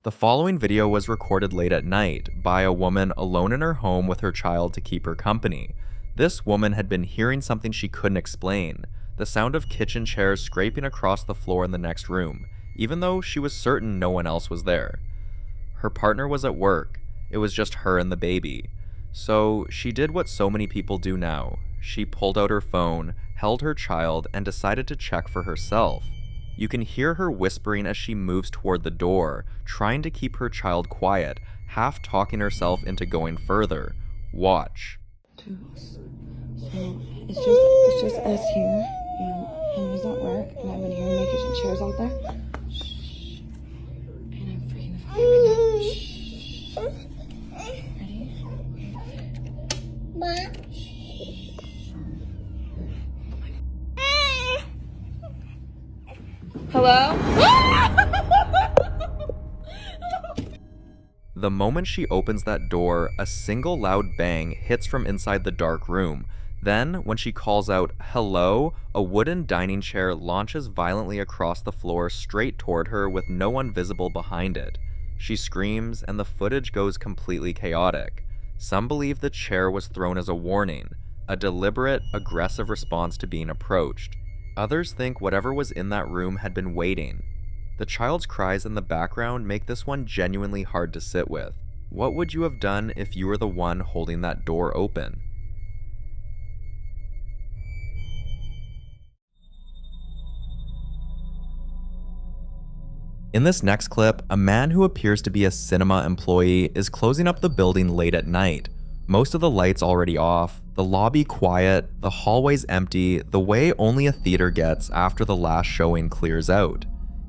The following video was recorded late at night by a woman alone in her home with her child to keep her company. This woman had been hearing something she couldn't explain, the sound of kitchen chairs scraping across the floor in the next room, even though she was certain no one else was there. Her partner was at work. It was just her and the baby. So she did what so many people do now. She pulled out her phone, held her child, and decided to check for herself. You can hear her whispering as she moves toward the door, trying to keep her child quiet, half talking herself into going further. Watch. So it's just us here, and Henry's at work, and I've been hearing my kitchen chairs out there. Shh. And I'm freaking the fuck out right now. Shh. Ready? Hello? The moment she opens that door, a single loud bang hits from inside the dark room. Then, when she calls out, "Hello," a wooden dining chair launches violently across the floor straight toward her with no one visible behind it. She screams, and the footage goes completely chaotic. Some believe the chair was thrown as a warning, a deliberate, aggressive response to being approached. Others think whatever was in that room had been waiting. The child's cries in the background make this one genuinely hard to sit with. What would you have done if you were the one holding that door open? In this next clip, a man who appears to be a cinema employee is closing up the building late at night. Most of the lights already off, the lobby quiet, the hallways empty, the way only a theater gets after the last showing clears out.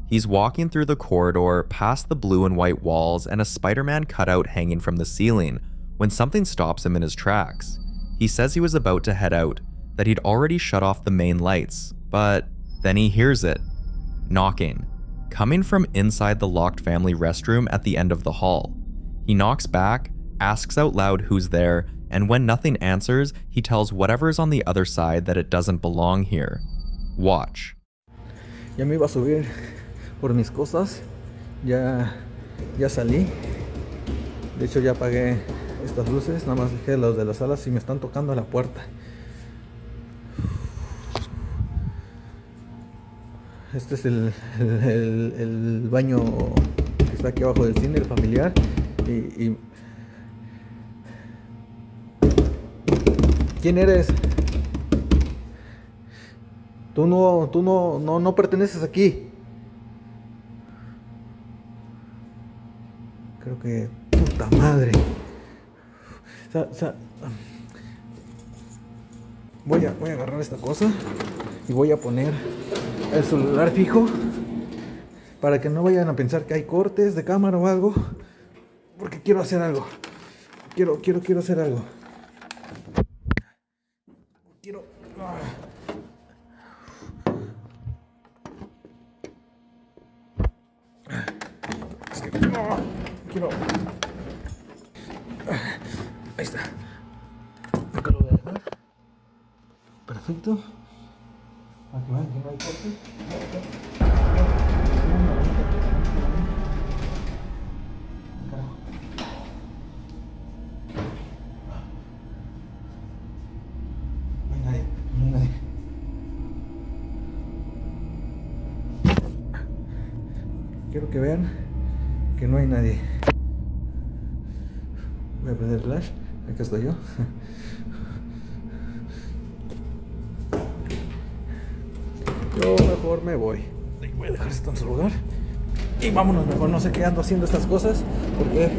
He's walking through the corridor past the blue and white walls and a Spider-Man cutout hanging from the ceiling when something stops him in his tracks. He says he was about to head out, that he'd already shut off the main lights, but then he hears it. Knocking. Coming from inside the locked family restroom at the end of the hall. He knocks back, asks out loud who's there, and when nothing answers, he tells whatever's on the other side that it doesn't belong here. Watch. Ya me iba a subir por mis cosas, ya salí. De hecho ya apagué estas luces, nada más dejé los de las salas y me están tocando la puerta. Este es el baño que está aquí abajo del cine, el familiar. Y ¿quién eres? Tú no perteneces aquí. Creo que... ¡Puta madre! Voy a agarrar esta cosa y voy a poner el celular fijo para que no vayan a pensar que hay cortes de cámara o algo, porque quiero hacer algo. Quiero hacer algo. Quiero. Ahí está. Acá lo voy a dejar. Perfecto. Aquí va, que no hay corte. No hay nadie. Quiero que vean que no hay nadie. Voy a prender el flash. Acá estoy yo. Yo mejor me voy. Voy a dejar esto en su lugar. Y vámonos mejor. No sé qué ando haciendo estas cosas. Porque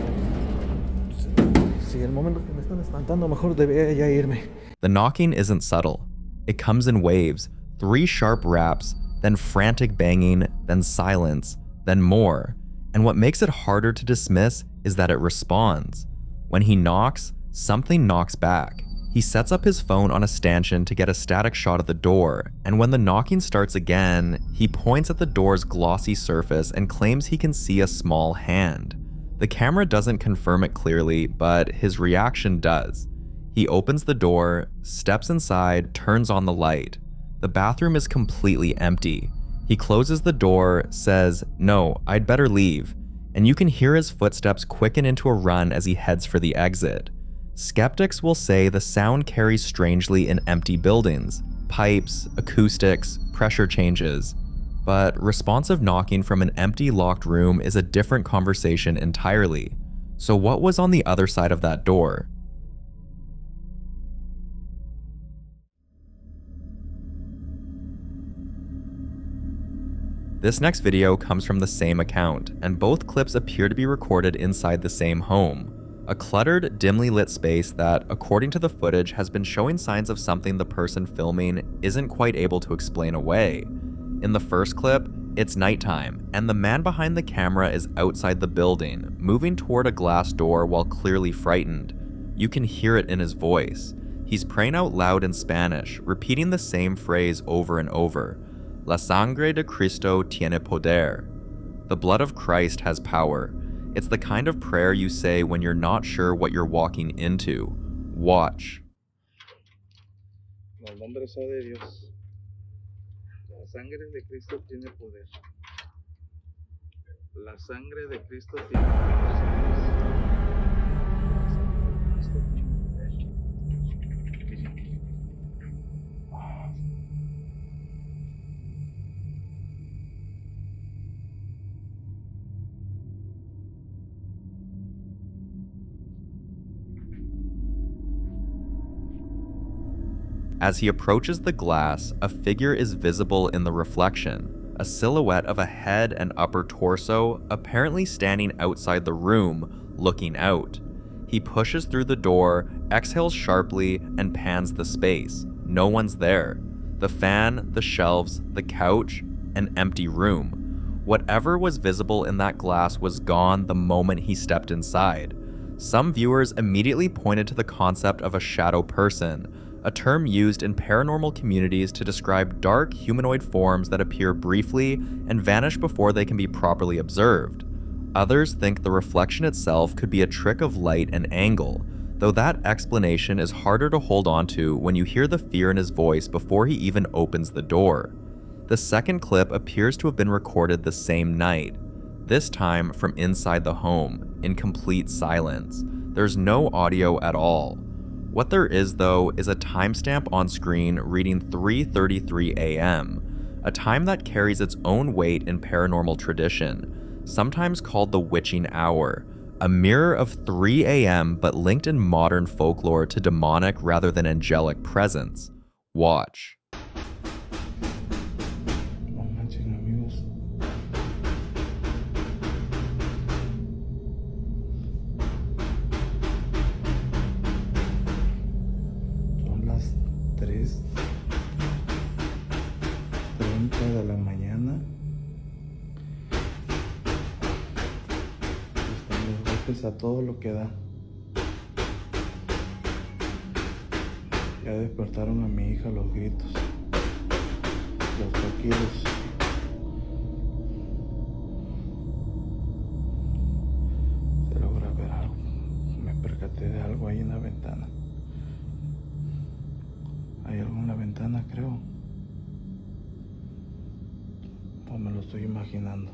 si el momento que me están espantando, mejor debería ya irme. The knocking isn't subtle. It comes in waves. 3 sharp raps, then frantic banging, then silence, then more. And what makes it harder to dismiss is that it responds. When he knocks, something knocks back. He sets up his phone on a stanchion to get a static shot of the door, and when the knocking starts again, he points at the door's glossy surface and claims he can see a small hand. The camera doesn't confirm it clearly, but his reaction does. He opens the door, steps inside, turns on the light. The bathroom is completely empty. He closes the door, says, "No, I'd better leave," and you can hear his footsteps quicken into a run as he heads for the exit. Skeptics will say the sound carries strangely in empty buildings, pipes, acoustics, pressure changes, but responsive knocking from an empty locked room is a different conversation entirely. So what was on the other side of that door? This next video comes from the same account, and both clips appear to be recorded inside the same home. A cluttered, dimly lit space that, according to the footage, has been showing signs of something the person filming isn't quite able to explain away. In the first clip, it's nighttime, and the man behind the camera is outside the building, moving toward a glass door while clearly frightened. You can hear it in his voice. He's praying out loud in Spanish, repeating the same phrase over and over. La sangre de Cristo tiene poder. The blood of Christ has power. It's the kind of prayer you say when you're not sure what you're walking into. Watch. Los nombres son de Dios. La sangre de Cristo tiene poder. La sangre de Cristo tiene poder. As he approaches the glass, a figure is visible in the reflection, a silhouette of a head and upper torso apparently standing outside the room, looking out. He pushes through the door, exhales sharply, and pans the space. No one's there. The fan, the shelves, the couch, an empty room. Whatever was visible in that glass was gone the moment he stepped inside. Some viewers immediately pointed to the concept of a shadow person, a term used in paranormal communities to describe dark humanoid forms that appear briefly and vanish before they can be properly observed. Others think the reflection itself could be a trick of light and angle, though that explanation is harder to hold on to when you hear the fear in his voice before he even opens the door. The second clip appears to have been recorded the same night, this time from inside the home, in complete silence. There's no audio at all. What there is, though, is a timestamp on screen reading 3:33 a.m., a time that carries its own weight in paranormal tradition, sometimes called the witching hour, a mirror of 3 a.m. but linked in modern folklore to demonic rather than angelic presence. Watch. De la mañana. Están los golpes a todo lo que da. Ya despertaron a mi hija los gritos, los toquidos. Se logra ver algo. Me percaté de algo ahí en la ventana. Hay algo en la ventana, creo. O me lo estoy imaginando.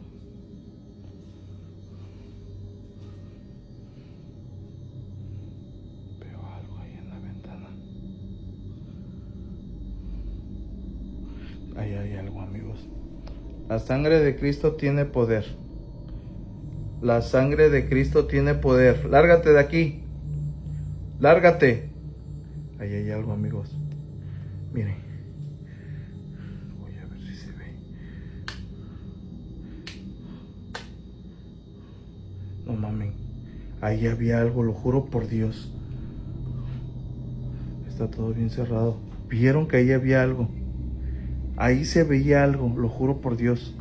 Veo algo ahí en la ventana. Ahí hay algo, amigos. La sangre de Cristo tiene poder. La sangre de Cristo tiene poder. Lárgate de aquí. Lárgate. Ahí hay algo, amigos. Miren. No mamen, ahí había algo, lo juro por Dios. Está todo bien cerrado. Vieron que ahí había algo. Ahí se veía algo, lo juro por Dios.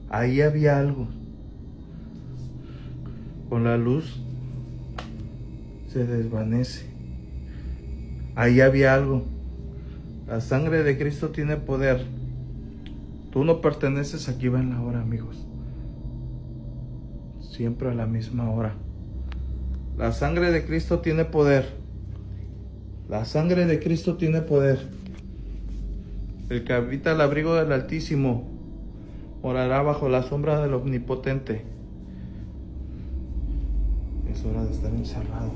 Ahí había algo. Con la luz se desvanece. Ahí había algo. La sangre de Cristo tiene poder. Tú no perteneces aquí, va en la hora, amigos. Siempre a la misma hora. La sangre de Cristo tiene poder. La sangre de Cristo tiene poder. El que habita el abrigo del Altísimo Morará bajo la sombra del omnipotente. Es hora de estar encerrado.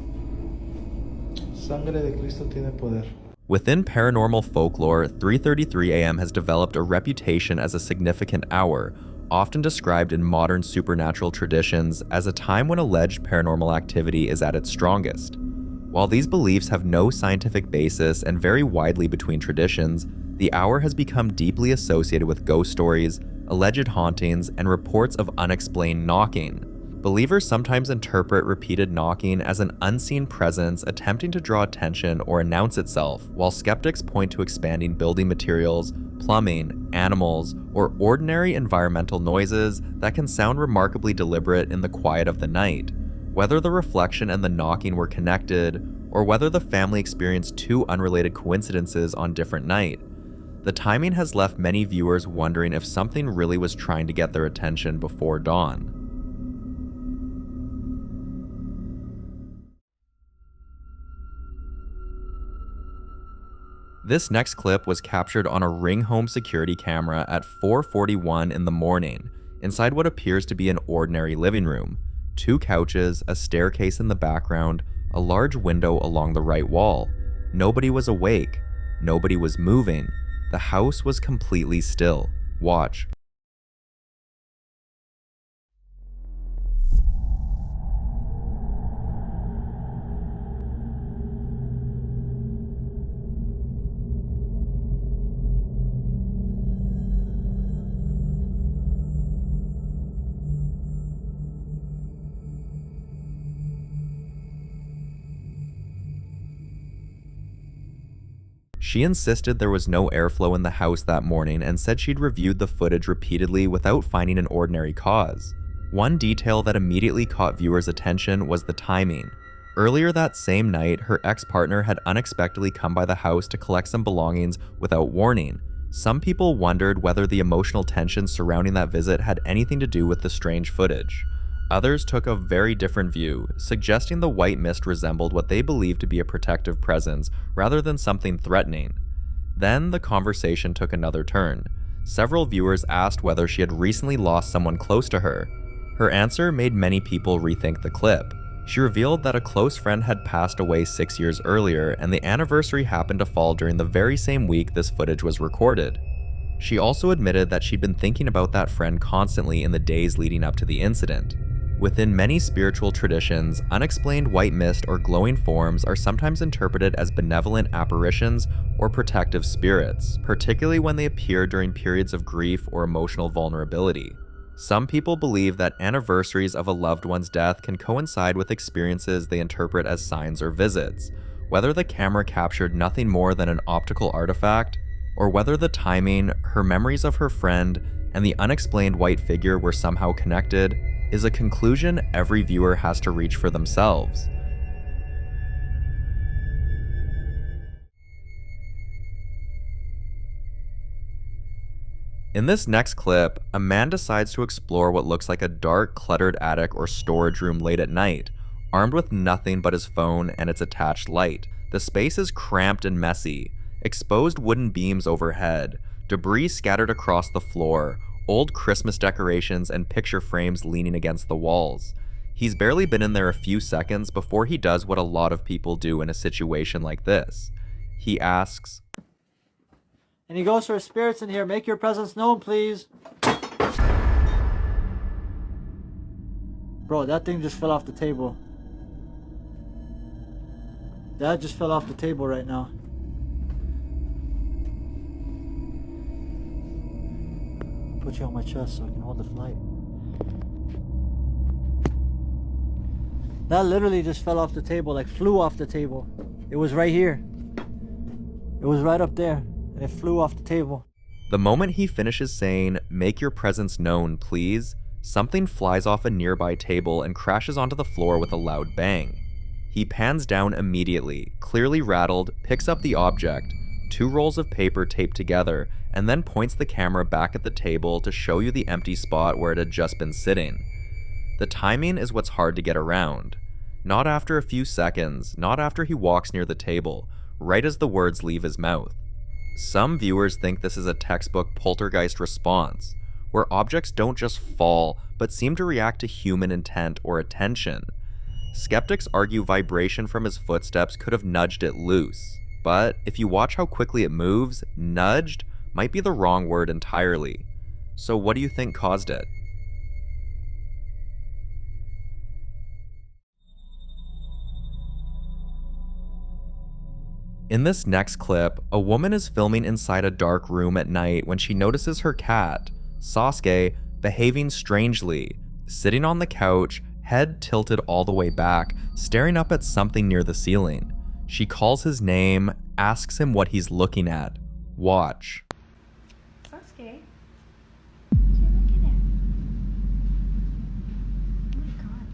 Sangre de Cristo tiene poder. Within paranormal folklore, 3:33 a.m. has developed a reputation as a significant hour, often described in modern supernatural traditions as a time when alleged paranormal activity is at its strongest. While these beliefs have no scientific basis and vary widely between traditions, the hour has become deeply associated with ghost stories, alleged hauntings, and reports of unexplained knocking. Believers sometimes interpret repeated knocking as an unseen presence attempting to draw attention or announce itself, while skeptics point to expanding building materials, plumbing, animals, or ordinary environmental noises that can sound remarkably deliberate in the quiet of the night. Whether the reflection and the knocking were connected, or whether the family experienced two unrelated coincidences on different nights, the timing has left many viewers wondering if something really was trying to get their attention before dawn. This next clip was captured on a Ring home security camera at 4:41 in the morning, inside what appears to be an ordinary living room. Two couches, a staircase in the background, a large window along the right wall. Nobody was awake. Nobody was moving. The house was completely still. Watch. She insisted there was no airflow in the house that morning and said she'd reviewed the footage repeatedly without finding an ordinary cause. One detail that immediately caught viewers' attention was the timing. Earlier that same night, her ex-partner had unexpectedly come by the house to collect some belongings without warning. Some people wondered whether the emotional tension surrounding that visit had anything to do with the strange footage. Others took a very different view, suggesting the white mist resembled what they believed to be a protective presence rather than something threatening. Then the conversation took another turn. Several viewers asked whether she had recently lost someone close to her. Her answer made many people rethink the clip. She revealed that a close friend had passed away 6 years earlier, and the anniversary happened to fall during the very same week this footage was recorded. She also admitted that she'd been thinking about that friend constantly in the days leading up to the incident. Within many spiritual traditions, unexplained white mist or glowing forms are sometimes interpreted as benevolent apparitions or protective spirits, particularly when they appear during periods of grief or emotional vulnerability. Some people believe that anniversaries of a loved one's death can coincide with experiences they interpret as signs or visits. Whether the camera captured nothing more than an optical artifact, or whether the timing, her memories of her friend, and the unexplained white figure were somehow connected, is a conclusion every viewer has to reach for themselves. In this next clip, a man decides to explore what looks like a dark, cluttered attic or storage room late at night, armed with nothing but his phone and its attached light. The space is cramped and messy, exposed wooden beams overhead, debris scattered across the floor, old Christmas decorations and picture frames leaning against the walls. He's barely been in there a few seconds before he does what a lot of people do in a situation like this. He asks, "Any ghosts or spirits in here, make your presence known, please." Bro, that thing just fell off the table. That just fell off the table right now. Put you on my chest so I can hold the flight. That literally just fell off the table, like flew off the table. It was right here. It was right up there, and it flew off the table. The moment he finishes saying, "Make your presence known, please," something flies off a nearby table and crashes onto the floor with a loud bang. He pans down immediately, clearly rattled, picks up the object, 2 rolls of paper taped together, and then points the camera back at the table to show you the empty spot where it had just been sitting. The timing is what's hard to get around. Not after a few seconds, not after he walks near the table, right as the words leave his mouth. Some viewers think this is a textbook poltergeist response, where objects don't just fall, but seem to react to human intent or attention. Skeptics argue vibration from his footsteps could have nudged it loose, but if you watch how quickly it moves, nudged might be the wrong word entirely. So what do you think caused it? In this next clip, a woman is filming inside a dark room at night when she notices her cat, Sasuke, behaving strangely, sitting on the couch, head tilted all the way back, staring up at something near the ceiling. She calls his name, asks him what he's looking at. Watch. Sasuke, what you looking at? Oh my god.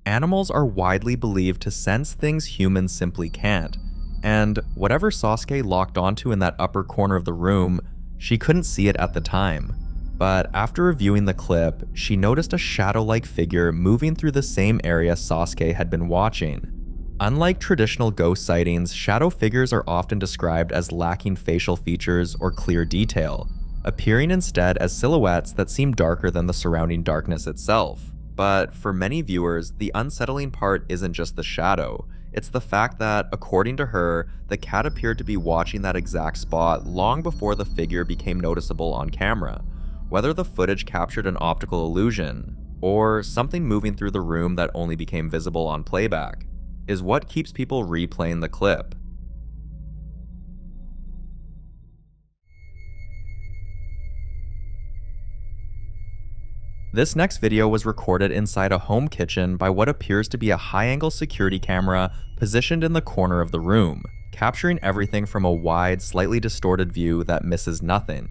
Animals are widely believed to sense things humans simply can't, and whatever Sasuke locked onto in that upper corner of the room, she couldn't see it at the time. But after reviewing the clip, she noticed a shadow-like figure moving through the same area Sasuke had been watching. Unlike traditional ghost sightings, shadow figures are often described as lacking facial features or clear detail, appearing instead as silhouettes that seem darker than the surrounding darkness itself. But for many viewers, the unsettling part isn't just the shadow. It's the fact that, according to her, the cat appeared to be watching that exact spot long before the figure became noticeable on camera. Whether the footage captured an optical illusion, or something moving through the room that only became visible on playback, is what keeps people replaying the clip. This next video was recorded inside a home kitchen by what appears to be a high-angle security camera positioned in the corner of the room, capturing everything from a wide, slightly distorted view that misses nothing.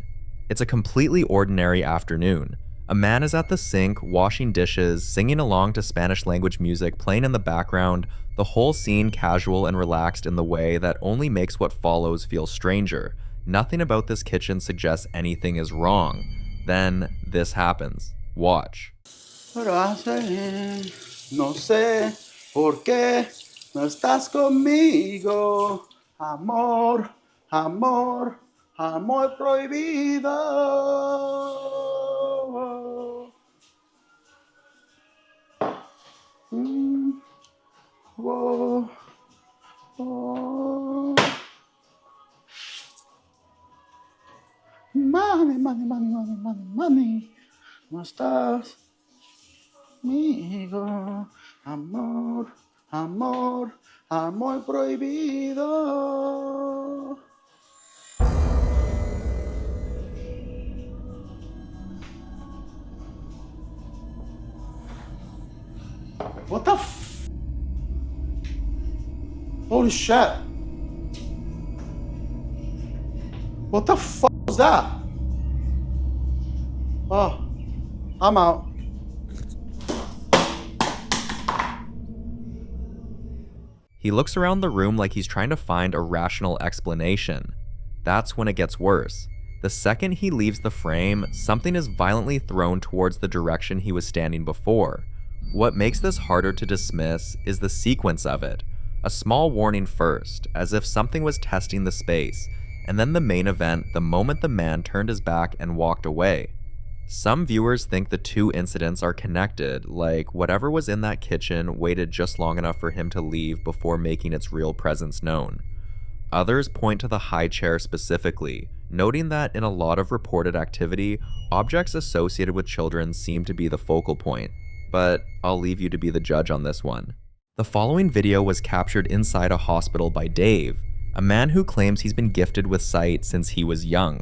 It's a completely ordinary afternoon. A man is at the sink, washing dishes, singing along to Spanish language music playing in the background, the whole scene casual and relaxed in the way that only makes what follows feel stranger. Nothing about this kitchen suggests anything is wrong. Then, this happens. Watch. Pero hace, no sé por qué no estás conmigo, amor, amor, amor prohibido. Oh, oh. Money, money, money, money, money, money. No estás conmigo, amor, amor, amor prohibido. What the f? Holy shit. What the f was that? Oh. I'm out. He looks around the room like he's trying to find a rational explanation. That's when it gets worse. The second he leaves the frame, something is violently thrown towards the direction he was standing before. What makes this harder to dismiss is the sequence of it. A small warning first, as if something was testing the space, and then the main event the moment the man turned his back and walked away. Some viewers think the two incidents are connected, like whatever was in that kitchen waited just long enough for him to leave before making its real presence known. Others point to the high chair specifically, noting that in a lot of reported activity, objects associated with children seem to be the focal point, but I'll leave you to be the judge on this one. The following video was captured inside a hospital by Dave, a man who claims he's been gifted with sight since he was young.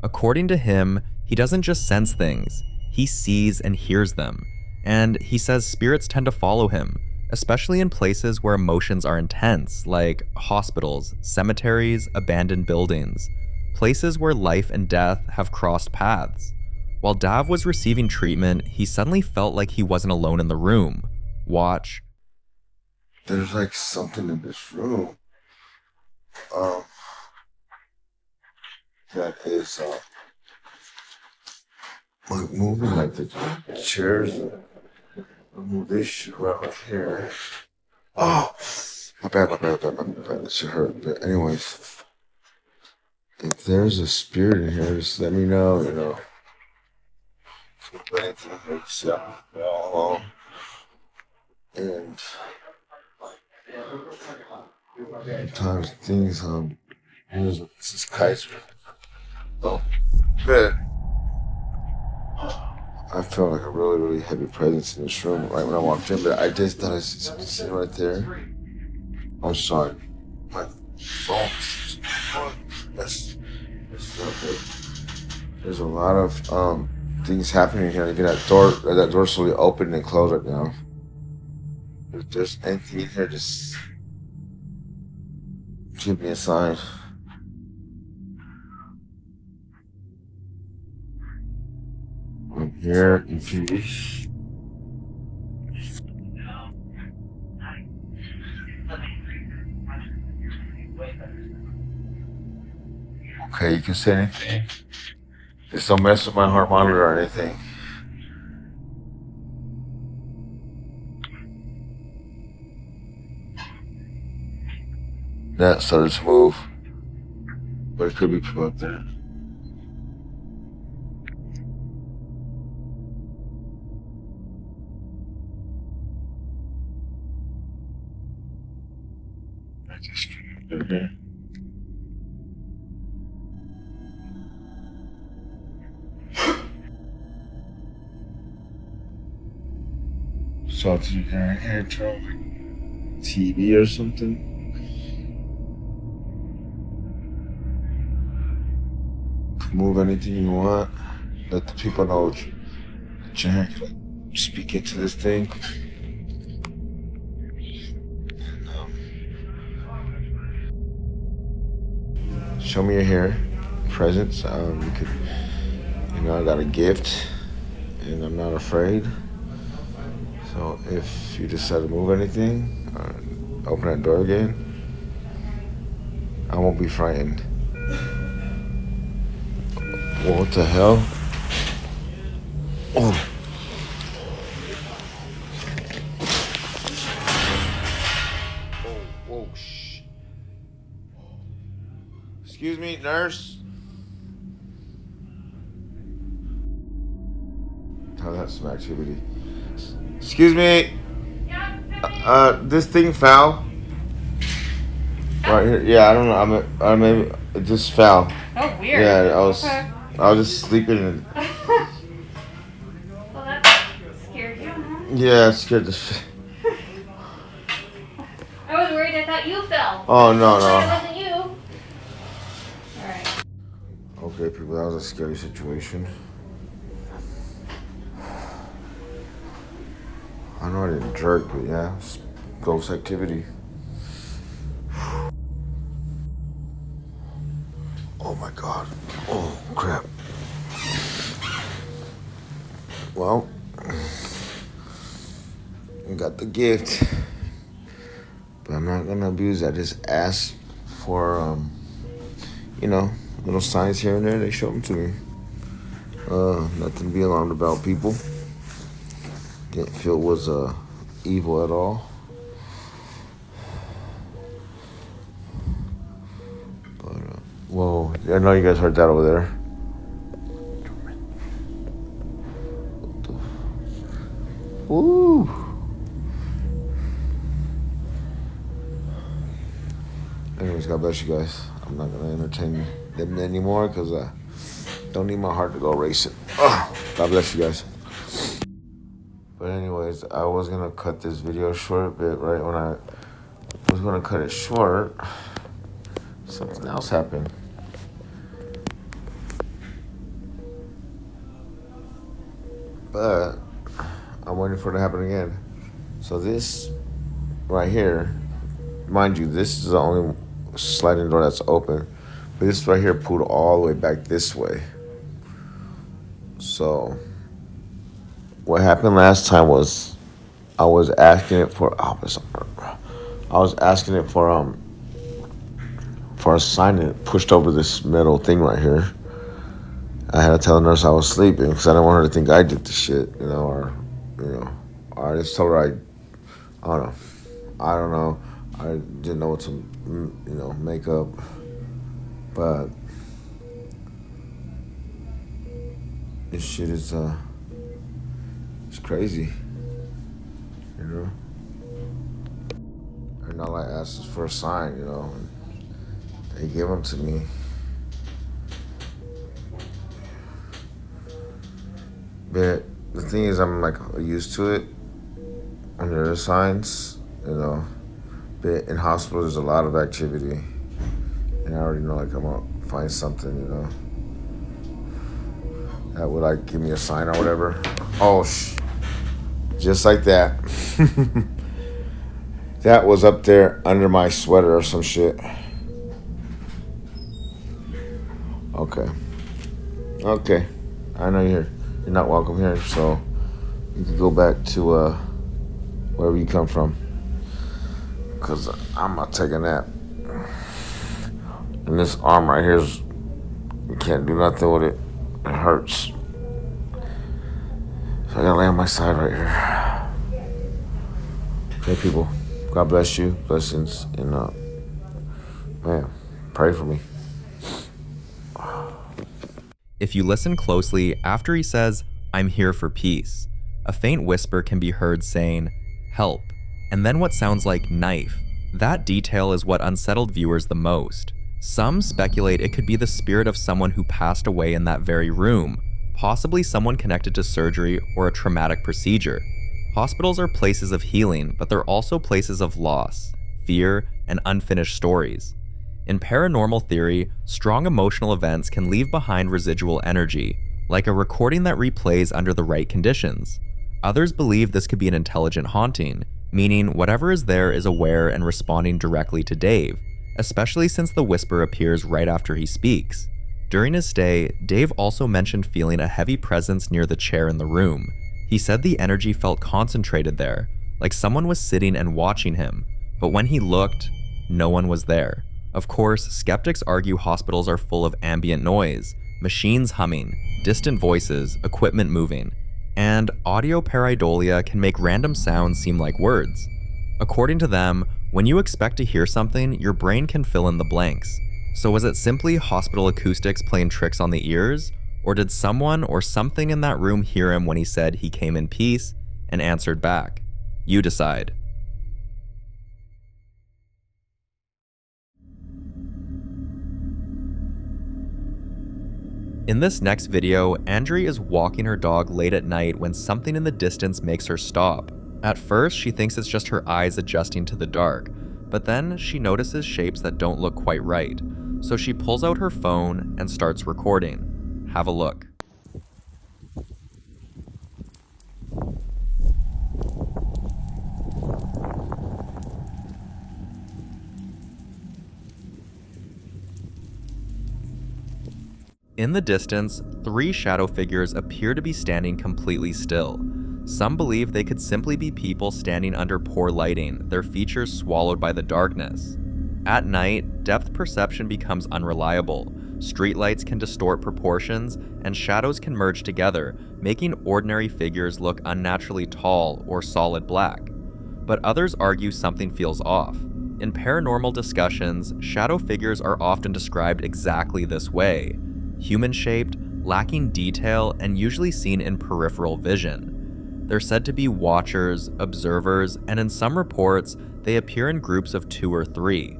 According to him, he doesn't just sense things, he sees and hears them, and he says spirits tend to follow him, especially in places where emotions are intense, like hospitals, cemeteries, abandoned buildings, places where life and death have crossed paths. While Dav was receiving treatment, he suddenly felt like he wasn't alone in the room. Watch. There's like something in this room that is like moving like the chairs. I'll move this shit around here. Oh, my bad. That shit hurt. But anyways, If there's a spirit in here, just let me know, you know. And sometimes things, this is Kaiser. Oh, good. I felt like a really, really heavy presence in this room right when I walked in, but I just thought I see something sitting right there. I'm sorry. My phone. That's not good. There's a lot of things happening here. Again, that door slowly opened and closed right now. If there's anything in here, just give me a sign. I'm here in peace. Okay, you can say anything. Just don't mess with my heart monitor or anything. That started to move. But it could be people up there. I just in here. Saw you in here, Charlie. TV or something. Move anything you want. Let the people know that you're speaking to this thing. Show me your hair, presents. You could, I got a gift, and I'm not afraid. So if you decide to move anything, or open that door again, I won't be frightened. Well, what the hell? Oh. Whoa, shh. Excuse me, nurse. Oh, that's some activity. Excuse me. This thing fell. Right here. Yeah, I don't know. I maybe it just fell. Oh, weird. Yeah, Okay. I was just sleeping. And Well, that scared you, huh? yeah, it scared the shit. I was worried. I thought you fell. Oh, no. It wasn't you. Alright. Okay, people, that was a scary situation. I know I didn't jerk, but yeah, it's ghost activity. Oh my god. Oh, crap. Well, I got the gift, but I'm not gonna abuse that. Just ask for, little signs here and there. They show them to me. Nothing to be alarmed about, people. Didn't feel it was evil at all. But, whoa, I know you guys heard that over there. Woo! Anyways, God bless you guys. I'm not gonna entertain them anymore because I don't need my heart to go racing. God bless you guys. But anyways, I was gonna cut this video short, but right when I was gonna cut it short, something else happened. But I'm waiting for it to happen again. So this right here, mind you, this is the only sliding door that's open. But this right here pulled all the way back this way. So what happened last time was I was asking it for a sign, and it pushed over this metal thing right here. I had to tell the nurse I was sleeping because I didn't want her to think I did the shit, or I just told her I don't know. I didn't know what to, make up, but this shit is it's crazy, you know. And all I asked is for a sign, you know. And they gave them to me. But the thing is, I'm like used to it when there are signs, you know. But in hospitals, there's a lot of activity, and I already know like I'm gonna find something, you know, that would like give me a sign or whatever. Oh, just like that. That was up there under my sweater or some shit. Okay. Okay. I know you're not welcome here, so you can go back to wherever you come from. Cause I'm gonna take a nap. And this arm right here is, you can't do nothing with it. It hurts. So I gotta lay on my side right here. Hey people, God bless you, blessings, and man, pray for me. If you listen closely, after he says, "I'm here for peace," a faint whisper can be heard saying, "Help," and then what sounds like "knife." That detail is what unsettled viewers the most. Some speculate it could be the spirit of someone who passed away in that very room, possibly someone connected to surgery or a traumatic procedure. Hospitals are places of healing, but they're also places of loss, fear, and unfinished stories. In paranormal theory, strong emotional events can leave behind residual energy, like a recording that replays under the right conditions. Others believe this could be an intelligent haunting, meaning whatever is there is aware and responding directly to Dave, especially since the whisper appears right after he speaks. During his stay, Dave also mentioned feeling a heavy presence near the chair in the room. He said the energy felt concentrated there, like someone was sitting and watching him, but when he looked, no one was there. Of course, skeptics argue hospitals are full of ambient noise, machines humming, distant voices, equipment moving, and audio pareidolia can make random sounds seem like words. According to them, when you expect to hear something, your brain can fill in the blanks. So was it simply hospital acoustics playing tricks on the ears? Or did someone or something in that room hear him when he said he came in peace and answered back? You decide. In this next video, Andrea is walking her dog late at night when something in the distance makes her stop. At first, she thinks it's just her eyes adjusting to the dark, but then she notices shapes that don't look quite right. So she pulls out her phone and starts recording. Have a look. In the distance, 3 shadow figures appear to be standing completely still. Some believe they could simply be people standing under poor lighting, their features swallowed by the darkness. At night, depth perception becomes unreliable. Streetlights can distort proportions, and shadows can merge together, making ordinary figures look unnaturally tall or solid black. But others argue something feels off. In paranormal discussions, shadow figures are often described exactly this way: human-shaped, lacking detail, and usually seen in peripheral vision. They're said to be watchers, observers, and in some reports, they appear in groups of 2 or 3.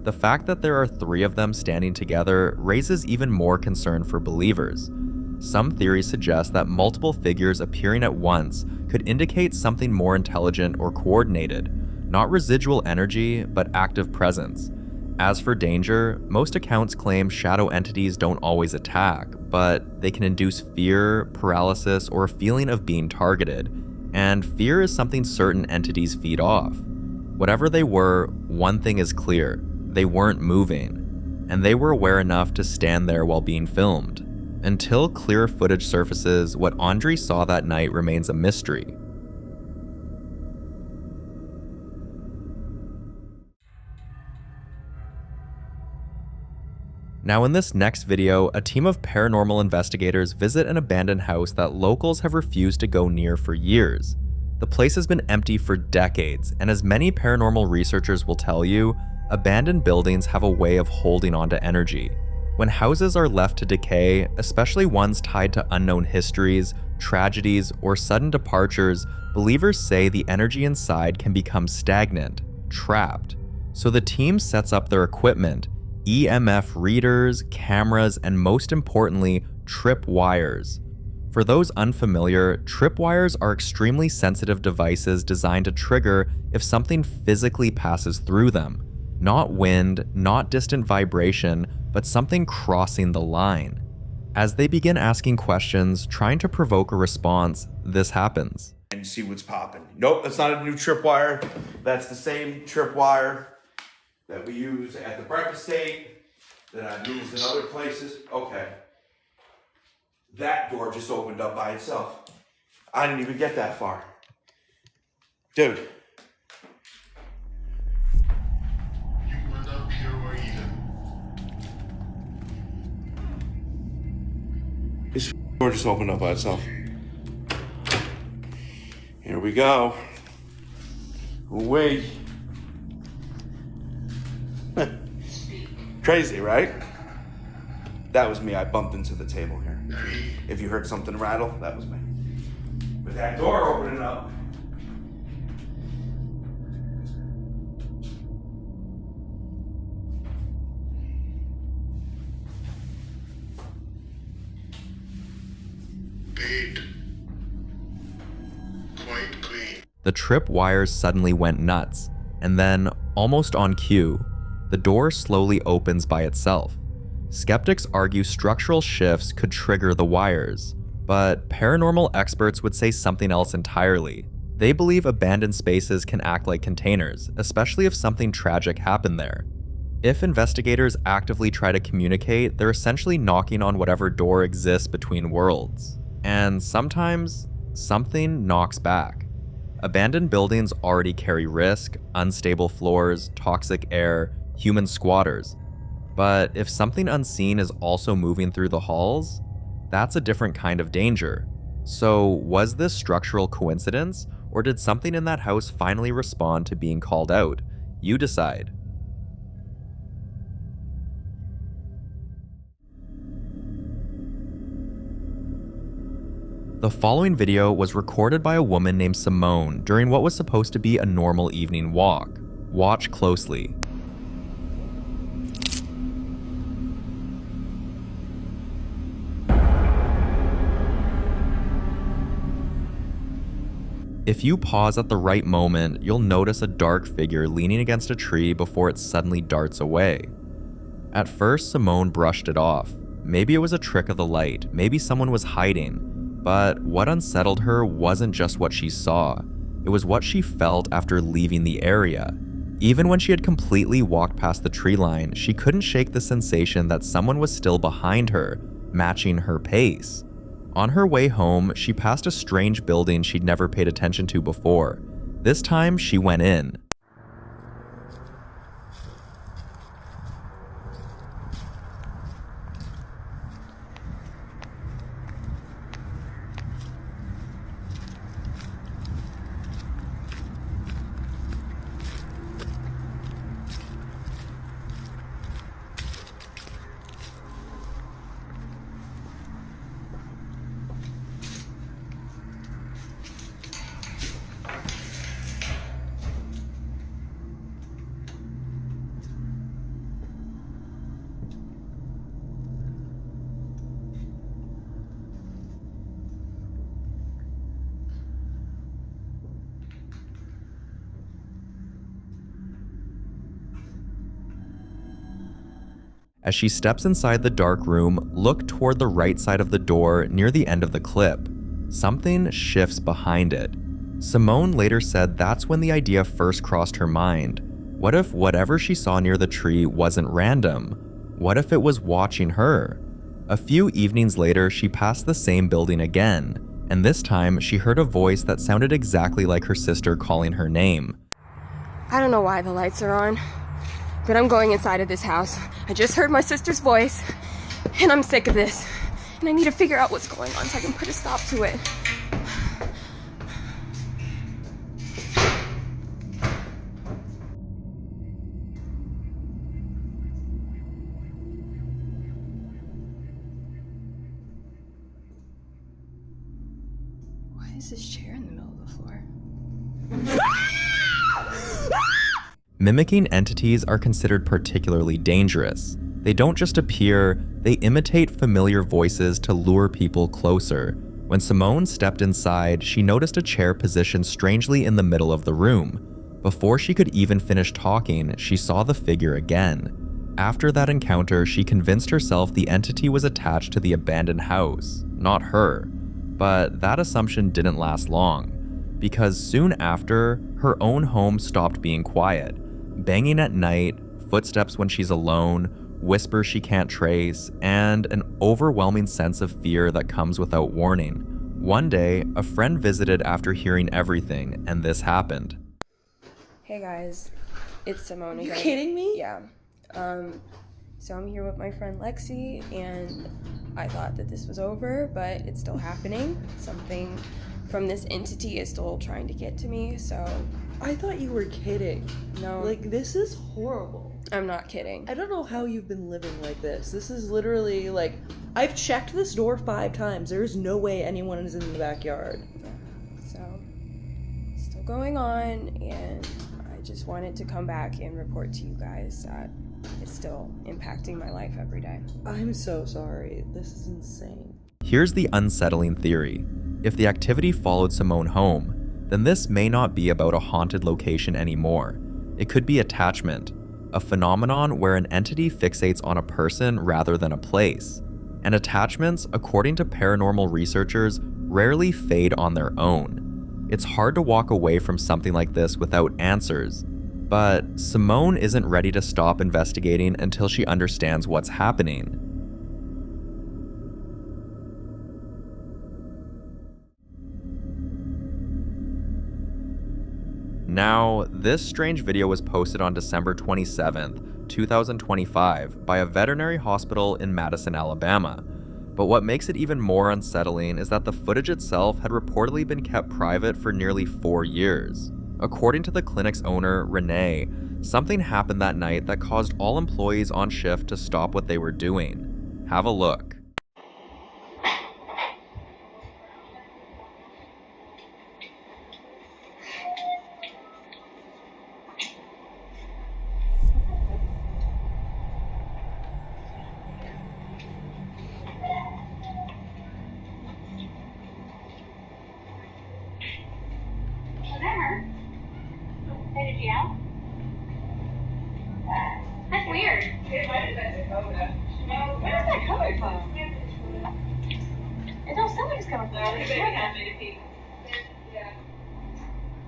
The fact that there are 3 of them standing together raises even more concern for believers. Some theories suggest that multiple figures appearing at once could indicate something more intelligent or coordinated, not residual energy, but active presence. As for danger, most accounts claim shadow entities don't always attack, but they can induce fear, paralysis, or a feeling of being targeted. And fear is something certain entities feed off. Whatever they were, one thing is clear: they weren't moving, and they were aware enough to stand there while being filmed. Until clear footage surfaces, what Andre saw that night remains a mystery. Now in this next video, a team of paranormal investigators visit an abandoned house that locals have refused to go near for years. The place has been empty for decades, and as many paranormal researchers will tell you, abandoned buildings have a way of holding onto energy. When houses are left to decay, especially ones tied to unknown histories, tragedies, or sudden departures, believers say the energy inside can become stagnant, trapped. So the team sets up their equipment, EMF readers, cameras, and most importantly, trip wires. For those unfamiliar, tripwires are extremely sensitive devices designed to trigger if something physically passes through them. Not wind, not distant vibration, but something crossing the line. As they begin asking questions, trying to provoke a response, this happens. And see what's popping. Nope, that's not a new tripwire. That's the same tripwire that we use at the breakfast table, that I've used in other places. Okay. That door just opened up by itself. I didn't even get that far. Dude. You were not pure either. This door just opened up by itself. Here we go. Wait. Crazy, right? That was me. I bumped into the table here. If you heard something rattle, that was me. With that door opening up. Paid. Quite clean. The trip wires suddenly went nuts, and then, almost on cue, the door slowly opens by itself. Skeptics argue structural shifts could trigger the wires, but paranormal experts would say something else entirely. They believe abandoned spaces can act like containers, especially if something tragic happened there. If investigators actively try to communicate, they're essentially knocking on whatever door exists between worlds. And sometimes, something knocks back. Abandoned buildings already carry risk, unstable floors, toxic air, human squatters. But if something unseen is also moving through the halls, that's a different kind of danger. So was this structural coincidence, or did something in that house finally respond to being called out? You decide. The following video was recorded by a woman named Simone during what was supposed to be a normal evening walk. Watch closely. If you pause at the right moment, you'll notice a dark figure leaning against a tree before it suddenly darts away. At first, Simone brushed it off. Maybe it was a trick of the light, maybe someone was hiding. But what unsettled her wasn't just what she saw, it was what she felt after leaving the area. Even when she had completely walked past the tree line, she couldn't shake the sensation that someone was still behind her, matching her pace. On her way home, she passed a strange building she'd never paid attention to before. This time, she went in. As she steps inside the dark room, look toward the right side of the door near the end of the clip. Something shifts behind it. Simone later said that's when the idea first crossed her mind. What if whatever she saw near the tree wasn't random? What if it was watching her? A few evenings later, she passed the same building again, and this time she heard a voice that sounded exactly like her sister calling her name. I don't know why the lights are on, but I'm going inside of this house. I just heard my sister's voice, and I'm sick of this. And I need to figure out what's going on so I can put a stop to it. Why is this chair in the middle of the floor? Mimicking entities are considered particularly dangerous. They don't just appear, they imitate familiar voices to lure people closer. When Simone stepped inside, she noticed a chair positioned strangely in the middle of the room. Before she could even finish talking, she saw the figure again. After that encounter, she convinced herself the entity was attached to the abandoned house, not her. But that assumption didn't last long, because soon after, her own home stopped being quiet. Banging at night, footsteps when she's alone, whispers she can't trace, and an overwhelming sense of fear that comes without warning. One day, a friend visited after hearing everything, and this happened. Hey guys, it's Simone again. You kidding me? Yeah. So I'm here with my friend Lexi, and I thought that this was over, but it's still happening. Something from this entity is still trying to get to me, so... I thought you were kidding. No. Like, this is horrible. I'm not kidding. I don't know how you've been living like this. This is literally, like, I've checked this door 5 times. There's no way anyone is in the backyard. So, still going on, and I just wanted to come back and report to you guys that it's still impacting my life every day. I'm so sorry. This is insane. Here's the unsettling theory. If the activity followed Simone home, then this may not be about a haunted location anymore. It could be attachment, a phenomenon where an entity fixates on a person rather than a place. And attachments, according to paranormal researchers, rarely fade on their own. It's hard to walk away from something like this without answers, but Simone isn't ready to stop investigating until she understands what's happening. Now, this strange video was posted on December 27th, 2025 by a veterinary hospital in Madison, Alabama. But what makes it even more unsettling is that the footage itself had reportedly been kept private for nearly 4 years. According to the clinic's owner, Renee, something happened that night that caused all employees on shift to stop what they were doing. Have a look. Did you know? That's weird. Where is that coming from? It don't sound like it's coming from.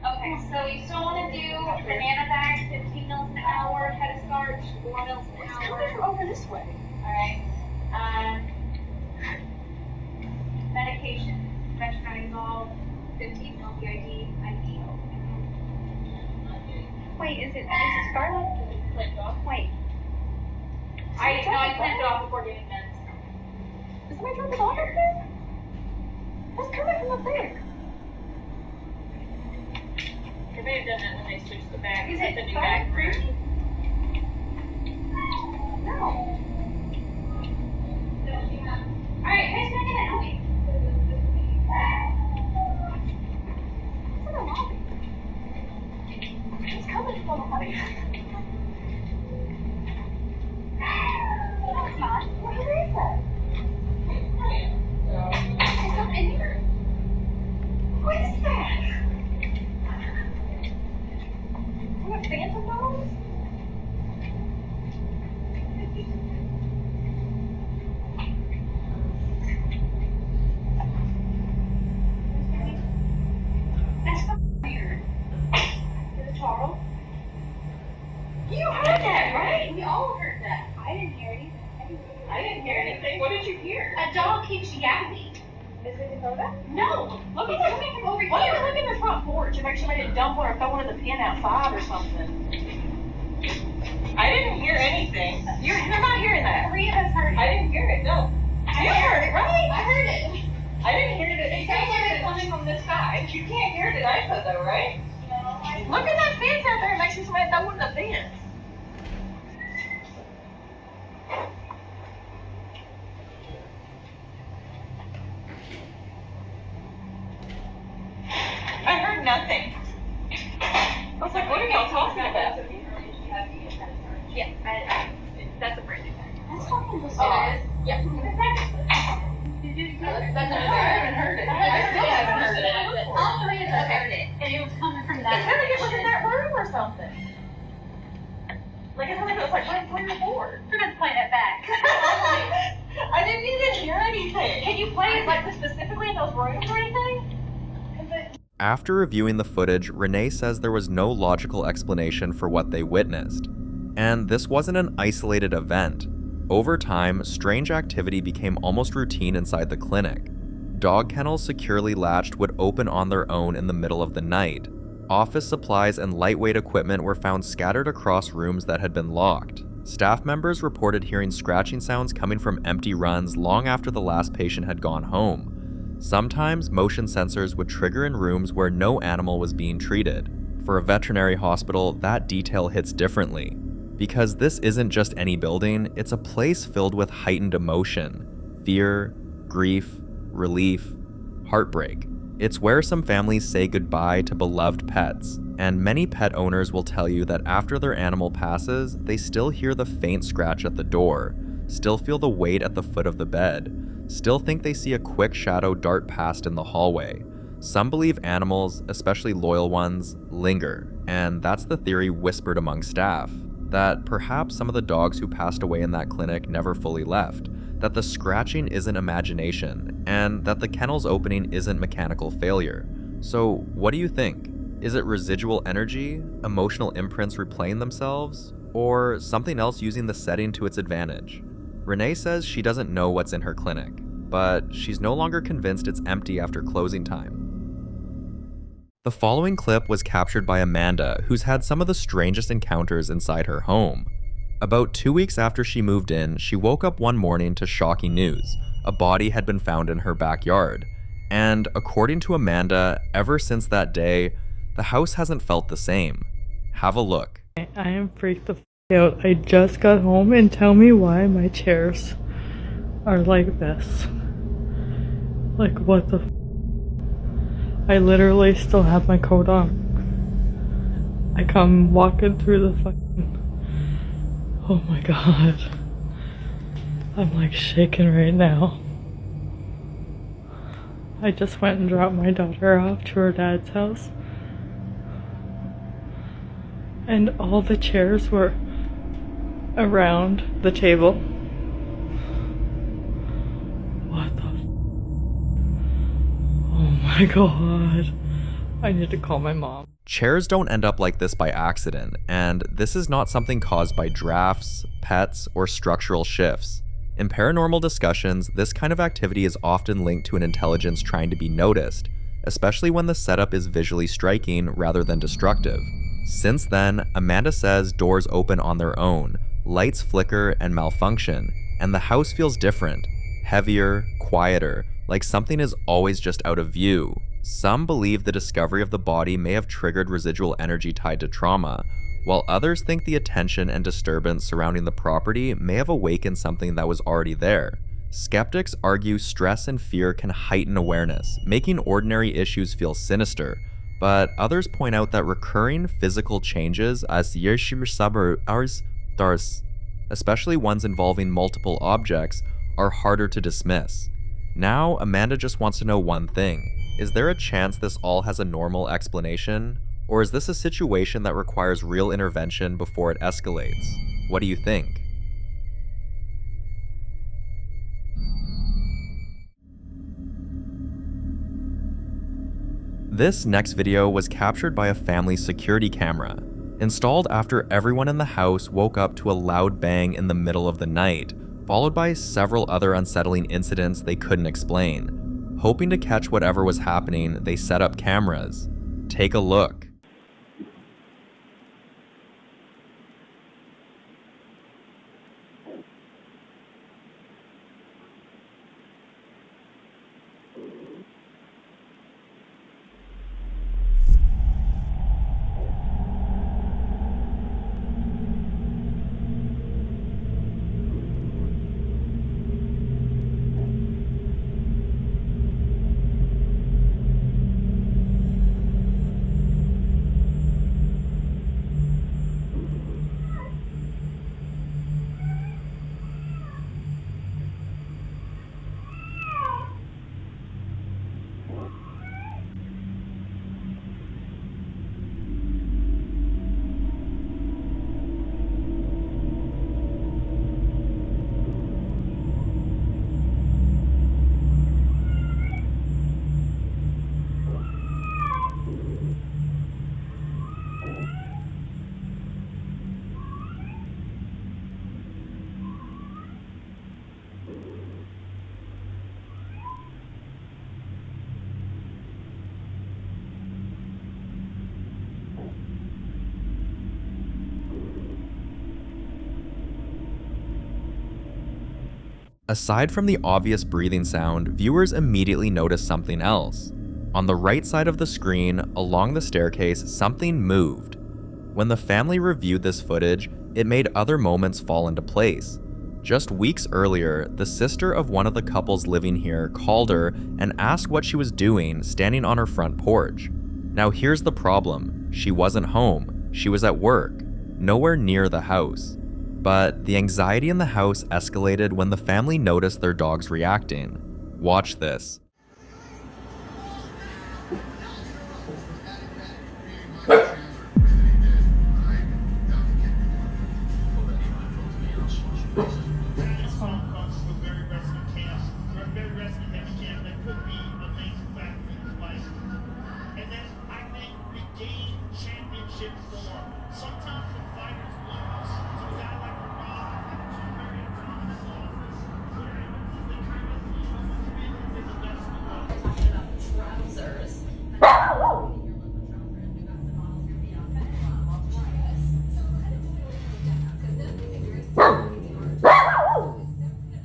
Okay, so you still want to do banana bag, 15 mils an hour, head of starch, 4 mils an hour. It's coming from over this way. Alright. Medication, metronidazole, 15 mils BID, IV. Wait, is it Scarlet? Clipped off. Wait. I clipped it off before getting meds. Is my drop it off up there? That's coming from up there. They may have done that when they switched the bag. Is it the new bag for you? No. Alright, who's gonna get it? Help me. It's in the lobby. It's coming from the lobby. No, it's not. Where is that? It's not in here. What is that? What, phantom dollars? That's weird. Is it Charles? You heard that, right? We all heard that. I didn't hear anything. I didn't hear anything. What did you hear? A dog keeps yapping. Is it Dakota? No. Look, it's coming from over here. Why don't you look in the front porch and make sure they didn't dump one or throw one in the pen outside or something? I didn't hear anything. You're not hearing that. 3 of us heard it. I didn't hear it, no. You heard it, right? I heard it. I didn't hear it. It sounds like it's coming from this side. You can't hear it at ISO though, right? No. Look at that fence out there and make sure somebody throw one in the fence. nothing. I was like, what are y'all talking about? Yeah, that's a brand new thing. That's fucking bizarre. It is? Yeah. That's I haven't heard it. I still haven't heard it. All three of us heard it. And it was coming from that. It sounded like it was in that room or something. Like it sounded like it was like right from your board. We're gonna play that back. I didn't even hear anything. Can you play it like specifically in those rooms or anything? After reviewing the footage, Renee says there was no logical explanation for what they witnessed. And this wasn't an isolated event. Over time, strange activity became almost routine inside the clinic. Dog kennels securely latched would open on their own in the middle of the night. Office supplies and lightweight equipment were found scattered across rooms that had been locked. Staff members reported hearing scratching sounds coming from empty runs long after the last patient had gone home. Sometimes, motion sensors would trigger in rooms where no animal was being treated. For a veterinary hospital, that detail hits differently. Because this isn't just any building, it's a place filled with heightened emotion, fear, grief, relief, heartbreak. It's where some families say goodbye to beloved pets, and many pet owners will tell you that after their animal passes, they still hear the faint scratch at the door, still feel the weight at the foot of the bed, still think they see a quick shadow dart past in the hallway. Some believe animals, especially loyal ones, linger, and that's the theory whispered among staff, that perhaps some of the dogs who passed away in that clinic never fully left, that the scratching isn't imagination, and that the kennel's opening isn't mechanical failure. So what do you think? Is it residual energy, emotional imprints replaying themselves, or something else using the setting to its advantage? Renee says she doesn't know what's in her clinic, but she's no longer convinced it's empty after closing time. The following clip was captured by Amanda, who's had some of the strangest encounters inside her home. About 2 weeks after she moved in, she woke up one morning to shocking news. A body had been found in her backyard. And according to Amanda, ever since that day, the house hasn't felt the same. Have a look. I am freaked the f out. I just got home and tell me why my chairs are like this. Like what the f? I literally still have my coat on. I come walking through the fucking... Oh my god. I'm like shaking right now. I just went and dropped my daughter off to her dad's house. And all the chairs were around the table. What the f? Oh my god. I need to call my mom. Chairs don't end up like this by accident, and this is not something caused by drafts, pets, or structural shifts. In paranormal discussions, this kind of activity is often linked to an intelligence trying to be noticed, especially when the setup is visually striking rather than destructive. Since then, Amanda says doors open on their own, lights flicker and malfunction, and the house feels different, heavier, quieter, like something is always just out of view. Some believe the discovery of the body may have triggered residual energy tied to trauma, while others think the attention and disturbance surrounding the property may have awakened something that was already there. Skeptics argue stress and fear can heighten awareness, making ordinary issues feel sinister, but others point out that recurring physical changes, especially ones involving multiple objects, are harder to dismiss. Now, Amanda just wants to know one thing. Is there a chance this all has a normal explanation? Or is this a situation that requires real intervention before it escalates? What do you think? This next video was captured by a family's security camera, installed after everyone in the house woke up to a loud bang in the middle of the night, followed by several other unsettling incidents they couldn't explain. Hoping to catch whatever was happening, they set up cameras. Take a look. Aside from the obvious breathing sound, viewers immediately notice something else. On the right side of the screen, along the staircase, something moved. When the family reviewed this footage, it made other moments fall into place. Just weeks earlier, the sister of one of the couples living here called her and asked what she was doing standing on her front porch. Now here's the problem. She wasn't home. She was at work, nowhere near the house. But the anxiety in the house escalated when the family noticed their dogs reacting. Watch this.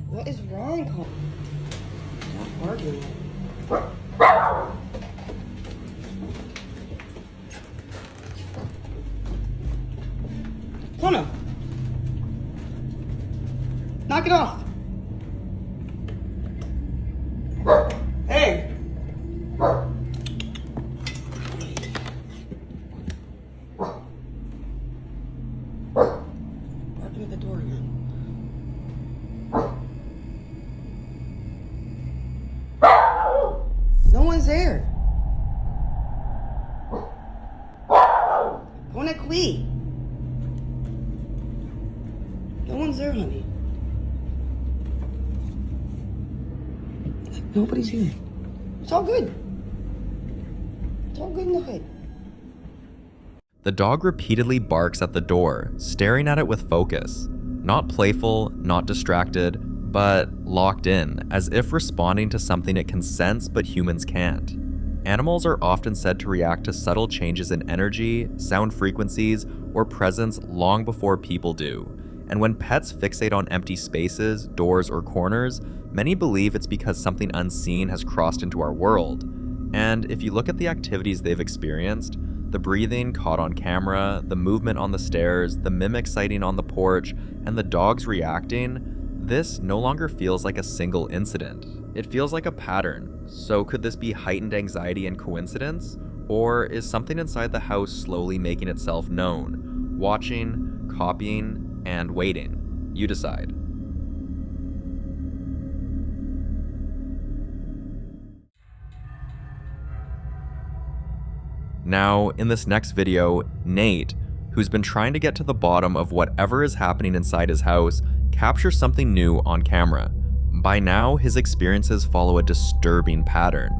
What is wrong, Cole? Stop arguing. Connor! Knock it off! Hey! Barking at the door again. No one's there. Go on qui. No one's there, honey. Nobody's here. It's all good. It's all good in the hood. The dog repeatedly barks at the door, staring at it with focus. Not playful, not distracted, but locked in, as if responding to something it can sense but humans can't. Animals are often said to react to subtle changes in energy, sound frequencies, or presence long before people do. And when pets fixate on empty spaces, doors, or corners, many believe it's because something unseen has crossed into our world. And if you look at the activities they've experienced, the breathing caught on camera, the movement on the stairs, the mimic sighting on the porch, and the dogs reacting, this no longer feels like a single incident. It feels like a pattern. So could this be heightened anxiety and coincidence? Or is something inside the house slowly making itself known, watching, copying, and waiting? You decide. Now, in this next video, Nate, who's been trying to get to the bottom of whatever is happening inside his house, captures something new on camera. By now, his experiences follow a disturbing pattern.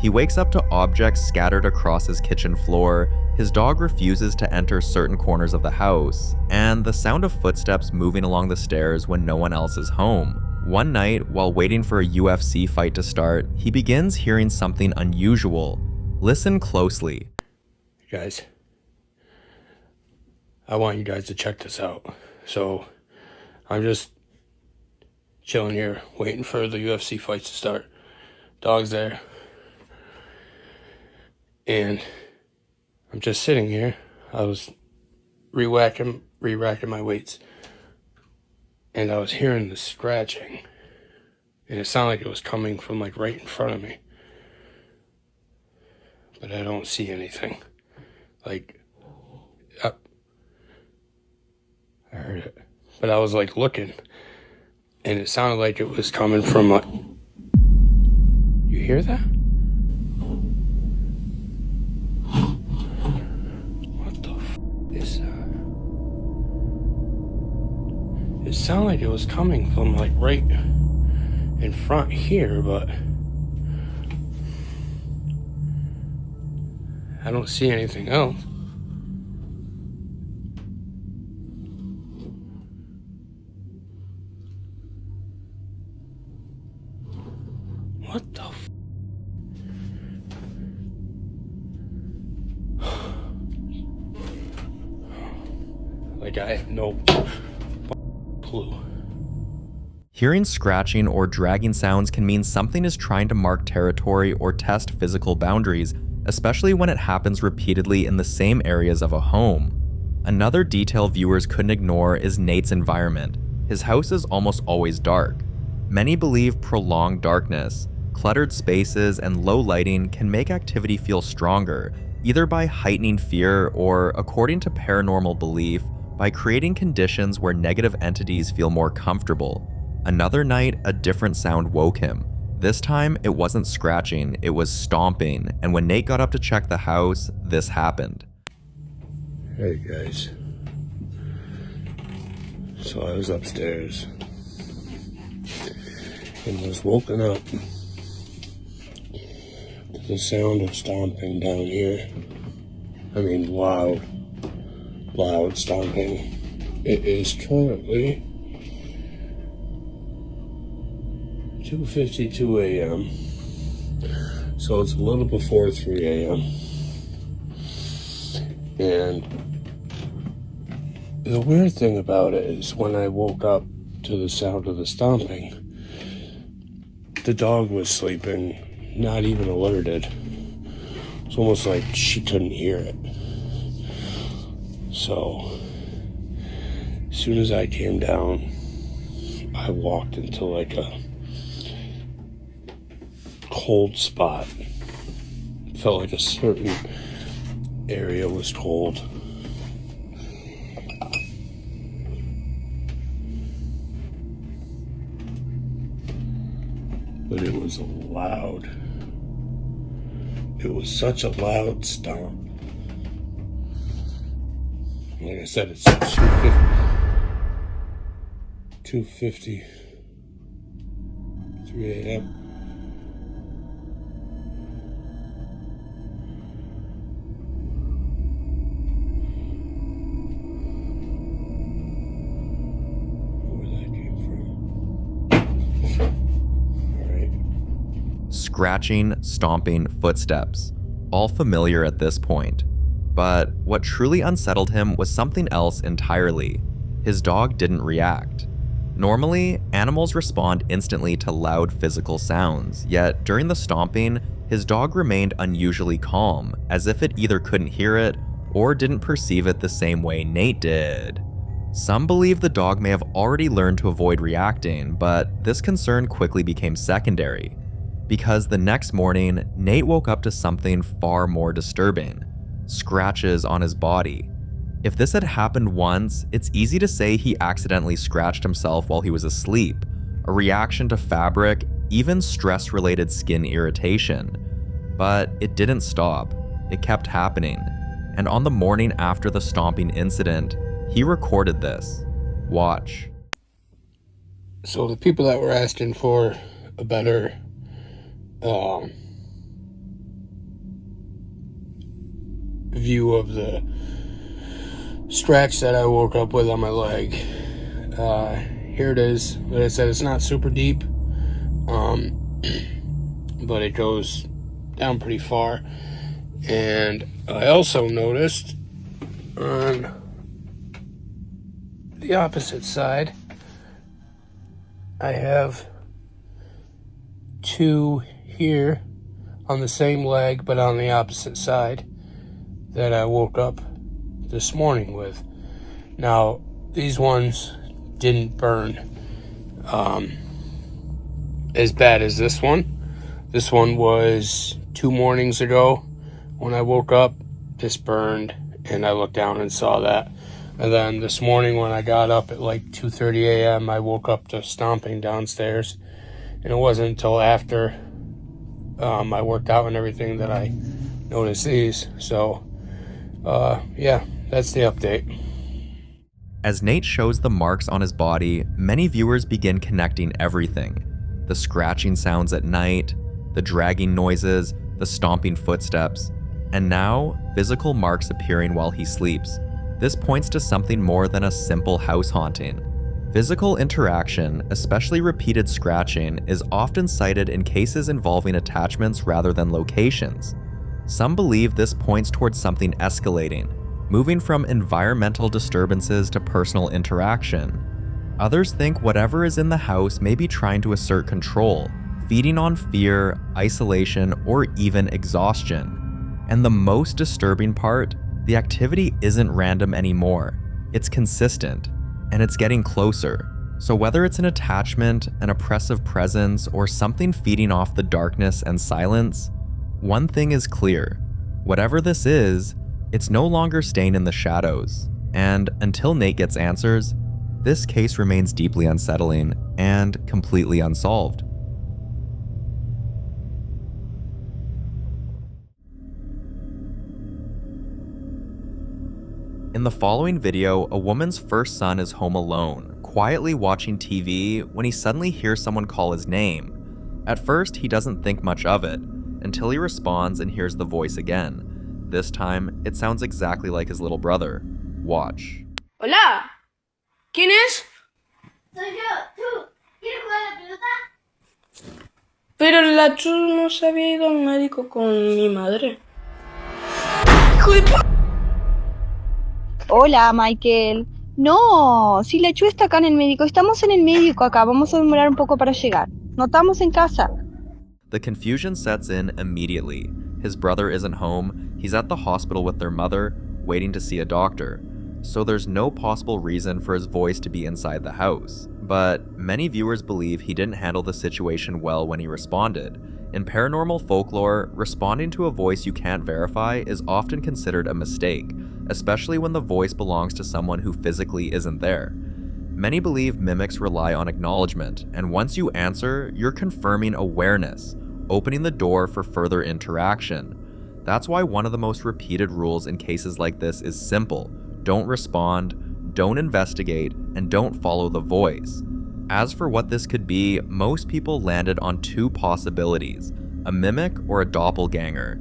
He wakes up to objects scattered across his kitchen floor, his dog refuses to enter certain corners of the house, and the sound of footsteps moving along the stairs when no one else is home. One night, while waiting for a UFC fight to start, he begins hearing something unusual. Listen closely. Guys, I want you guys to check this out. So, I'm just chilling here, waiting for the UFC fights to start. Dog's there. And I'm just sitting here. I was re-racking my weights. And I was hearing the scratching. And it sounded like it was coming from like right in front of me. But I don't see anything. Like, up. I heard it. But I was like looking. And it sounded like it was coming from like... You hear that? What the f*** is that? It sounded like it was coming from like right in front here, but... I don't see anything else. What the f... Like, I have no clue. Hearing scratching or dragging sounds can mean something is trying to mark territory or test physical boundaries, especially when it happens repeatedly in the same areas of a home. Another detail viewers couldn't ignore is Nate's environment. His house is almost always dark. Many believe prolonged darkness, cluttered spaces, and low lighting can make activity feel stronger, either by heightening fear or, according to paranormal belief, by creating conditions where negative entities feel more comfortable. Another night, a different sound woke him. This time, it wasn't scratching, it was stomping, and when Nate got up to check the house, this happened. Hey guys. So I was upstairs and was woken up to the sound of stomping down here. I mean loud stomping. It is currently 2:52 a.m. So it's a little before 3 a.m. And the weird thing about it is when I woke up to the sound of the stomping, the dog was sleeping, not even alerted. It's almost like she couldn't hear it. So, as soon as I came down, I walked into like a cold spot. It felt like a certain area was cold. But it was loud. It was such a loud stomp. Like I said, it's 2:53 a.m. Scratching, stomping, footsteps, all familiar at this point. But what truly unsettled him was something else entirely. His dog didn't react. Normally, animals respond instantly to loud physical sounds, yet during the stomping, his dog remained unusually calm, as if it either couldn't hear it or didn't perceive it the same way Nate did. Some believe the dog may have already learned to avoid reacting, but this concern quickly became secondary. Because the next morning, Nate woke up to something far more disturbing: scratches on his body. If this had happened once, it's easy to say he accidentally scratched himself while he was asleep, a reaction to fabric, even stress-related skin irritation. But it didn't stop. It kept happening. And on the morning after the stomping incident, he recorded this. Watch. So the people that were asking for a better view of the scratch that I woke up with on my leg, here it is. Like I said, it's not super deep, but it goes down pretty far. And I also noticed on the opposite side, I have two here on the same leg, but on the opposite side, that I woke up this morning with. Now, these ones didn't burn as bad as this one. This one was 2 mornings ago when I woke up. This burned, and I looked down and saw that. And then this morning when I got up at like 2:30 a.m., I woke up to stomping downstairs. And it wasn't until after I worked out and everything that I noticed these. So, yeah, that's the update. As Nate shows the marks on his body, many viewers begin connecting everything. The scratching sounds at night, the dragging noises, the stomping footsteps, and now, physical marks appearing while he sleeps. This points to something more than a simple house haunting. Physical interaction, especially repeated scratching, is often cited in cases involving attachments rather than locations. Some believe this points towards something escalating, moving from environmental disturbances to personal interaction. Others think whatever is in the house may be trying to assert control, feeding on fear, isolation, or even exhaustion. And the most disturbing part, the activity isn't random anymore. It's consistent, and it's getting closer. So whether it's an attachment, an oppressive presence, or something feeding off the darkness and silence, one thing is clear. Whatever this is, it's no longer staying in the shadows. And until Nate gets answers, this case remains deeply unsettling and completely unsolved. In the following video, a woman's first son is home alone, quietly watching TV when he suddenly hears someone call his name. At first, he doesn't think much of it, until he responds and hears the voice again. This time, it sounds exactly like his little brother. Watch. Hola. ¿Quién es? Soy yo. ¿Tú? ¿Quieres jugar a la pelota? Pero la Chu no se había ido al médico con mi madre. ¡Hijo de p***! Hola, Michael. No, si la Chu está acá en el médico, estamos en el médico acá, vamos a demorar un poco para llegar. No estamos en casa. The confusion sets in immediately. His brother isn't home, he's at the hospital with their mother, waiting to see a doctor. So there's no possible reason for his voice to be inside the house. But many viewers believe he didn't handle the situation well when he responded. In paranormal folklore, responding to a voice you can't verify is often considered a mistake, especially when the voice belongs to someone who physically isn't there. Many believe mimics rely on acknowledgement, and once you answer, you're confirming awareness, opening the door for further interaction. That's why one of the most repeated rules in cases like this is simple: don't respond, don't investigate, and don't follow the voice. As for what this could be, most people landed on two possibilities: a mimic or a doppelganger.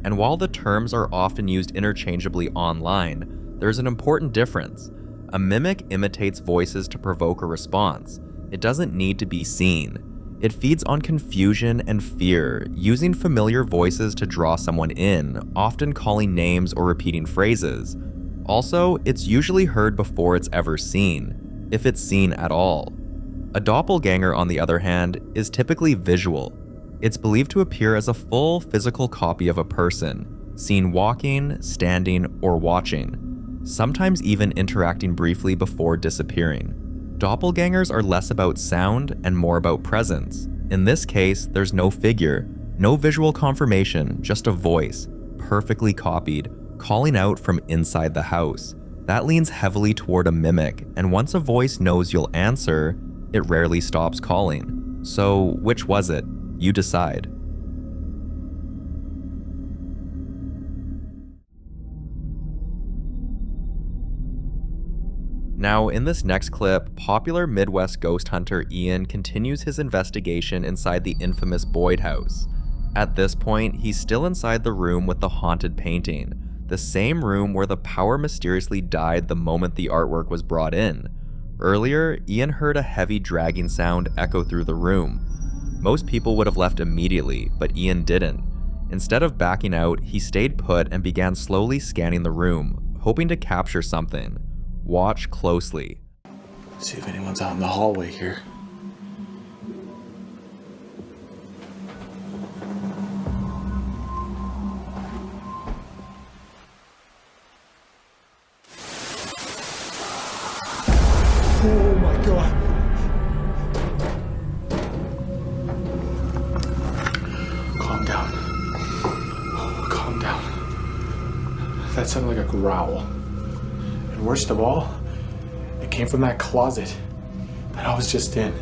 And while the terms are often used interchangeably online, there's an important difference. A mimic imitates voices to provoke a response. It doesn't need to be seen. It feeds on confusion and fear, using familiar voices to draw someone in, often calling names or repeating phrases. Also, it's usually heard before it's ever seen, if it's seen at all. A doppelganger, on the other hand, is typically visual. It's believed to appear as a full physical copy of a person, seen walking, standing, or watching, sometimes even interacting briefly before disappearing. Doppelgangers are less about sound and more about presence. In this case, there's no figure, no visual confirmation, just a voice, perfectly copied, calling out from inside the house. That leans heavily toward a mimic, and once a voice knows you'll answer, it rarely stops calling. So, which was it? You decide. Now, in this next clip, popular Midwest ghost hunter Ian continues his investigation inside the infamous Boyd house. At this point, he's still inside the room with the haunted painting, the same room where the power mysteriously died the moment the artwork was brought in. Earlier, Ian heard a heavy dragging sound echo through the room. Most people would have left immediately, but Ian didn't. Instead of backing out, he stayed put and began slowly scanning the room, hoping to capture something. Watch closely. See if anyone's out in the hallway here. Oh my god. Calm down. Oh, calm down. That sounded like a growl. And worst of all, it came from that closet that I was just in.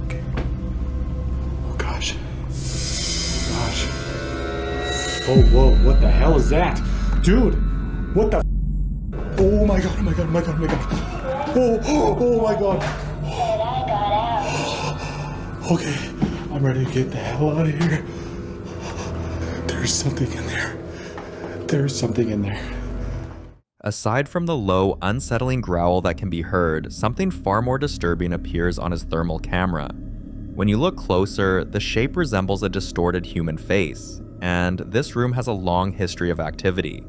Okay. Oh gosh. Gosh. Oh, whoa, what the hell is that? Dude, what the Oh my god, oh my god, oh my god, oh my god. Oh my god. Okay, I'm ready to get the hell out of here. There's something in there. There's something in there. Aside from the low, unsettling growl that can be heard, something far more disturbing appears on his thermal camera. When you look closer, the shape resembles a distorted human face, and this room has a long history of activity.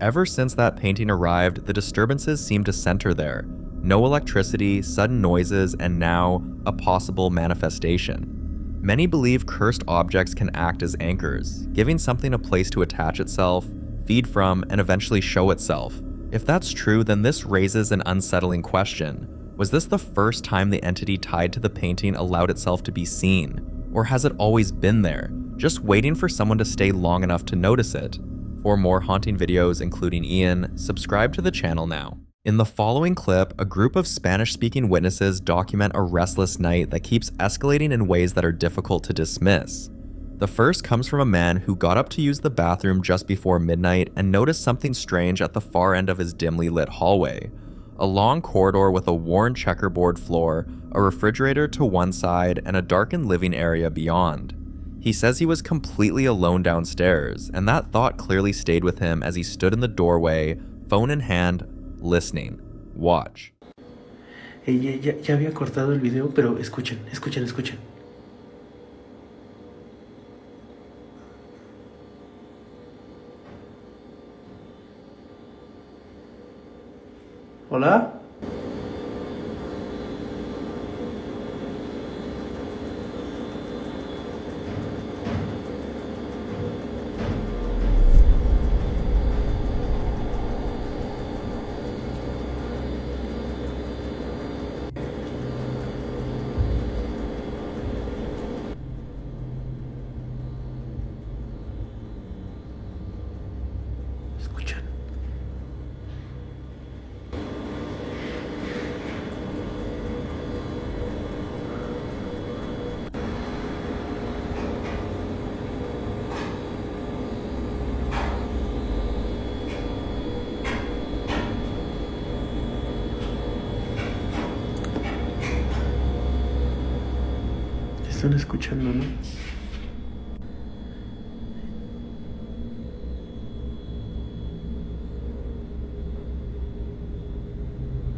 Ever since that painting arrived, the disturbances seem to center there. No electricity, sudden noises, and now, a possible manifestation. Many believe cursed objects can act as anchors, giving something a place to attach itself, feed from, and eventually show itself. If that's true, then this raises an unsettling question. Was this the first time the entity tied to the painting allowed itself to be seen? Or has it always been there, just waiting for someone to stay long enough to notice it? For more haunting videos, including Ian, subscribe to the channel now. In the following clip, a group of Spanish-speaking witnesses document a restless night that keeps escalating in ways that are difficult to dismiss. The first comes from a man who got up to use the bathroom just before midnight and noticed something strange at the far end of his dimly lit hallway. A long corridor with a worn checkerboard floor, a refrigerator to one side, and a darkened living area beyond. He says he was completely alone downstairs, and that thought clearly stayed with him as he stood in the doorway, phone in hand, listening. Watch. Ya había cortado el video, pero escuchen. ¿Hola? Escuchan. Están escuchando, ¿no?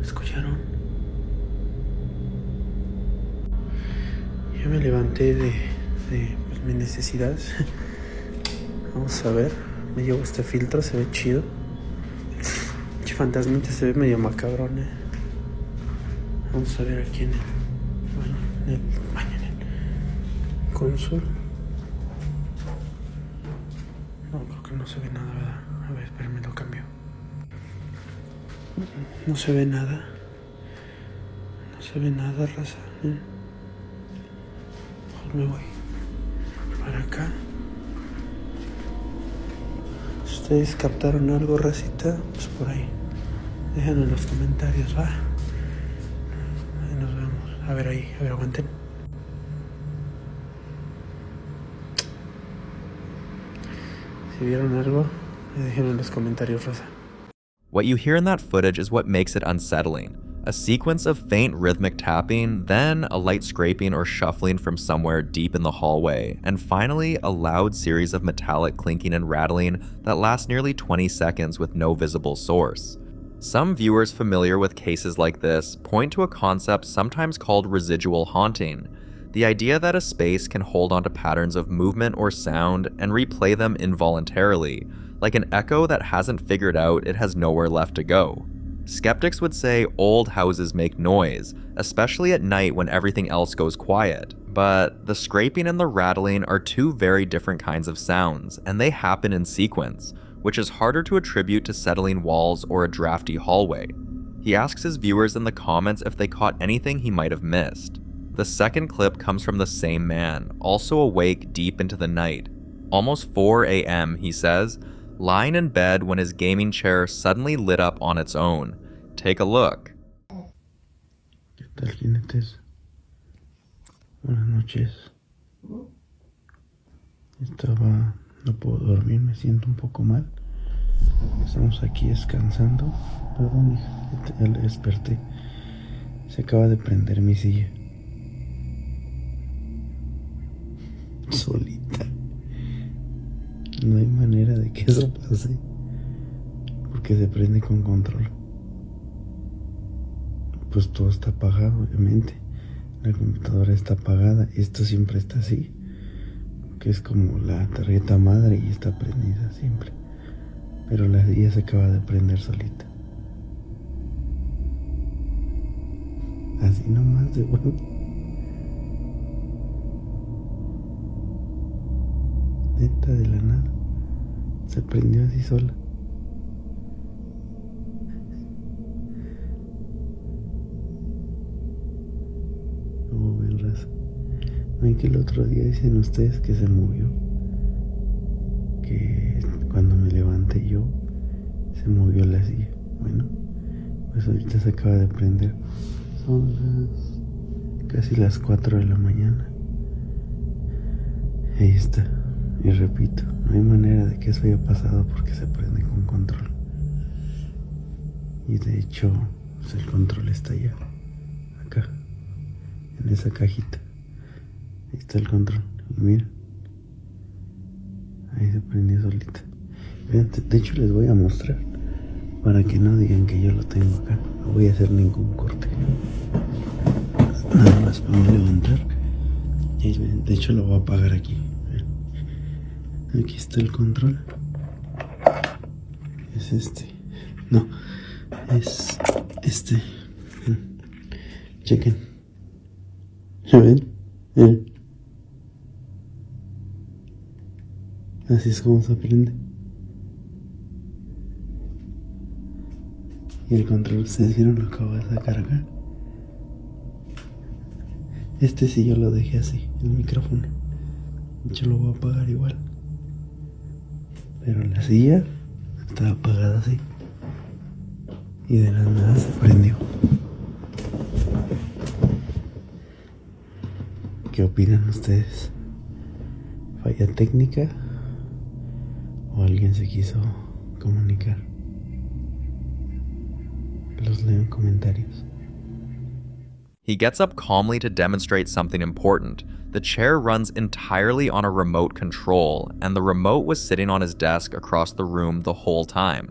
¿Escucharon? Yo me levanté de pues, mis necesidades. Vamos a ver. Me llevo este filtro, se ve chido. Che fantasmita, se ve medio macabrón, Vamos a ver aquí en el baño, en el console. No, creo que no se ve nada, ¿verdad? A ver, espérame, lo cambio. No se ve nada. No se ve nada, raza. Mejor me voy para acá. Si ustedes captaron algo, racita, pues por ahí. Déjenlo en los comentarios, ¿va? Ahí nos vemos. A ver ahí, a ver, aguanten. Si vieron algo, déjenlo en los comentarios, raza. What you hear in that footage is what makes it unsettling. A sequence of faint rhythmic tapping, then a light scraping or shuffling from somewhere deep in the hallway, and finally a loud series of metallic clinking and rattling that lasts nearly 20 seconds with no visible source. Some viewers familiar with cases like this point to a concept sometimes called residual haunting, the idea that a space can hold onto patterns of movement or sound and replay them involuntarily, like an echo that hasn't figured out it has nowhere left to go. Skeptics would say old houses make noise, especially at night when everything else goes quiet, but the scraping and the rattling are two very different kinds of sounds, and they happen in sequence, which is harder to attribute to settling walls or a drafty hallway. He asks his viewers in the comments if they caught anything he might have missed. The second clip comes from the same man, also awake deep into the night. Almost 4 a.m., he says, lying in bed when his gaming chair suddenly lit up on its own. Take a look. ¿Qué tal, jinetes? Buenas noches. No puedo dormir, me siento un poco mal. Estamos aquí descansando. Perdón, hija, ya le desperté. Se acaba de prender mi silla. Solita. No hay manera de que eso pase, porque se prende con control. Pues todo está apagado, obviamente. La computadora está apagada. Esto siempre está así, que es como la tarjeta madre y está prendida siempre. Pero la silla se acaba de prender solita. Así nomás de huevo. Neta, de la nada. Se prendió así sola. Como ven, raza. Ven que el otro día dicen ustedes que se movió. Que cuando me levanté yo, se movió la silla. Bueno, pues ahorita se acaba de prender. Son casi las 4 de la mañana. Ahí está. Y repito, no hay manera de que eso haya pasado porque se prende con control. Y de hecho, pues el control está allá. Acá. En esa cajita. Ahí está el control. Y mira. Ahí se prendió solita. Vean, de hecho les voy a mostrar. Para que no digan que yo lo tengo acá. No voy a hacer ningún corte. Nada más para levantar. Y de hecho lo voy a apagar aquí. Aquí está el control. Es este. No. Es este. Chequen. ¿Ya ven? Así es como se prende. Y el control, ustedes vieron, lo acabo de sacar acá. Este sí yo lo dejé así, el micrófono. Yo lo voy a apagar igual. Pero la silla estaba apagada así. Y de la nada se prendió. ¿Qué opinan ustedes? ¿Falla técnica? ¿O alguien se quiso comunicar? Los leo en comentarios. He gets up calmly to demonstrate something important. The chair runs entirely on a remote control, and the remote was sitting on his desk across the room the whole time.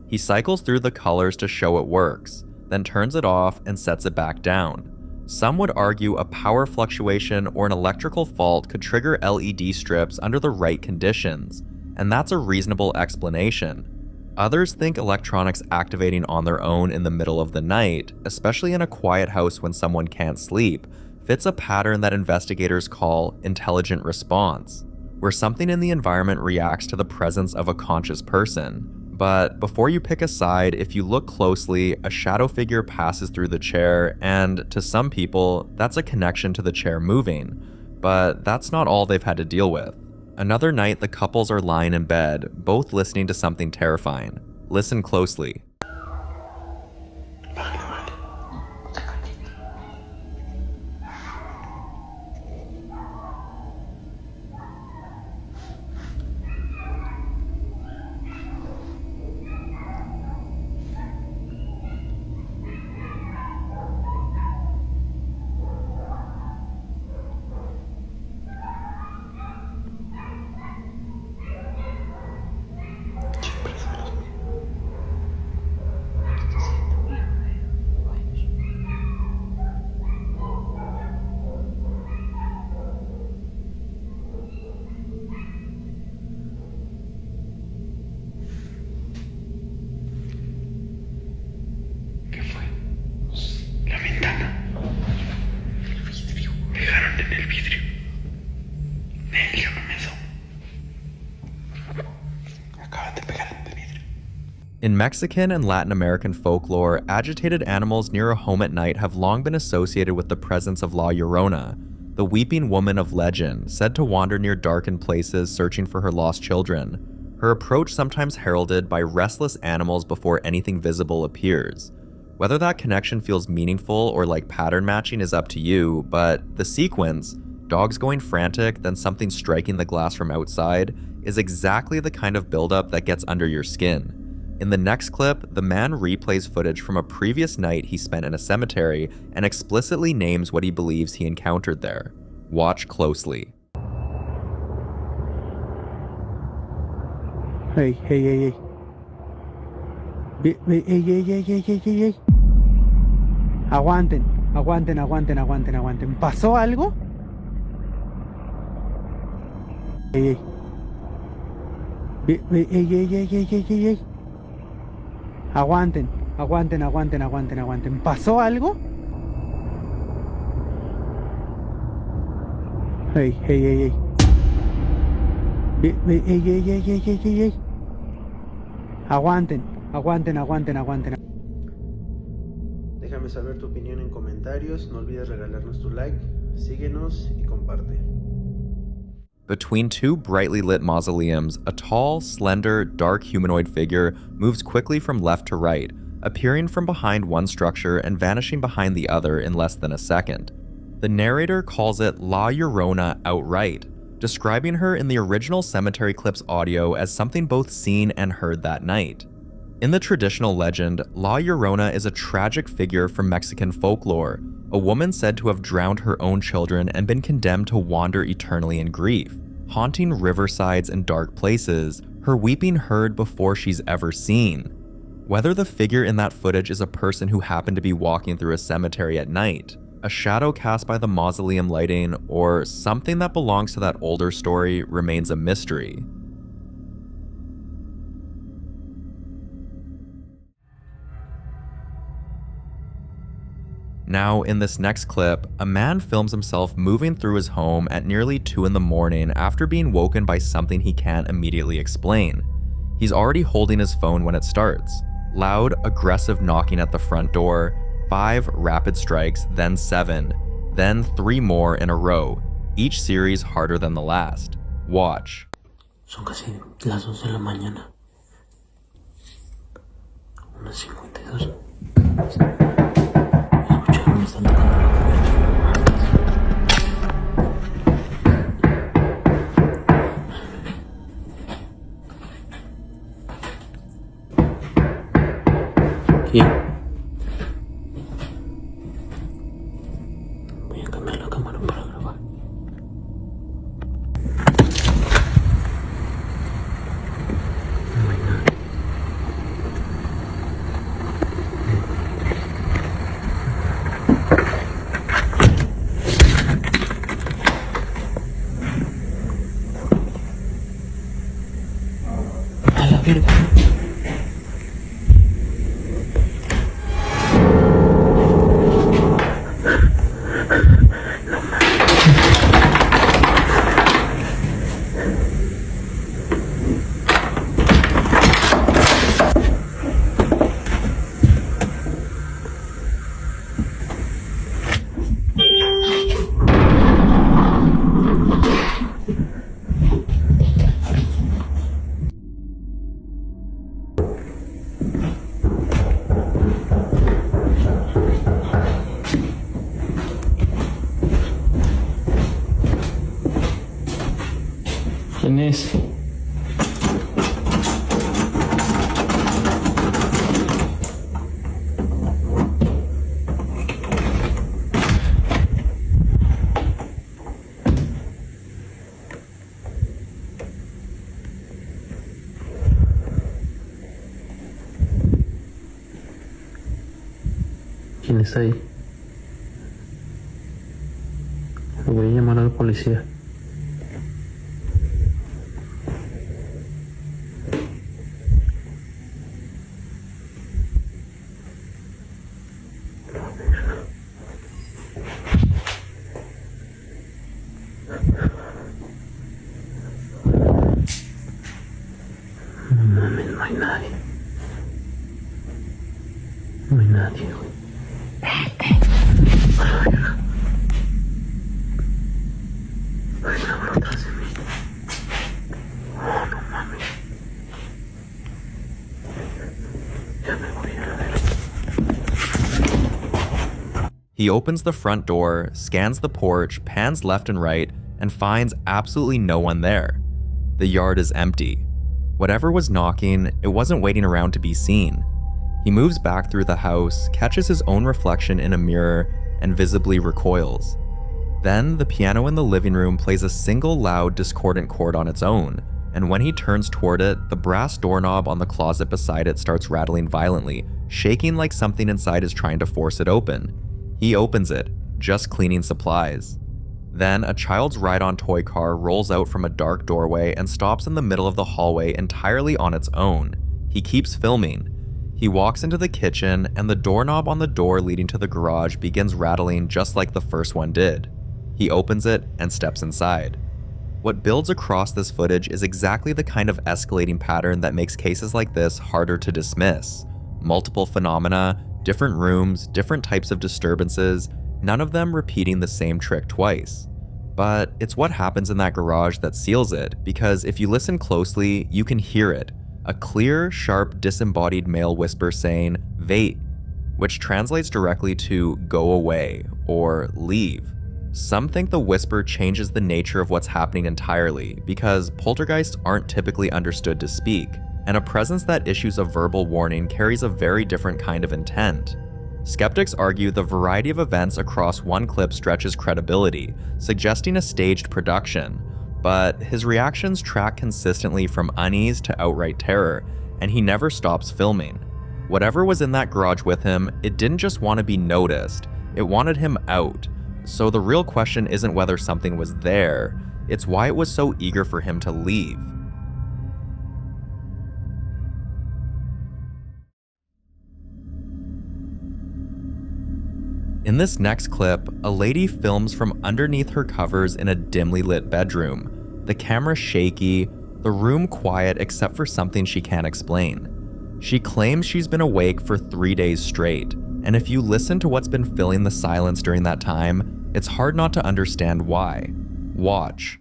He cycles through the colors to show it works, then turns it off and sets it back down. Some would argue a power fluctuation or an electrical fault could trigger LED strips under the right conditions, and that's a reasonable explanation. Others think electronics activating on their own in the middle of the night, especially in a quiet house when someone can't sleep, fits a pattern that investigators call intelligent response, where something in the environment reacts to the presence of a conscious person. But before you pick a side, if you look closely, a shadow figure passes through the chair, and to some people, that's a connection to the chair moving. But that's not all they've had to deal with. Another night, the couples are lying in bed, both listening to something terrifying. Listen closely. In Mexican and Latin American folklore, agitated animals near a home at night have long been associated with the presence of La Llorona, the weeping woman of legend, said to wander near darkened places searching for her lost children. Her approach sometimes heralded by restless animals before anything visible appears. Whether that connection feels meaningful or like pattern matching is up to you, but the sequence, dogs going frantic, then something striking the glass from outside, is exactly the kind of buildup that gets under your skin. In the next clip, the man replays footage from a previous night he spent in a cemetery and explicitly names what he believes he encountered there. Watch closely. Hey, hey, hey, hey. Hey, hey, hey, hey, hey, hey, hey, hey. Aguanten, aguanten, aguanten, aguanten, aguanten. ¿Pasó algo? Hey, hey. Hey, hey, hey, hey, hey, hey, hey, hey. Aguanten, aguanten, aguanten, aguanten, aguanten. ¿Pasó algo? Hey, hey, hey, hey. Hey, hey, hey, hey, hey, hey, hey, hey, hey. Aguanten, aguanten, aguanten, aguanten. Déjame saber tu opinión en comentarios. No olvides regalarnos tu like, síguenos y comparte. Between two brightly lit mausoleums, a tall, slender, dark humanoid figure moves quickly from left to right, appearing from behind one structure and vanishing behind the other in less than a second. The narrator calls it La Llorona outright, describing her in the original Cemetery Clips audio as something both seen and heard that night. In the traditional legend, La Llorona is a tragic figure from Mexican folklore, a woman said to have drowned her own children and been condemned to wander eternally in grief, haunting riversides and dark places, her weeping heard before she's ever seen. Whether the figure in that footage is a person who happened to be walking through a cemetery at night, a shadow cast by the mausoleum lighting, or something that belongs to that older story remains a mystery. Now, in this next clip, a man films himself moving through his home at nearly 2 in the morning after being woken by something he can't immediately explain. He's already holding his phone when it starts. Loud, aggressive knocking at the front door, 5 rapid strikes, then 7, then 3 more in a row, each series harder than the last. Watch. Son casi las 2 de la mañana. 1:52. Escucharon, me están tocando la puerta. ¿Qué? Voy a cambiar la cámara para grabar. No hay nada. A la verga. ¿Quién es? ¿Quién está ahí? Voy a llamar al policía. No mames, no hay nadie. No hay nadie, güey. A la verga. Hay una mano atrás de mí. Oh, no mames. Ya me voy a la verga. He opens the front door, scans the porch, pans left and right, and finds absolutely no one there. The yard is empty. Whatever was knocking, it wasn't waiting around to be seen. He moves back through the house, catches his own reflection in a mirror, and visibly recoils. Then, the piano in the living room plays a single loud, discordant chord on its own, and when he turns toward it, the brass doorknob on the closet beside it starts rattling violently, shaking like something inside is trying to force it open. He opens it, just cleaning supplies. Then, a child's ride-on toy car rolls out from a dark doorway and stops in the middle of the hallway entirely on its own. He keeps filming. He walks into the kitchen, and the doorknob on the door leading to the garage begins rattling just like the first one did. He opens it and steps inside. What builds across this footage is exactly the kind of escalating pattern that makes cases like this harder to dismiss. Multiple phenomena, different rooms, different types of disturbances, none of them repeating the same trick twice. But it's what happens in that garage that seals it, because if you listen closely, you can hear it. A clear, sharp, disembodied male whisper saying, "Wait," which translates directly to "go away" or "leave." Some think the whisper changes the nature of what's happening entirely, because poltergeists aren't typically understood to speak, and a presence that issues a verbal warning carries a very different kind of intent. Skeptics argue the variety of events across one clip stretches credibility, suggesting a staged production, but his reactions track consistently from unease to outright terror, and he never stops filming. Whatever was in that garage with him, it didn't just want to be noticed, it wanted him out. So the real question isn't whether something was there, it's why it was so eager for him to leave. In this next clip, a lady films from underneath her covers in a dimly lit bedroom. The camera shaky, the room quiet except for something she can't explain. She claims she's been awake for 3 days straight, and if you listen to what's been filling the silence during that time, it's hard not to understand why. Watch.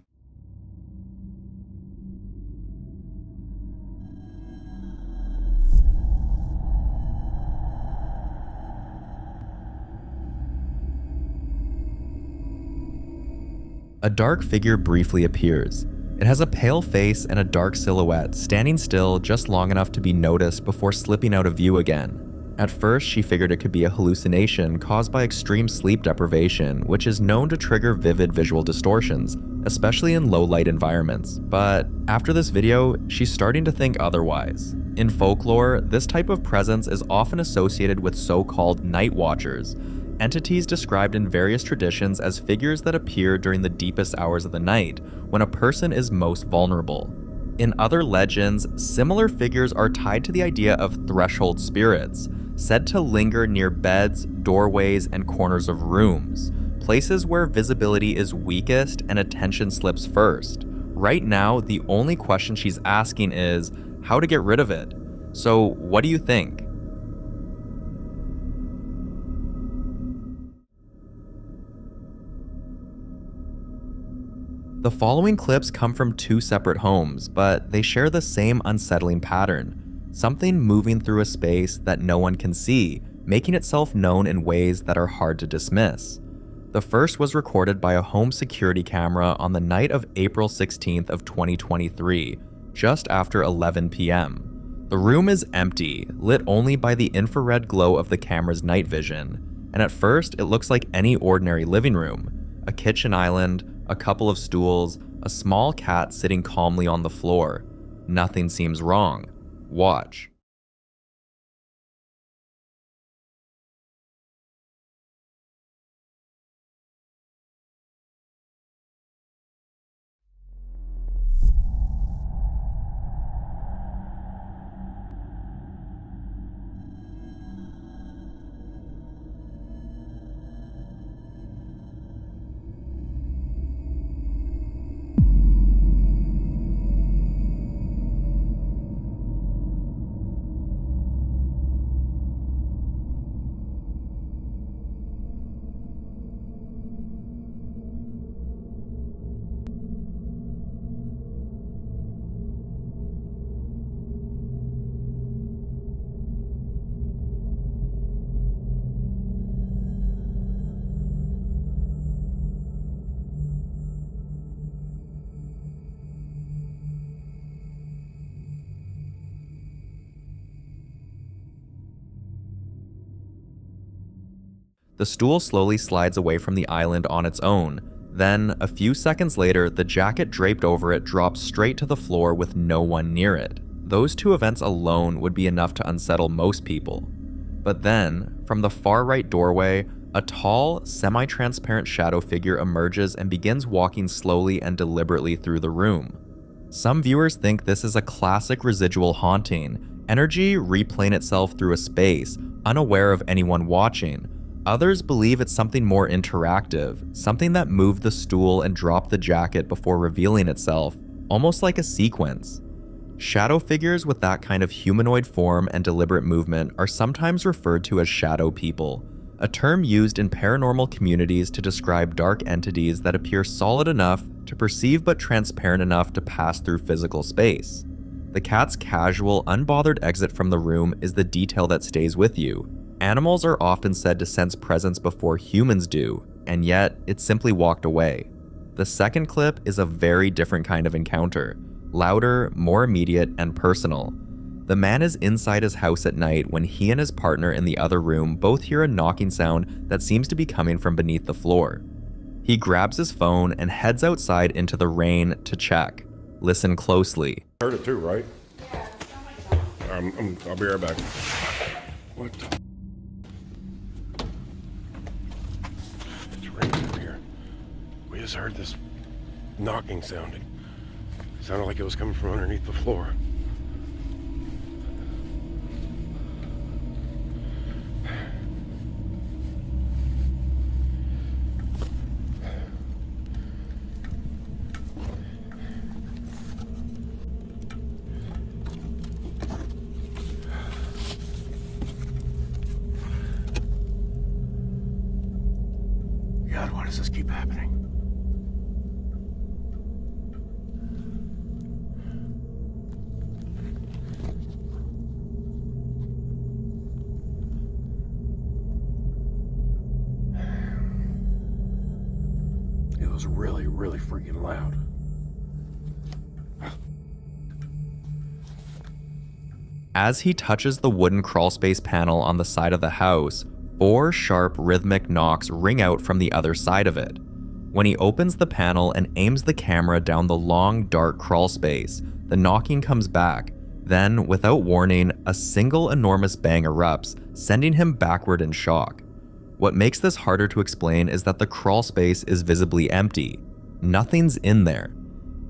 A dark figure briefly appears. It has a pale face and a dark silhouette, standing still just long enough to be noticed before slipping out of view again. At first, she figured it could be a hallucination caused by extreme sleep deprivation, which is known to trigger vivid visual distortions, especially in low-light environments. But after this video, she's starting to think otherwise. In folklore, this type of presence is often associated with so-called night watchers, entities described in various traditions as figures that appear during the deepest hours of the night, when a person is most vulnerable. In other legends, similar figures are tied to the idea of threshold spirits, said to linger near beds, doorways, and corners of rooms, places where visibility is weakest and attention slips first. Right now, the only question she's asking is how to get rid of it. So, what do you think? The following clips come from two separate homes, but they share the same unsettling pattern. Something moving through a space that no one can see, making itself known in ways that are hard to dismiss. The first was recorded by a home security camera on the night of April 16th of 2023, just after 11 p.m. The room is empty, lit only by the infrared glow of the camera's night vision, and at first it looks like any ordinary living room. A kitchen island, a couple of stools, a small cat sitting calmly on the floor. Nothing seems wrong. Watch. The stool slowly slides away from the island on its own. Then, a few seconds later, the jacket draped over it drops straight to the floor with no one near it. Those two events alone would be enough to unsettle most people. But then, from the far right doorway, a tall, semi-transparent shadow figure emerges and begins walking slowly and deliberately through the room. Some viewers think this is a classic residual haunting, energy replaying itself through a space, unaware of anyone watching. Others believe it's something more interactive, something that moved the stool and dropped the jacket before revealing itself, almost like a sequence. Shadow figures with that kind of humanoid form and deliberate movement are sometimes referred to as shadow people, a term used in paranormal communities to describe dark entities that appear solid enough to perceive but transparent enough to pass through physical space. The cat's casual, unbothered exit from the room is the detail that stays with you. Animals are often said to sense presence before humans do, and yet it simply walked away. The second clip is a very different kind of encounter, louder, more immediate, and personal. The man is inside his house at night when he and his partner in the other room both hear a knocking sound that seems to be coming from beneath the floor. He grabs his phone and heads outside into the rain to check. Listen closely. Heard it too, right? I'll be right back. What the? It's raining up here. We just heard this knocking sounding. It sounded like it was coming from underneath the floor. God, why does this keep happening? It was really, really freaking loud. As he touches the wooden crawlspace panel on the side of the house, 4 sharp rhythmic knocks ring out from the other side of it. When he opens the panel and aims the camera down the long, dark crawlspace, the knocking comes back. Then, without warning, a single enormous bang erupts, sending him backward in shock. What makes this harder to explain is that the crawlspace is visibly empty. Nothing's in there.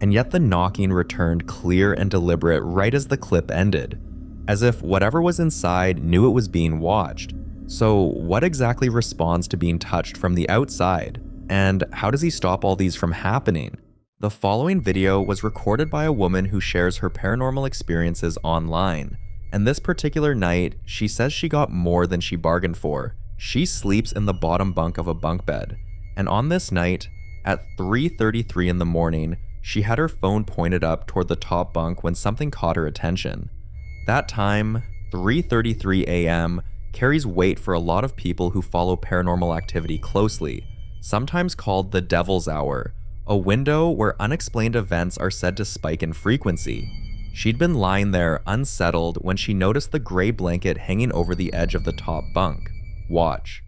And yet the knocking returned clear and deliberate right as the clip ended, as if whatever was inside knew it was being watched. So what exactly responds to being touched from the outside? And how does he stop all these from happening? The following video was recorded by a woman who shares her paranormal experiences online. And this particular night, she says she got more than she bargained for. She sleeps in the bottom bunk of a bunk bed. And on this night, at 3:33 in the morning, she had her phone pointed up toward the top bunk when something caught her attention. That time, 3:33 a.m., carries weight for a lot of people who follow paranormal activity closely, sometimes called the Devil's Hour, a window where unexplained events are said to spike in frequency. She'd been lying there unsettled when she noticed the gray blanket hanging over the edge of the top bunk. Watch.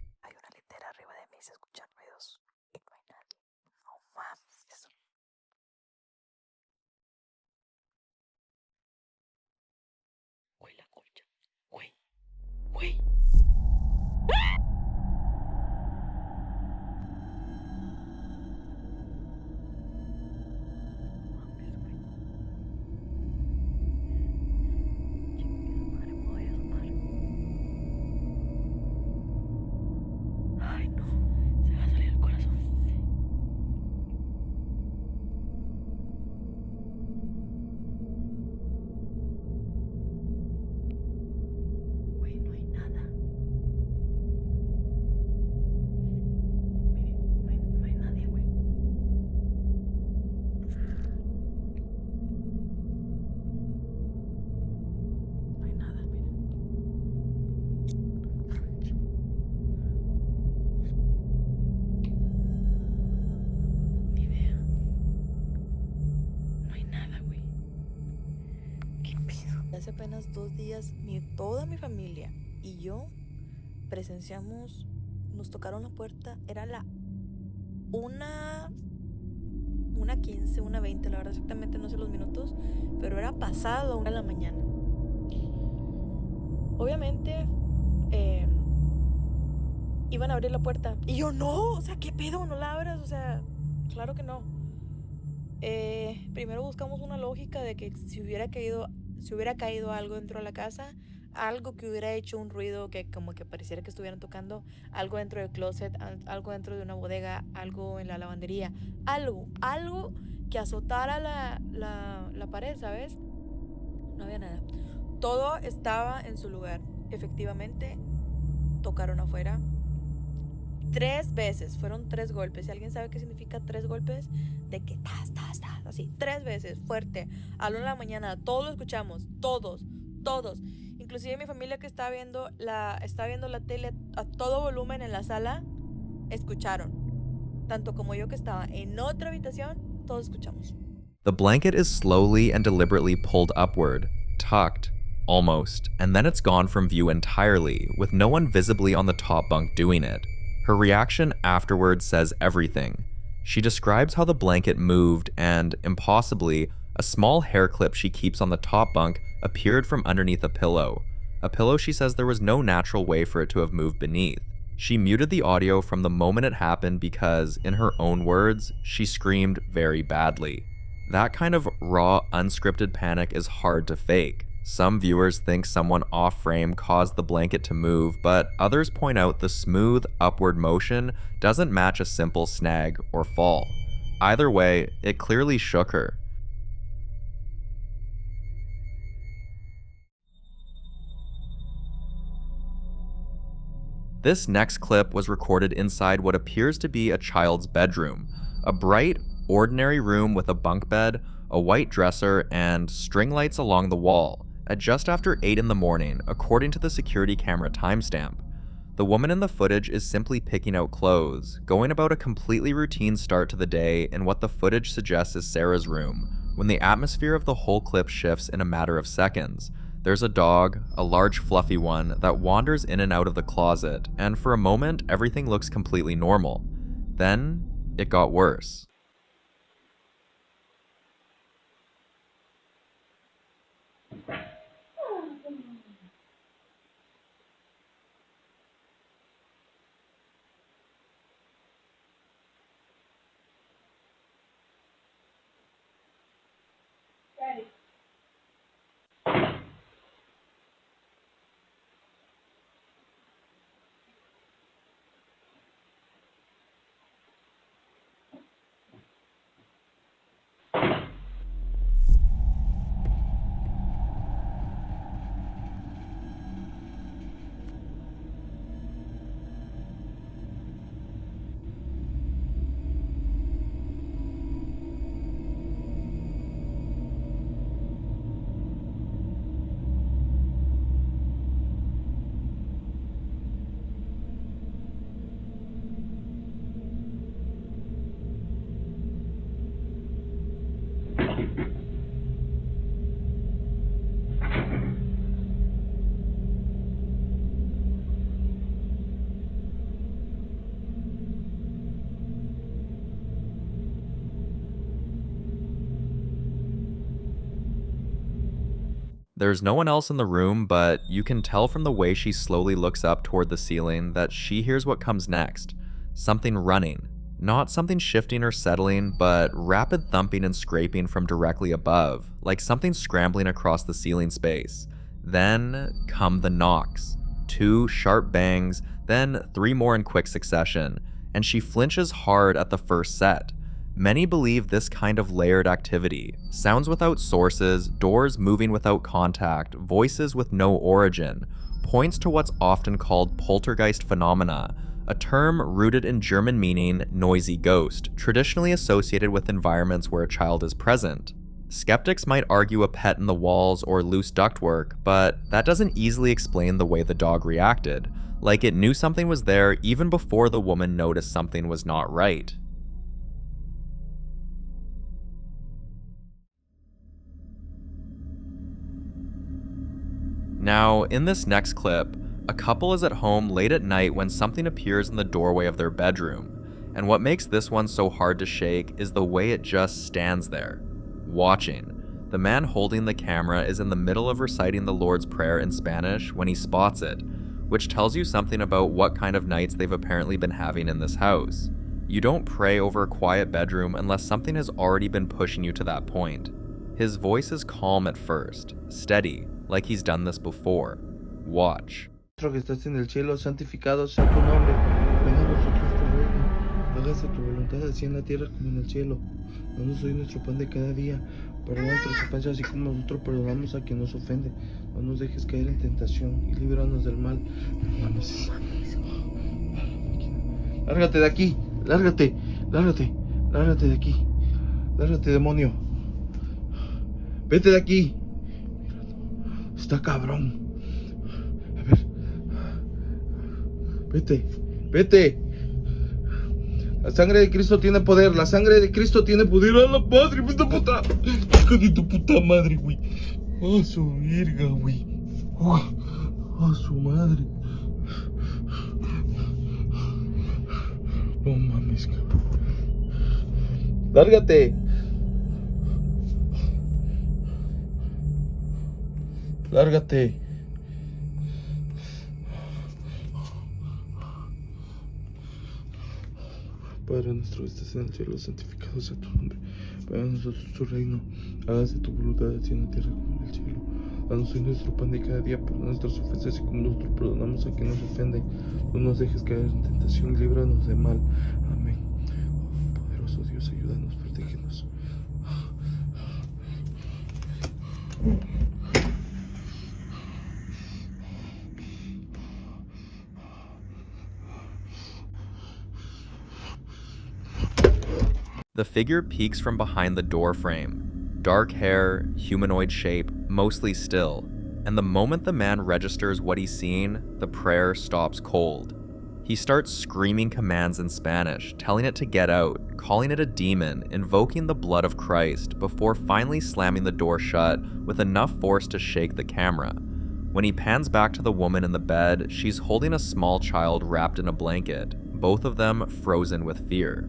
Hace apenas 2 días, toda mi familia y yo presenciamos, nos tocaron la puerta, era la 1:15, 1:20, la verdad exactamente no sé los minutos, pero era pasado 1 de la mañana. Obviamente, iban a abrir la puerta y yo no, o sea, ¿qué pedo? No la abras, o sea, claro que no. Primero buscamos una lógica de que si hubiera caído algo dentro de la casa, algo que hubiera hecho un ruido que como que pareciera que estuvieran tocando, algo dentro del closet, algo dentro de una bodega, algo en la lavandería, algo que azotara la pared, ¿sabes? No había nada. Todo estaba en su lugar. Efectivamente, tocaron afuera 3 veces, fueron 3 golpes. Si alguien sabe qué significa 3 golpes, de que así, 3 veces, fuerte, a la 1 de la mañana, todos lo escuchamos, todos. Inclusive mi familia que estaba viendo la tele a todo volumen en la sala, escucharon. Tanto como yo que estaba en otra habitación, todos escuchamos. The blanket is slowly and deliberately pulled upward, tucked, almost, and then it's gone from view entirely, with no one visibly on the top bunk doing it. Her reaction afterwards says everything. She describes how the blanket moved and, impossibly, a small hair clip she keeps on the top bunk appeared from underneath a pillow. A pillow she says there was no natural way for it to have moved beneath. She muted the audio from the moment it happened because, in her own words, she screamed very badly. That kind of raw, unscripted panic is hard to fake. Some viewers think someone off-frame caused the blanket to move, but others point out the smooth, upward motion doesn't match a simple snag or fall. Either way, it clearly shook her. This next clip was recorded inside what appears to be a child's bedroom. A bright, ordinary room with a bunk bed, a white dresser, and string lights along the wall, at just after 8 in the morning, according to the security camera timestamp. The woman in the footage is simply picking out clothes, going about a completely routine start to the day in what the footage suggests is Sarah's room, when the atmosphere of the whole clip shifts in a matter of seconds. There's a dog, a large fluffy one, that wanders in and out of the closet, and for a moment everything looks completely normal. Then, it got worse. Ready. There's no one else in the room, but you can tell from the way she slowly looks up toward the ceiling that she hears what comes next. Something running. Not something shifting or settling, but rapid thumping and scraping from directly above, like something scrambling across the ceiling space. Then come the knocks. 2 sharp bangs, then 3 more in quick succession, and she flinches hard at the first set. Many believe this kind of layered activity, sounds without sources, doors moving without contact, voices with no origin, points to what's often called poltergeist phenomena, a term rooted in German meaning noisy ghost, traditionally associated with environments where a child is present. Skeptics might argue a pet in the walls or loose ductwork, but that doesn't easily explain the way the dog reacted, like it knew something was there even before the woman noticed something was not right. Now, in this next clip, a couple is at home late at night when something appears in the doorway of their bedroom, and what makes this one so hard to shake is the way it just stands there, watching. The man holding the camera is in the middle of reciting the Lord's Prayer in Spanish when he spots it, which tells you something about what kind of nights they've apparently been having in this house. You don't pray over a quiet bedroom unless something has already been pushing you to that point. His voice is calm at first, steady, like he's done this before. Watch. Nuestro que estás en el cielo, santificado sea tu nombre. Venga a nosotros tu reino. Hágase tu voluntad así en la tierra como en el cielo. Danos hoy nuestro pan de cada día. Perdona nuestras ofensas así como nosotros perdonamos a quien nos ofende. No nos dejes caer en tentación y líbranos del mal. No mames. Lárgate de aquí. Lárgate. Lárgate. Lárgate de aquí. Lárgate, demonio. Vete de aquí. Está cabrón. A ver. Vete. Vete. La sangre de Cristo tiene poder. La sangre de Cristo tiene poder. ¡A la madre! ¡Puta puta! ¡Hijo de tu puta madre, güey! ¡A su virga, güey! ¡A su madre! No mames, cabrón. ¡Lárgate! ¡Lárgate! Padre nuestro que estás en el cielo, santificado sea tu nombre. Venga a nosotros tu reino. Hágase tu voluntad así en la tierra como en el cielo. Danos hoy nuestro pan de cada día. Perdona nuestras ofensas así como nosotros perdonamos a quien nos ofende. No nos dejes caer en tentación y líbranos de mal. Amén. Oh, poderoso Dios, ayúdanos, protégenos. The figure peeks from behind the door frame. Dark hair, humanoid shape, mostly still. And the moment the man registers what he's seen, the prayer stops cold. He starts screaming commands in Spanish, telling it to get out, calling it a demon, invoking the blood of Christ, before finally slamming the door shut with enough force to shake the camera. When he pans back to the woman in the bed, she's holding a small child wrapped in a blanket, both of them frozen with fear.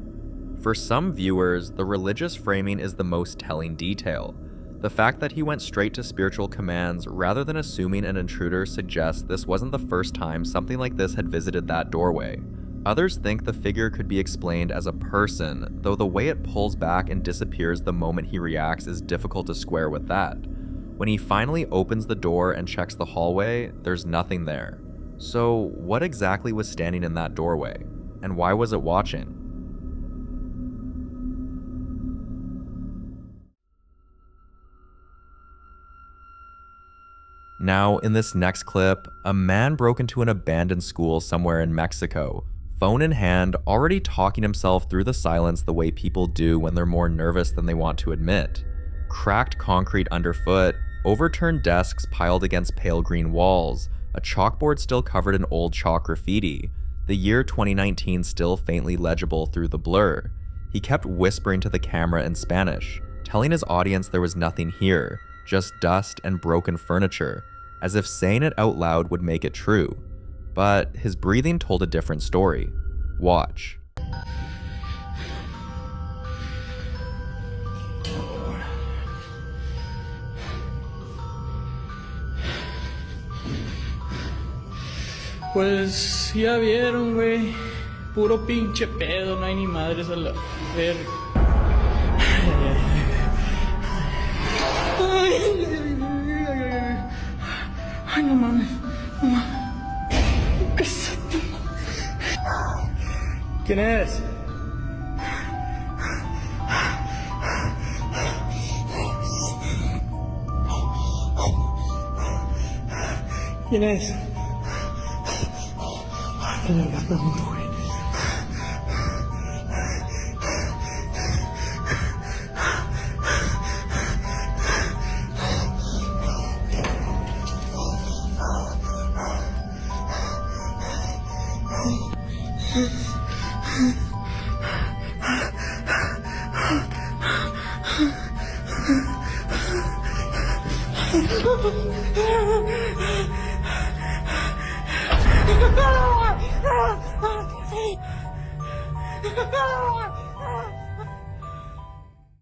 For some viewers, the religious framing is the most telling detail. The fact that he went straight to spiritual commands rather than assuming an intruder suggests this wasn't the first time something like this had visited that doorway. Others think the figure could be explained as a person, though the way it pulls back and disappears the moment he reacts is difficult to square with that. When he finally opens the door and checks the hallway, there's nothing there. So what exactly was standing in that doorway? And why was it watching? Now, in this next clip, a man broke into an abandoned school somewhere in Mexico, phone in hand, already talking himself through the silence the way people do when they're more nervous than they want to admit. Cracked concrete underfoot, overturned desks piled against pale green walls, a chalkboard still covered in old chalk graffiti, the year 2019 still faintly legible through the blur. He kept whispering to the camera in Spanish, telling his audience there was nothing here, just dust and broken furniture, as if saying it out loud would make it true. But his breathing told a different story. Watch. Pues ya vieron, güey. Puro pinche pedo, no hay ni madres a la verga. Ay, no mames. No mames. ¿Qué es esto? ¿Quién es? ¿Quién es? ¿Qué le pregunto, güey?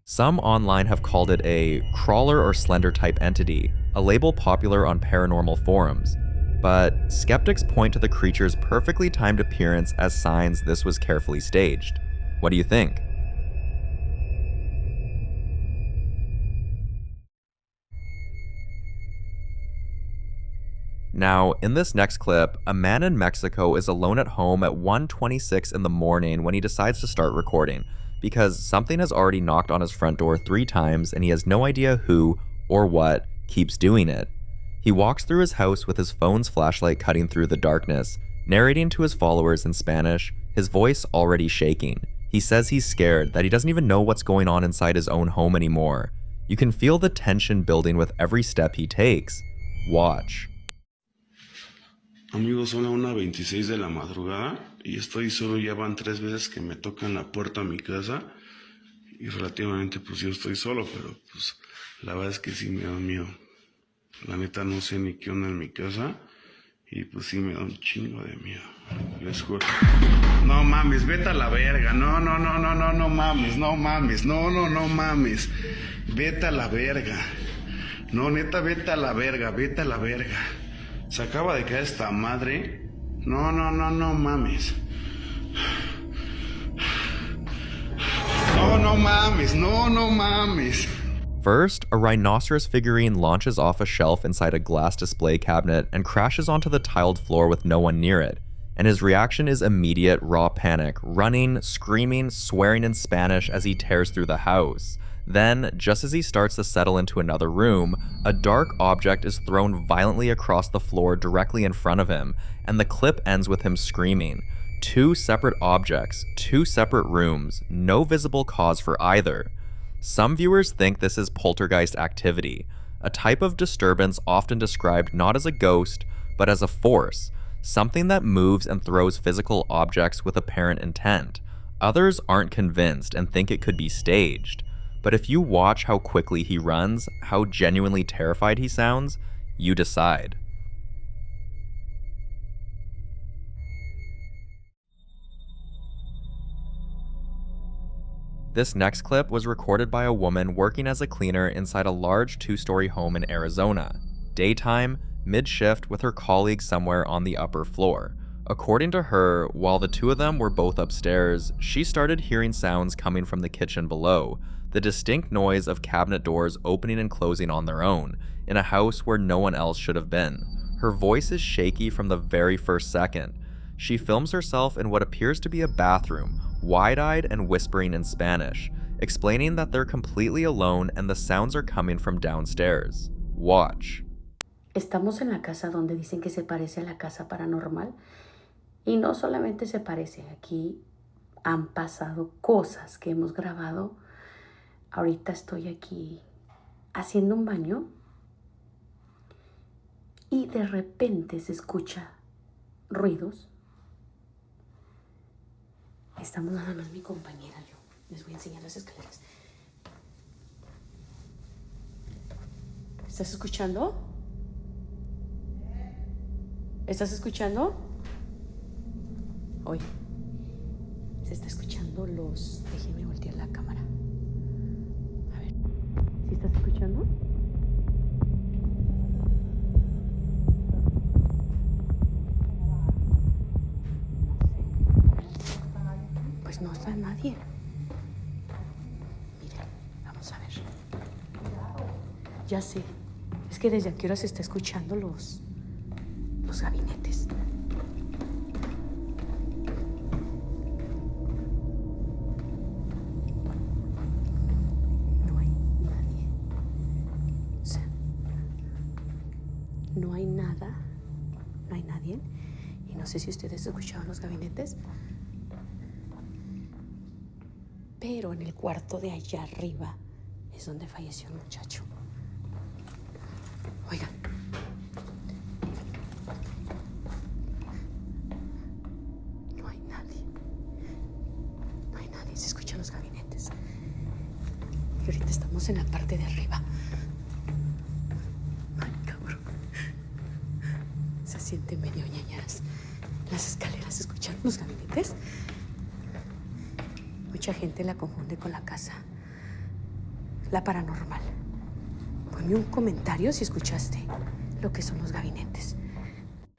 Some online have called it a crawler or slender type entity, a label popular on paranormal forums. But skeptics point to the creature's perfectly timed appearance as signs this was carefully staged. What do you think? Now, in this next clip, a man in Mexico is alone at home at 1:26 in the morning when he decides to start recording, because something has already knocked on his front door 3 times and he has no idea who or what keeps doing it. He walks through his house with his phone's flashlight cutting through the darkness, narrating to his followers in Spanish, his voice already shaking. He says he's scared, that he doesn't even know what's going on inside his own home anymore. You can feel the tension building with every step he takes. Watch. Amigos, son a 1:26 de la madrugada y estoy solo. Ya van 3 veces que me tocan la puerta a mi casa y relativamente pues yo estoy solo, pero pues la verdad es que sí me da miedo. La neta no sé ni qué onda en mi casa y pues sí me da un chingo de miedo. Les juro. No mames, vete a la verga. No mames, no mames. No mames. Vete a la verga. No, neta, vete a la verga, vete a la verga. Se acaba de caer esta madre. No mames. No mames, no mames. First, a rhinoceros figurine launches off a shelf inside a glass display cabinet and crashes onto the tiled floor with no one near it. And his reaction is immediate raw panic, running, screaming, swearing in Spanish as he tears through the house. Then, just as he starts to settle into another room, a dark object is thrown violently across the floor directly in front of him, and the clip ends with him screaming. 2 separate objects, 2 separate rooms, no visible cause for either. Some viewers think this is poltergeist activity, a type of disturbance often described not as a ghost, but as a force, something that moves and throws physical objects with apparent intent. Others aren't convinced and think it could be staged. But if you watch how quickly he runs, how genuinely terrified he sounds, you decide. This next clip was recorded by a woman working as a cleaner inside a large 2-story home in Arizona. Daytime, mid-shift with her colleague somewhere on the upper floor. According to her, while the 2 of them were both upstairs, she started hearing sounds coming from the kitchen below, the distinct noise of cabinet doors opening and closing on their own, in a house where no one else should have been. Her voice is shaky from the very first second. She films herself in what appears to be a bathroom, wide-eyed and whispering in Spanish, explaining that they're completely alone and the sounds are coming from downstairs. Watch. Estamos en la casa donde dicen que se parece a la casa paranormal y no solamente se parece, aquí han pasado cosas que hemos grabado. Ahorita estoy aquí haciendo un baño y de repente se escucha ruidos. Estamos nada más mi compañera y yo. Les voy a enseñar las escaleras. ¿Estás escuchando? ¿Estás escuchando? Oye, se está escuchando los... Déjeme voltear la cámara. A ver, ¿sí estás escuchando? Pues no está nadie. Miren, vamos a ver. Ya sé, es que desde aquí ahora se está escuchando los gabinetes. No hay nadie. O sea, no hay nada, no hay nadie. Y no sé si ustedes escuchaban los gabinetes. Pero en el cuarto de allá arriba es donde falleció un muchacho. Oigan. No hay nadie. No hay nadie. Se escuchan los gabinetes. Y ahorita estamos en la parte de arriba. Ay, cabrón. Se siente medio ñañaras. Las escaleras, ¿se escuchan los gabinetes? Mucha gente la confunde con la casa, la paranormal. Ponme un comentario si escuchaste lo que son los gabinetes.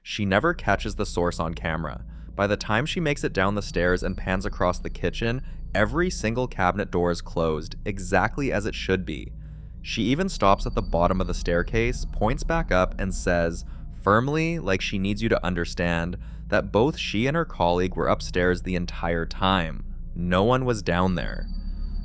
She never catches the source on camera. By the time she makes it down the stairs and pans across the kitchen, every single cabinet door is closed, exactly as it should be. She even stops at the bottom of the staircase, points back up, and says, firmly, like she needs you to understand that both she and her colleague were upstairs the entire time. No one was down there.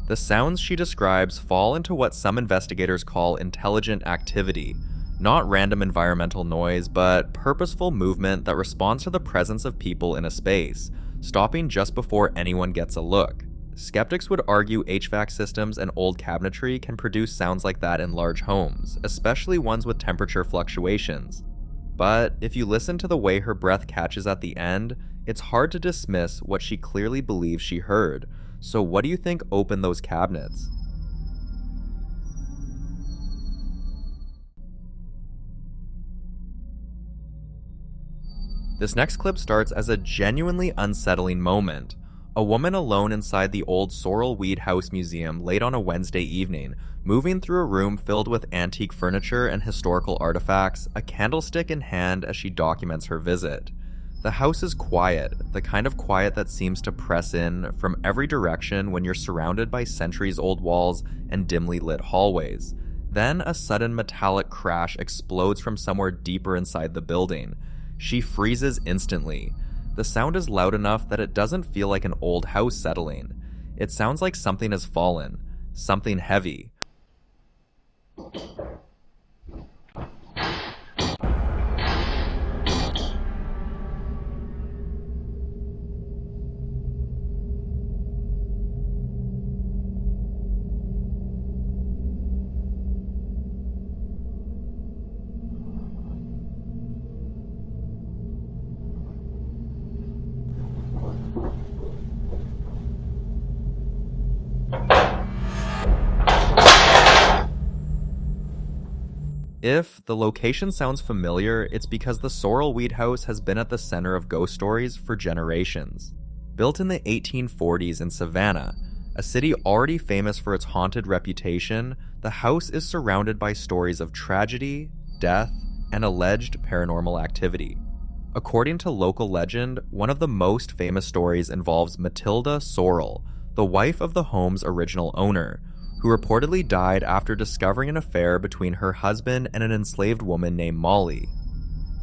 The sounds she describes fall into what some investigators call intelligent activity, not random environmental noise, but purposeful movement that responds to the presence of people in a space, stopping just before anyone gets a look. Skeptics would argue HVAC systems and old cabinetry can produce sounds like that in large homes, especially ones with temperature fluctuations. But if you listen to the way her breath catches at the end, it's hard to dismiss what she clearly believes she heard. So what do you think opened those cabinets? This next clip starts as a genuinely unsettling moment. A woman alone inside the old Sorrel Weed House Museum late on a Wednesday evening, moving through a room filled with antique furniture and historical artifacts, a candlestick in hand as she documents her visit. The house is quiet, the kind of quiet that seems to press in from every direction when you're surrounded by centuries-old walls and dimly lit hallways. Then a sudden metallic crash explodes from somewhere deeper inside the building. She freezes instantly. The sound is loud enough that it doesn't feel like an old house settling. It sounds like something has fallen, something heavy. If the location sounds familiar, it's because the Sorrel Weed House has been at the center of ghost stories for generations. Built in the 1840s in Savannah, a city already famous for its haunted reputation, the house is surrounded by stories of tragedy, death, and alleged paranormal activity. According to local legend, one of the most famous stories involves Matilda Sorrel, the wife of the home's original owner, who reportedly died after discovering an affair between her husband and an enslaved woman named Molly.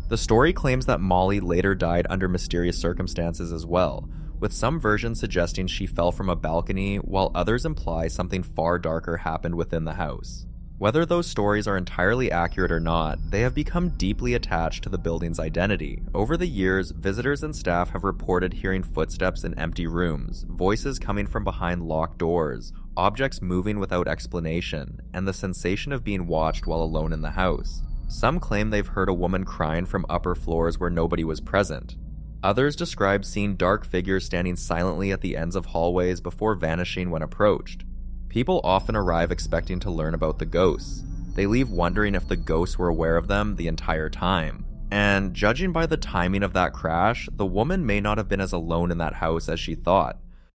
The story claims that Molly later died under mysterious circumstances as well, with some versions suggesting she fell from a balcony, while others imply something far darker happened within the house. Whether those stories are entirely accurate or not, they have become deeply attached to the building's identity. Over the years, visitors and staff have reported hearing footsteps in empty rooms, voices coming from behind locked doors, objects moving without explanation, and the sensation of being watched while alone in the house. Some claim they've heard a woman crying from upper floors where nobody was present. Others describe seeing dark figures standing silently at the ends of hallways before vanishing when approached. People often arrive expecting to learn about the ghosts. They leave wondering if the ghosts were aware of them the entire time. And judging by the timing of that crash, the woman may not have been as alone in that house as she thought.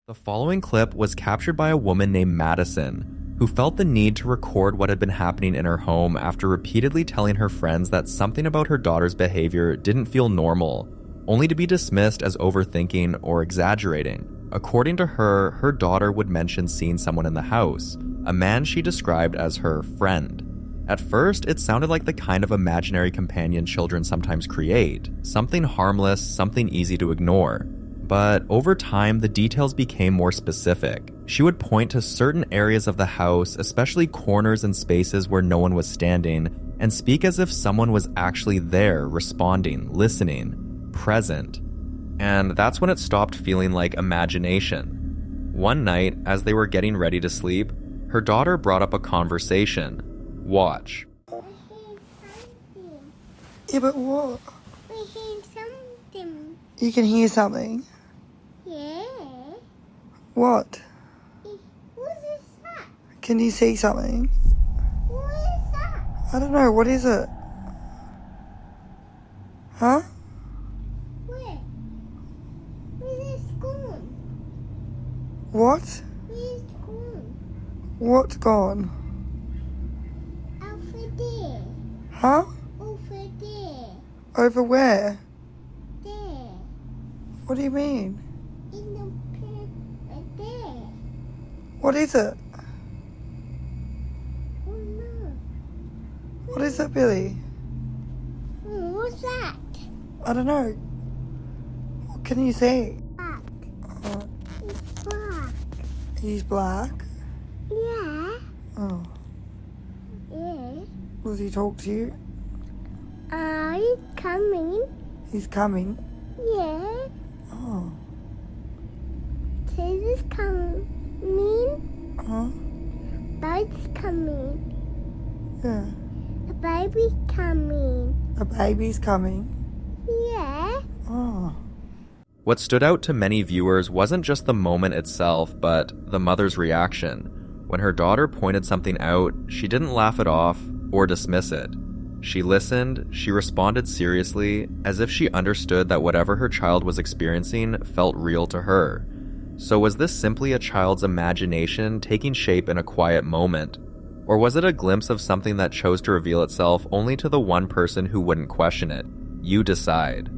The following clip was captured by a woman named Madison, who felt the need to record what had been happening in her home after repeatedly telling her friends that something about her daughter's behavior didn't feel normal, only to be dismissed as overthinking or exaggerating. According to her, her daughter would mention seeing someone in the house, a man she described as her friend. At first, it sounded like the kind of imaginary companion children sometimes create, something harmless, something easy to ignore. But over time, the details became more specific. She would point to certain areas of the house, especially corners and spaces where no one was standing, and speak as if someone was actually there, responding, listening, present. And that's when it stopped feeling like imagination. One night, as they were getting ready to sleep, her daughter brought up a conversation. Watch. Yeah, but what? We hear something. You can hear something? Yeah. What? What is that? Can you see something? What is that? I don't know, what is it? Huh? Where? Where is it gone? What? Where is it gone? What's gone? Over there. Huh? Over there. Over where? There. What do you mean? In the paper there. What is it? Oh no. What is it, Billy? What What's that? I don't know. What can you say? Black. It's black. He's black? Yeah. Oh. Yeah. Does he talk to you? He's coming. He's coming? Yeah. Oh. This is coming. Huh? Bird's coming. Yeah. A baby's coming. A baby's coming? Yeah. Oh. What stood out to many viewers wasn't just the moment itself, but the mother's reaction. When her daughter pointed something out, she didn't laugh it off or dismiss it. She listened, she responded seriously, as if she understood that whatever her child was experiencing felt real to her. So was this simply a child's imagination taking shape in a quiet moment? Or was it a glimpse of something that chose to reveal itself only to the one person who wouldn't question it? You decide.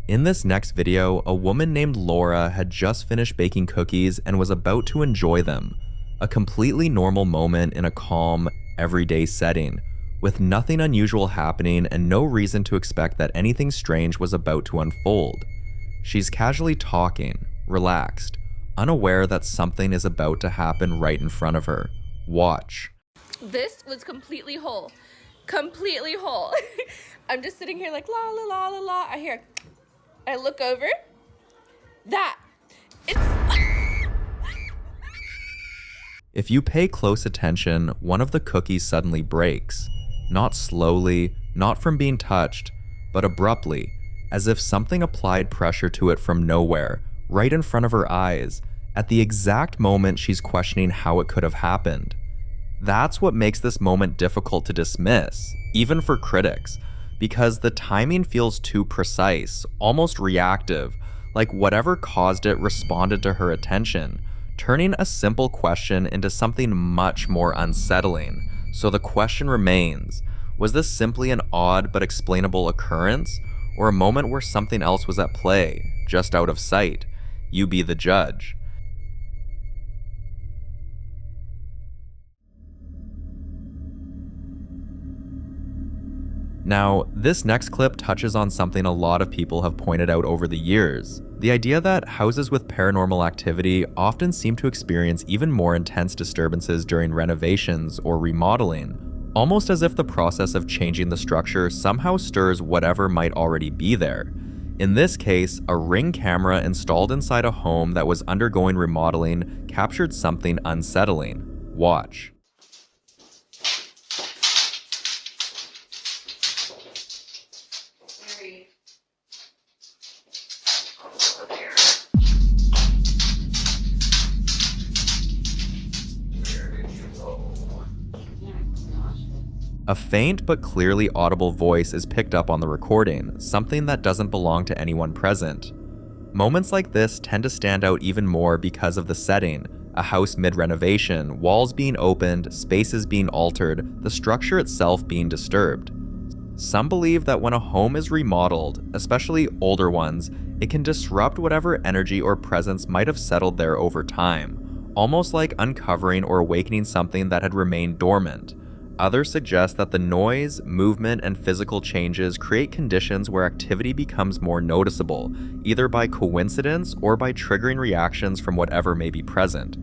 In this next video, a woman named Laura had just finished baking cookies and was about to enjoy them. A completely normal moment in a calm, everyday setting, with nothing unusual happening and no reason to expect that anything strange was about to unfold. She's casually talking, relaxed, unaware that something is about to happen right in front of her. Watch. This was completely whole. Completely whole. I'm just sitting here like la la la la la. I hear, I look over. That. If you pay close attention, one of the cookies suddenly breaks. Not slowly, not from being touched, but abruptly, as if something applied pressure to it from nowhere, right in front of her eyes, at the exact moment she's questioning how it could have happened. That's what makes this moment difficult to dismiss, even for critics, because the timing feels too precise, almost reactive, like whatever caused it responded to her attention, turning a simple question into something much more unsettling. So the question remains, was this simply an odd but explainable occurrence, or a moment where something else was at play, just out of sight? You be the judge. Now, this next clip touches on something a lot of people have pointed out over the years. The idea that houses with paranormal activity often seem to experience even more intense disturbances during renovations or remodeling, almost as if the process of changing the structure somehow stirs whatever might already be there. In this case, a Ring camera installed inside a home that was undergoing remodeling captured something unsettling. Watch. A faint but clearly audible voice is picked up on the recording, something that doesn't belong to anyone present. Moments like this tend to stand out even more because of the setting, a house mid-renovation, walls being opened, spaces being altered, the structure itself being disturbed. Some believe that when a home is remodeled, especially older ones, it can disrupt whatever energy or presence might have settled there over time, almost like uncovering or awakening something that had remained dormant. Others suggest that the noise, movement, and physical changes create conditions where activity becomes more noticeable, either by coincidence or by triggering reactions from whatever may be present.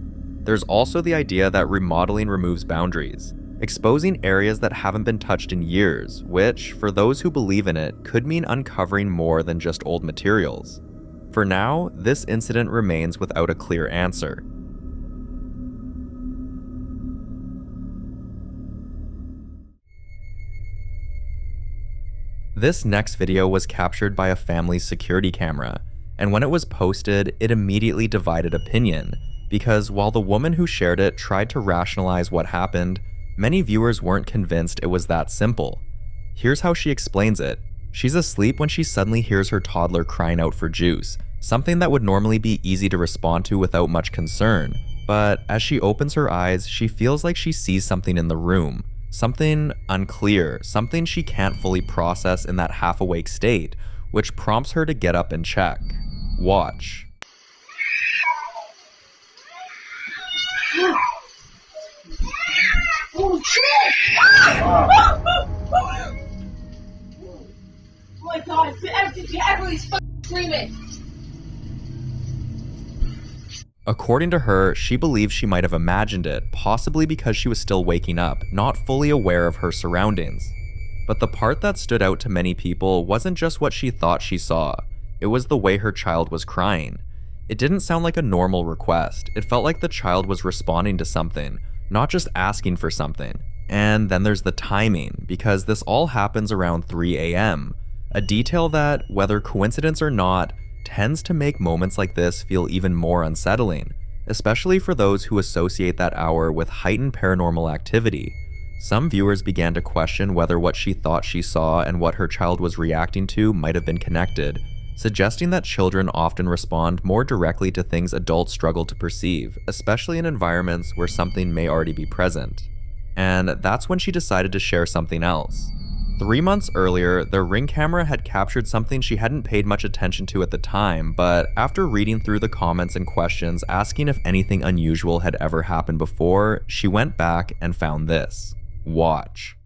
There's also the idea that remodeling removes boundaries, exposing areas that haven't been touched in years, which, for those who believe in it, could mean uncovering more than just old materials. For now, this incident remains without a clear answer. This next video was captured by a family's security camera, and when it was posted, it immediately divided opinion, because while the woman who shared it tried to rationalize what happened, many viewers weren't convinced it was that simple. Here's how she explains it. She's asleep when she suddenly hears her toddler crying out for juice, something that would normally be easy to respond to without much concern, but as she opens her eyes, she feels like she sees something in the room. Something unclear, something she can't fully process in that half-awake state, which prompts her to get up and check. Watch. Oh shit! Oh my god, everybody's fucking screaming! According to her, she believes she might have imagined it, possibly because she was still waking up, not fully aware of her surroundings. But the part that stood out to many people wasn't just what she thought she saw, it was the way her child was crying. It didn't sound like a normal request, it felt like the child was responding to something, not just asking for something. And then there's the timing, because this all happens around 3 a.m., a detail that, whether coincidence or not, tends to make moments like this feel even more unsettling, especially for those who associate that hour with heightened paranormal activity. Some viewers began to question whether what she thought she saw and what her child was reacting to might have been connected, suggesting that children often respond more directly to things adults struggle to perceive, especially in environments where something may already be present. And that's when she decided to share something else. 3 months earlier, the Ring camera had captured something she hadn't paid much attention to at the time, but after reading through the comments and questions asking if anything unusual had ever happened before, she went back and found this. Watch.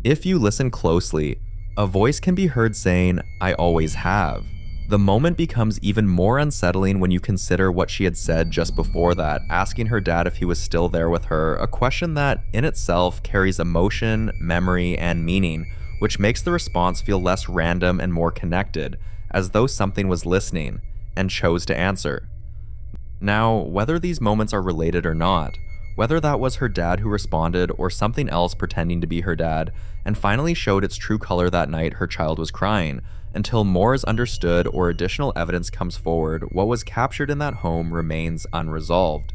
If you listen closely, a voice can be heard saying, "I always have." The moment becomes even more unsettling when you consider what she had said just before that, asking her dad if he was still there with her, a question that in itself carries emotion, memory, and meaning, which makes the response feel less random and more connected, as though something was listening and chose to answer. Now, whether these moments are related or not, whether that was her dad who responded or something else pretending to be her dad, and finally showed its true color that night her child was crying, until more is understood or additional evidence comes forward, what was captured in that home remains unresolved.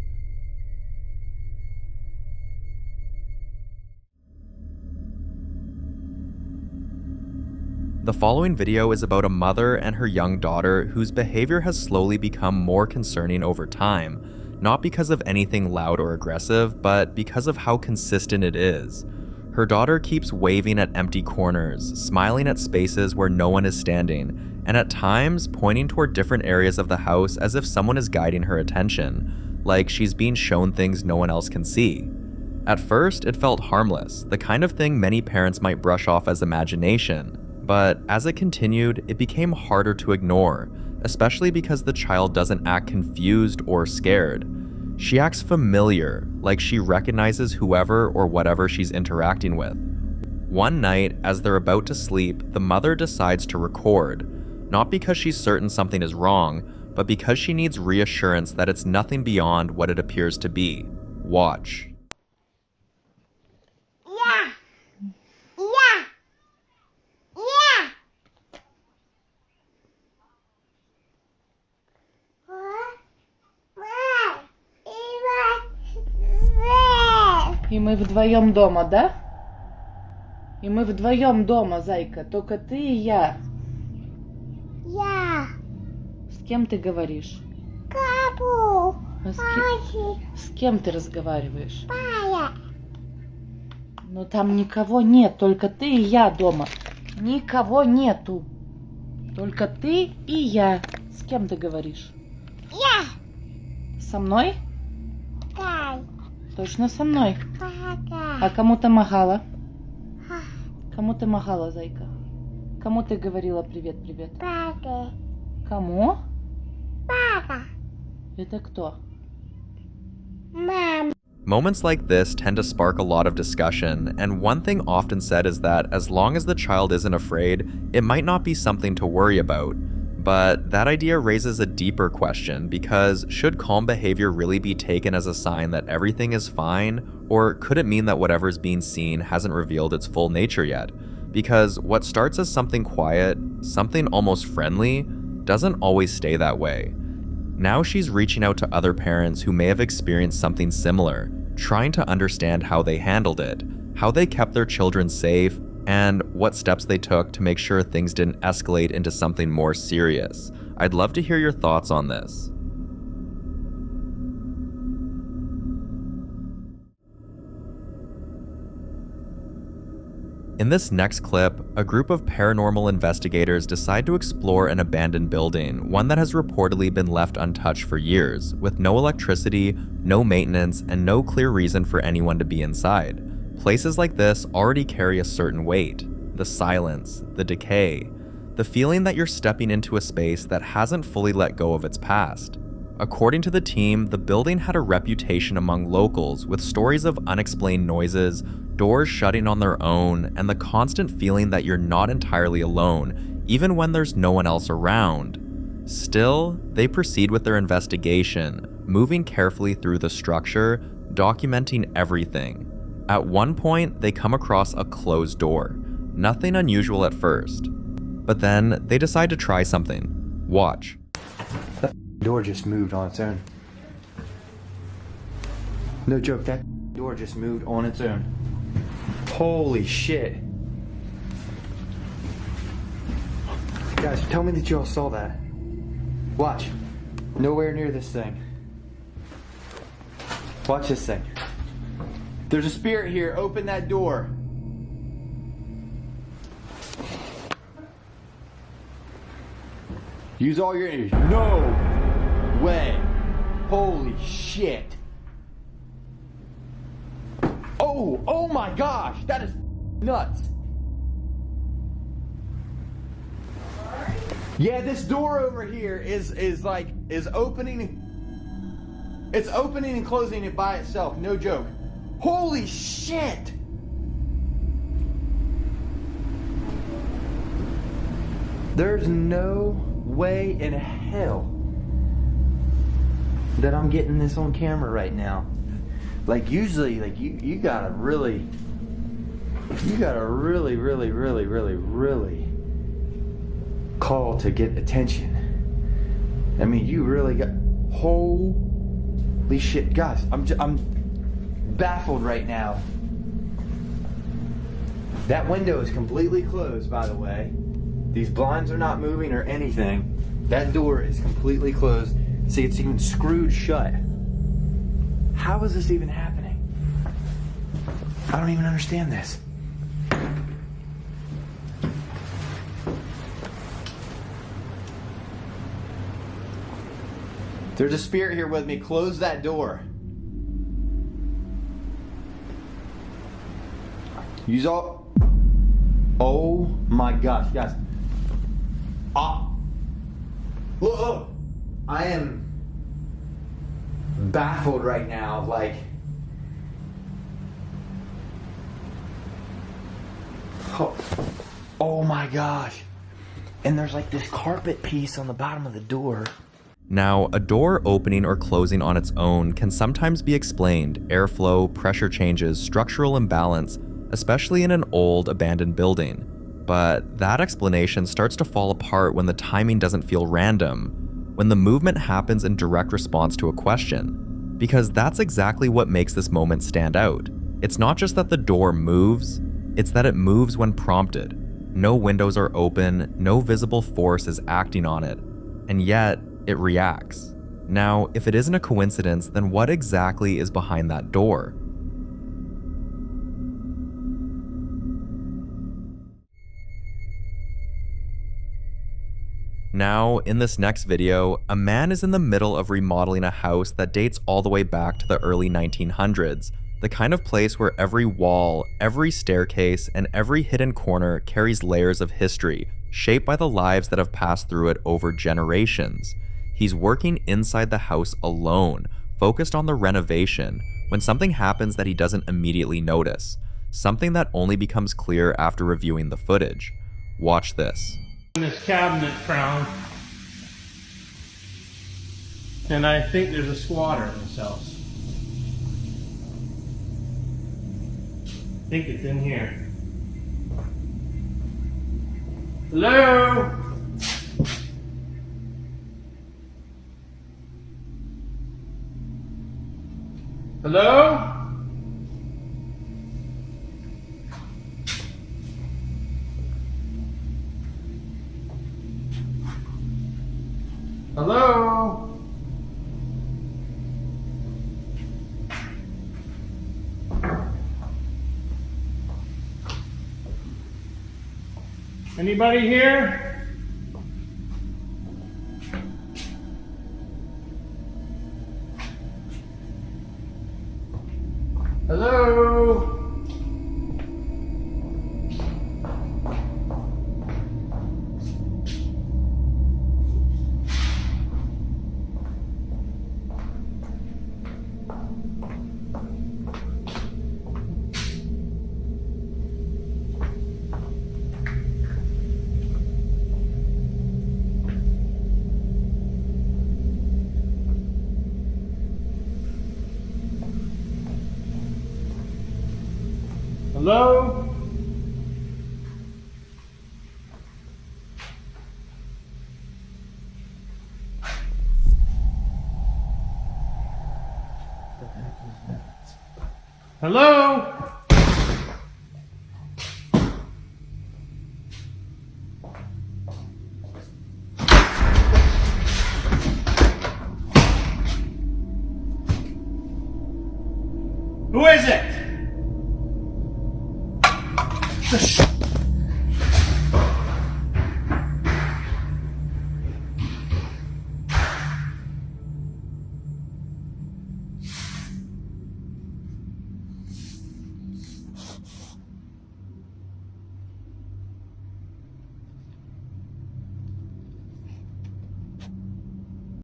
The following video is about a mother and her young daughter whose behavior has slowly become more concerning over time, not because of anything loud or aggressive, but because of how consistent it is. Her daughter keeps waving at empty corners, smiling at spaces where no one is standing, and at times pointing toward different areas of the house as if someone is guiding her attention, like she's being shown things no one else can see. At first, it felt harmless, the kind of thing many parents might brush off as imagination, but as it continued, it became harder to ignore, especially because the child doesn't act confused or scared. She acts familiar, like she recognizes whoever or whatever she's interacting with. One night, as they're about to sleep, the mother decides to record, not because she's certain something is wrong, but because she needs reassurance that it's nothing beyond what it appears to be. Watch. Yeah. Yeah. Yeah. И мы вдвоем дома, да? И мы вдвоем дома, зайка. Только ты и я. Я. С кем ты говоришь? Капу. С кем ты разговариваешь? Пая. Ну там никого нет, только ты и я дома. Никого нету. Только ты и я. С кем ты говоришь? Я. Со мной? Да. Точно со мной? Папа. А кому ты махала? Кому ты махала, зайка? Кому ты говорила привет-привет? Папа. Кому? Папа. Это кто? Мам. Moments like this tend to spark a lot of discussion, and one thing often said is that as long as the child isn't afraid, it might not be something to worry about. But that idea raises a deeper question, because should calm behavior really be taken as a sign that everything is fine, or could it mean that whatever's being seen hasn't revealed its full nature yet? Because what starts as something quiet, something almost friendly, doesn't always stay that way. Now she's reaching out to other parents who may have experienced something similar, trying to understand how they handled it, how they kept their children safe, and what steps they took to make sure things didn't escalate into something more serious, I'd love to hear your thoughts on this. In this next clip, a group of paranormal investigators decide to explore an abandoned building, one that has reportedly been left untouched for years, with no electricity, no maintenance, and no clear reason for anyone to be inside. Places like this already carry a certain weight. The silence, the decay, the feeling that you're stepping into a space that hasn't fully let go of its past. According to the team, the building had a reputation among locals with stories of unexplained noises, doors shutting on their own, and the constant feeling that you're not entirely alone, even when there's no one else around. Still, they proceed with their investigation, moving carefully through the structure, documenting everything. At one point, they come across a closed door. Nothing unusual at first. But then, they decide to try something. Watch. That door just moved on its own. No joke, that door just moved on its own. Holy shit. Guys, tell me that you all saw that. Watch. Nowhere near this thing. Watch this thing. There's a spirit here. Open that door. Use all your energy. No way. Holy shit. Oh my gosh, that is nuts. Yeah, this door over here is opening. It's opening and closing it by itself, no joke. Holy shit. There's no way in hell that I'm getting this on camera right now. Like usually, like you gotta really call to get attention. I mean, you really got, holy shit, guys, I'm baffled right now. That window is completely closed, by the way. These blinds are not moving or anything. That door is completely closed. See, it's even screwed shut. How is this even happening? I don't even understand this. There's a spirit here with me. Close that door. Use all... Oh my gosh, guys. Look, I am baffled right now, like... Oh my gosh. And there's like this carpet piece on the bottom of the door. Now, a door opening or closing on its own can sometimes be explained: airflow, pressure changes, structural imbalance, especially in an old, abandoned building. But that explanation starts to fall apart when the timing doesn't feel random, when the movement happens in direct response to a question. Because that's exactly what makes this moment stand out. It's not just that the door moves, it's that it moves when prompted. No windows are open, no visible force is acting on it, and yet it reacts. Now, if it isn't a coincidence, then what exactly is behind that door? Now, in this next video, a man is in the middle of remodeling a house that dates all the way back to the early 1900s, the kind of place where every wall, every staircase, and every hidden corner carries layers of history, shaped by the lives that have passed through it over generations. He's working inside the house alone, focused on the renovation, when something happens that he doesn't immediately notice, something that only becomes clear after reviewing the footage. Watch this. This cabinet found, and I think there's a squatter in this house. I think it's in here. Hello? Hello? Hello? Anybody here? Hello? Hello? Hello? Who is it?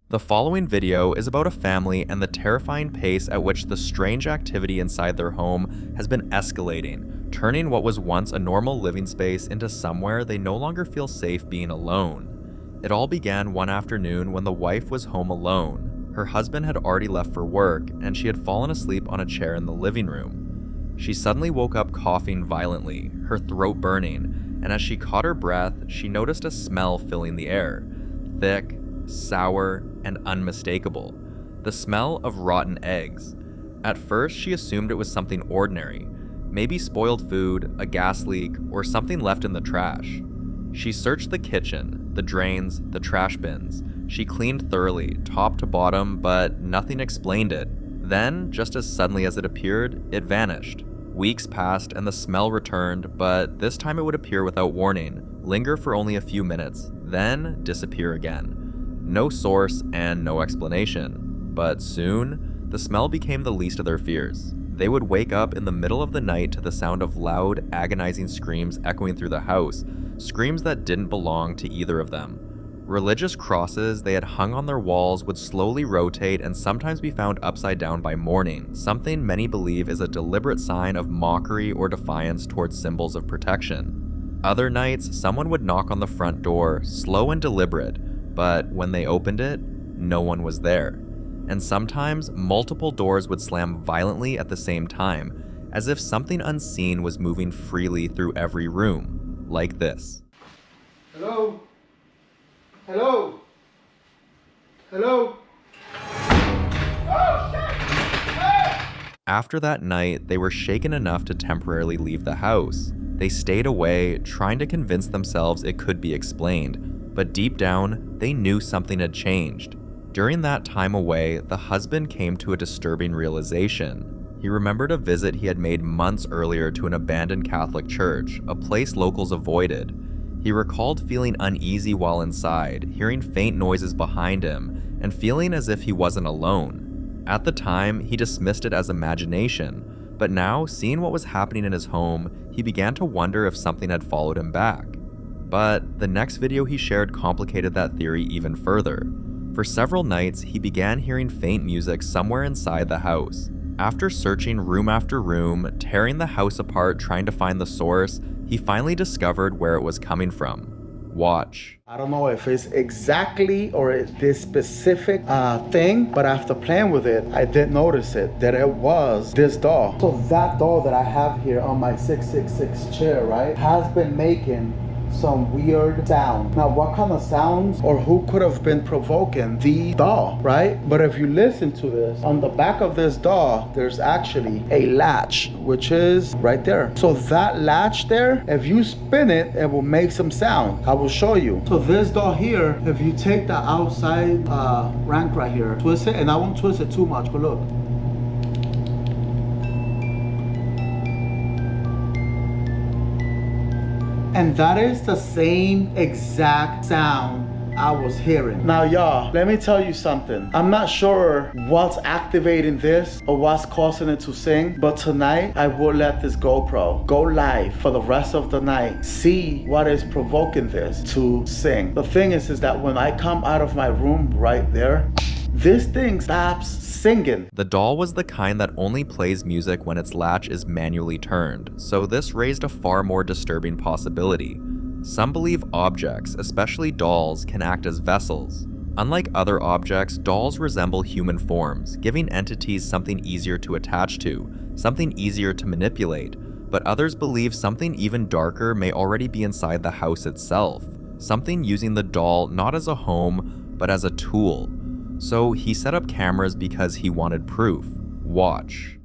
The following video is about a family and the terrifying pace at which the strange activity inside their home has been escalating, turning what was once a normal living space into somewhere they no longer feel safe being alone. It all began one afternoon when the wife was home alone. Her husband had already left for work, and she had fallen asleep on a chair in the living room. She suddenly woke up coughing violently, her throat burning, and as she caught her breath, she noticed a smell filling the air. Thick, sour, and unmistakable. The smell of rotten eggs. At first, she assumed it was something ordinary, maybe spoiled food, a gas leak, or something left in the trash. She searched the kitchen, the drains, the trash bins. She cleaned thoroughly, top to bottom, but nothing explained it. Then, just as suddenly as it appeared, it vanished. Weeks passed and the smell returned, but this time it would appear without warning, linger for only a few minutes, then disappear again. No source and no explanation. But soon, the smell became the least of their fears. They would wake up in the middle of the night to the sound of loud, agonizing screams echoing through the house, screams that didn't belong to either of them. Religious crosses they had hung on their walls would slowly rotate and sometimes be found upside down by morning, something many believe is a deliberate sign of mockery or defiance towards symbols of protection. Other nights, someone would knock on the front door, slow and deliberate, but when they opened it, no one was there. And sometimes, multiple doors would slam violently at the same time, as if something unseen was moving freely through every room, like this. Hello? Hello? Hello? Oh, shit! Hey! After that night, they were shaken enough to temporarily leave the house. They stayed away, trying to convince themselves it could be explained, but deep down, they knew something had changed. During that time away, the husband came to a disturbing realization. He remembered a visit he had made months earlier to an abandoned Catholic church, a place locals avoided. He recalled feeling uneasy while inside, hearing faint noises behind him, and feeling as if he wasn't alone. At the time, he dismissed it as imagination, but now, seeing what was happening in his home, he began to wonder if something had followed him back. But the next video he shared complicated that theory even further. For several nights, he began hearing faint music somewhere inside the house. After searching room after room, tearing the house apart trying to find the source, he finally discovered where it was coming from. Watch. I don't know if it's exactly or this specific thing, but after playing with it, I did notice it, that it was this doll. So that doll that I have here on my 666 chair, right, has been making some weird sound. Now, what kind of sounds or who could have been provoking the doll, right? But if you listen to this, on the back of this doll, there's actually a latch, which is right there. So that latch there, if you spin it, it will make some sound. I will show you. So this doll here, if you take the outside rank right here, twist it, and I won't twist it too much, but look. And that is the same exact sound I was hearing. Now, y'all, let me tell you something. I'm not sure what's activating this or what's causing it to sing, but tonight I will let this GoPro go live for the rest of the night. See what is provoking this to sing. The thing is that when I come out of my room right there, this thing stops singing. The doll was the kind that only plays music when its latch is manually turned, so this raised a far more disturbing possibility. Some believe objects, especially dolls, can act as vessels. Unlike other objects, dolls resemble human forms, giving entities something easier to attach to, something easier to manipulate, but others believe something even darker may already be inside the house itself, something using the doll not as a home, but as a tool. So he set up cameras because he wanted proof. Watch.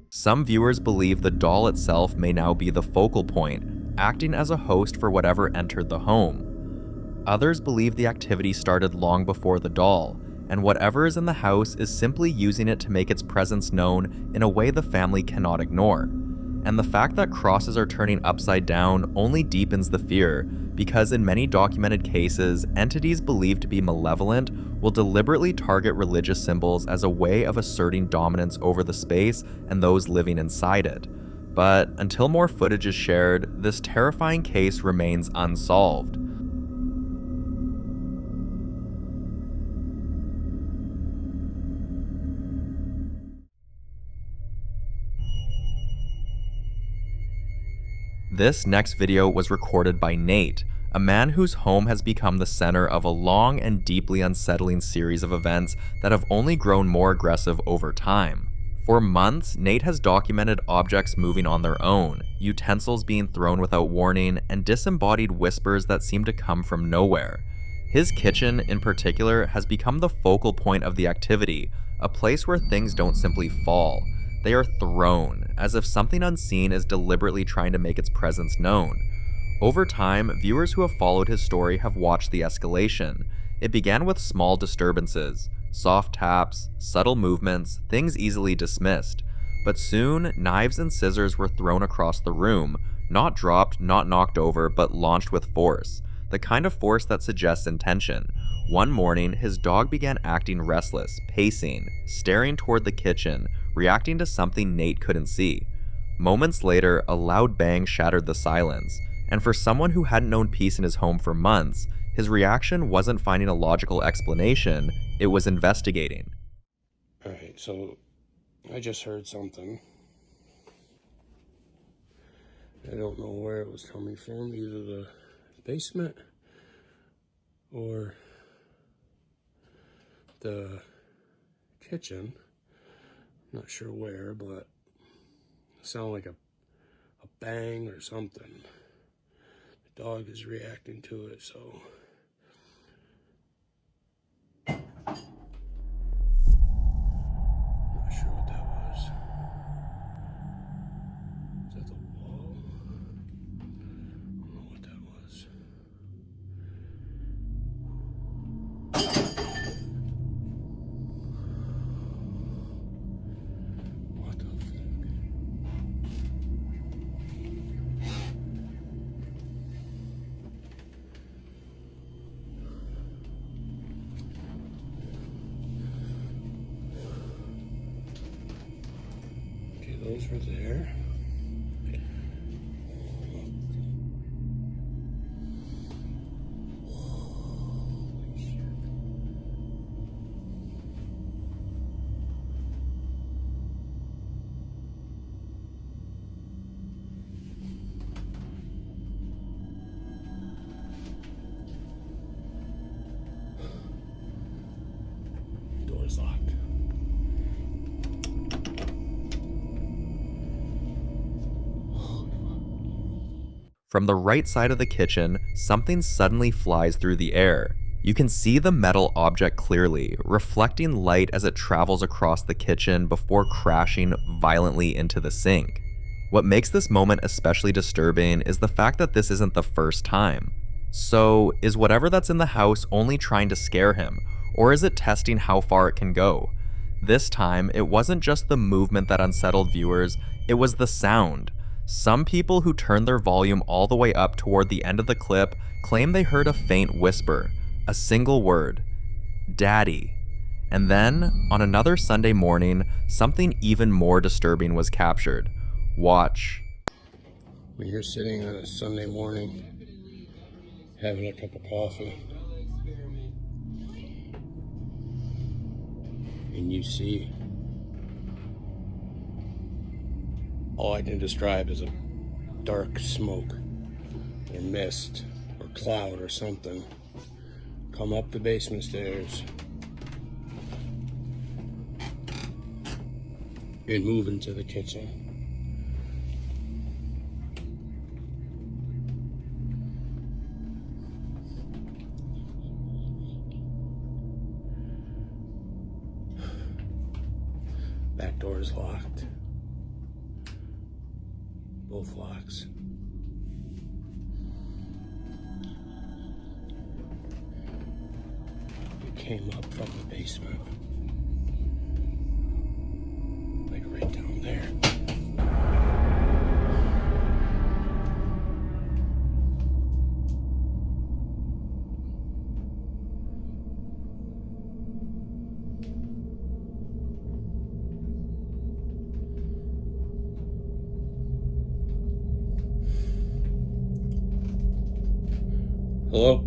Some viewers believe the doll itself may now be the focal point, acting as a host for whatever entered the home. Others believe the activity started long before the doll, and whatever is in the house is simply using it to make its presence known in a way the family cannot ignore. And the fact that crosses are turning upside down only deepens the fear, because in many documented cases, entities believed to be malevolent will deliberately target religious symbols as a way of asserting dominance over the space and those living inside it. But until more footage is shared, this terrifying case remains unsolved. This next video was recorded by Nate, a man whose home has become the center of a long and deeply unsettling series of events that have only grown more aggressive over time. For months, Nate has documented objects moving on their own, utensils being thrown without warning, and disembodied whispers that seem to come from nowhere. His kitchen, in particular, has become the focal point of the activity, a place where things don't simply fall. They are thrown, as if something unseen is deliberately trying to make its presence known. Over time, viewers who have followed his story have watched the escalation. It began with small disturbances, soft taps, subtle movements, things easily dismissed. But soon, knives and scissors were thrown across the room, not dropped, not knocked over, but launched with force. The kind of force that suggests intention. One morning, his dog began acting restless, pacing, staring toward the kitchen, reacting to something Nate couldn't see. Moments later, a loud bang shattered the silence, and for someone who hadn't known peace in his home for months, his reaction wasn't finding a logical explanation, it was investigating. Alright, so I just heard something. I don't know where it was coming from, either the basement or the kitchen. Not sure where, but it sounded like a bang or something. The dog is reacting to it, so. Not sure what that was. Is that the wall? I don't know what that was. What the fuck? Okay, those were there. Door's locked. From the right side of the kitchen, something suddenly flies through the air. You can see the metal object clearly, reflecting light as it travels across the kitchen before crashing violently into the sink. What makes this moment especially disturbing is the fact that this isn't the first time. So, is whatever that's in the house only trying to scare him, or is it testing how far it can go? This time, it wasn't just the movement that unsettled viewers, it was the sound. Some people who turned their volume all the way up toward the end of the clip claim they heard a faint whisper, a single word, "Daddy." And then, on another Sunday morning, something even more disturbing was captured. Watch. When you're sitting on a Sunday morning, having a cup of coffee, and you see all I can describe as a dark smoke or mist or cloud or something come up the basement stairs and move into the kitchen. Back door is locked. Both locks. It came up from the basement. Like right down there. Hello?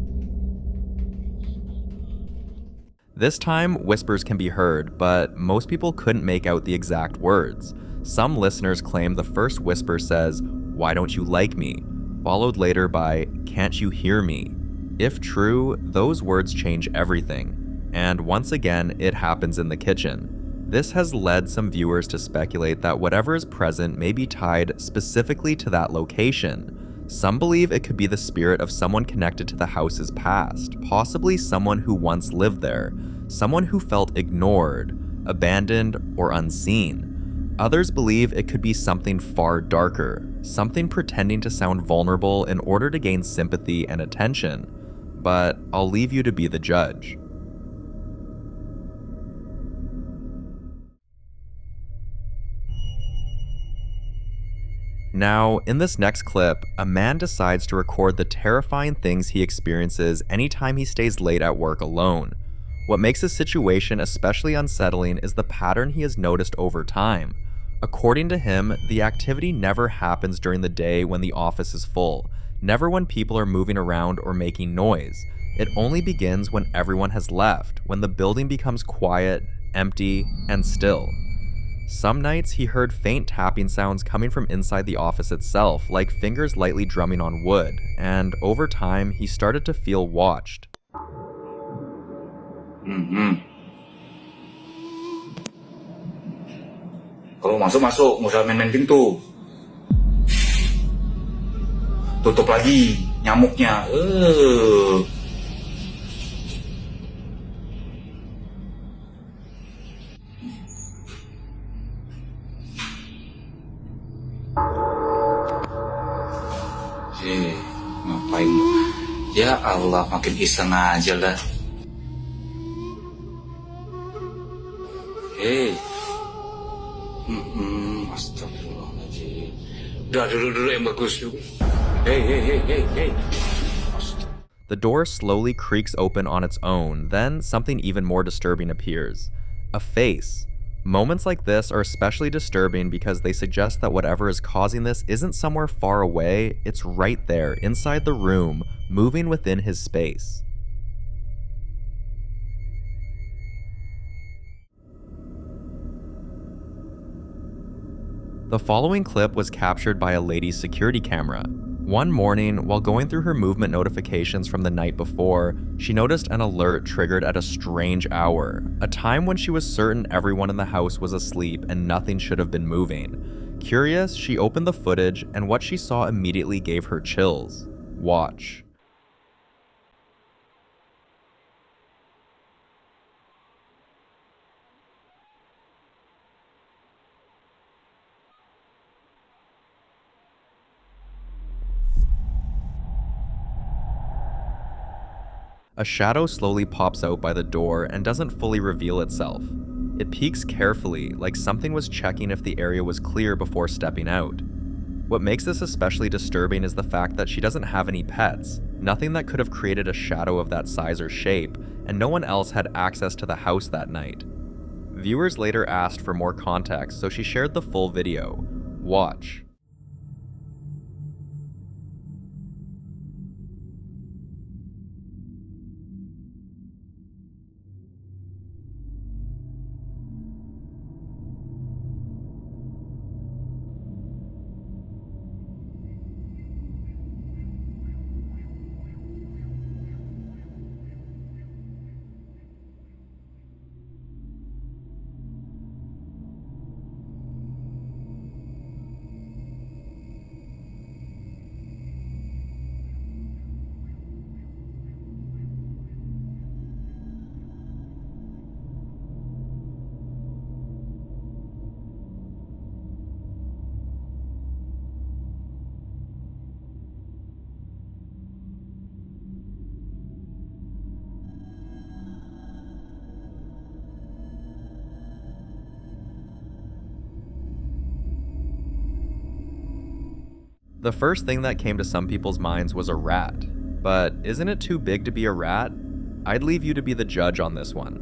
This time, whispers can be heard, but most people couldn't make out the exact words. Some listeners claim the first whisper says, "Why don't you like me?" followed later by, "Can't you hear me?" If true, those words change everything. And once again, it happens in the kitchen. This has led some viewers to speculate that whatever is present may be tied specifically to that location. Some believe it could be the spirit of someone connected to the house's past, possibly someone who once lived there, someone who felt ignored, abandoned, or unseen. Others believe it could be something far darker, something pretending to sound vulnerable in order to gain sympathy and attention. But I'll leave you to be the judge. Now, in this next clip, a man decides to record the terrifying things he experiences anytime he stays late at work alone. What makes the situation especially unsettling is the pattern he has noticed over time. According to him, the activity never happens during the day when the office is full, never when people are moving around or making noise. It only begins when everyone has left, when the building becomes quiet, empty, and still. Some nights he heard faint tapping sounds coming from inside the office itself, like fingers lightly drumming on wood, and over time he started to feel watched. Kalau masuk, nggak usah main-main pintu. Tutup lagi nyamuknya. Ngapain? Ya Allah, makin iseng aja lah. Astagfirullahaladzim. Udah dulu yang bagus. Hey. The door slowly creaks open on its own, then something even more disturbing appears. A face. Moments like this are especially disturbing because they suggest that whatever is causing this isn't somewhere far away, it's right there, inside the room, moving within his space. The following clip was captured by a lady's security camera. One morning, while going through her movement notifications from the night before, she noticed an alert triggered at a strange hour, a time when she was certain everyone in the house was asleep and nothing should have been moving. Curious, she opened the footage, and what she saw immediately gave her chills. Watch. A shadow slowly pops out by the door and doesn't fully reveal itself. It peeks carefully, like something was checking if the area was clear before stepping out. What makes this especially disturbing is the fact that she doesn't have any pets, nothing that could have created a shadow of that size or shape, and no one else had access to the house that night. Viewers later asked for more context, so she shared the full video. Watch. The first thing that came to some people's minds was a rat. But isn't it too big to be a rat? I'd leave you to be the judge on this one.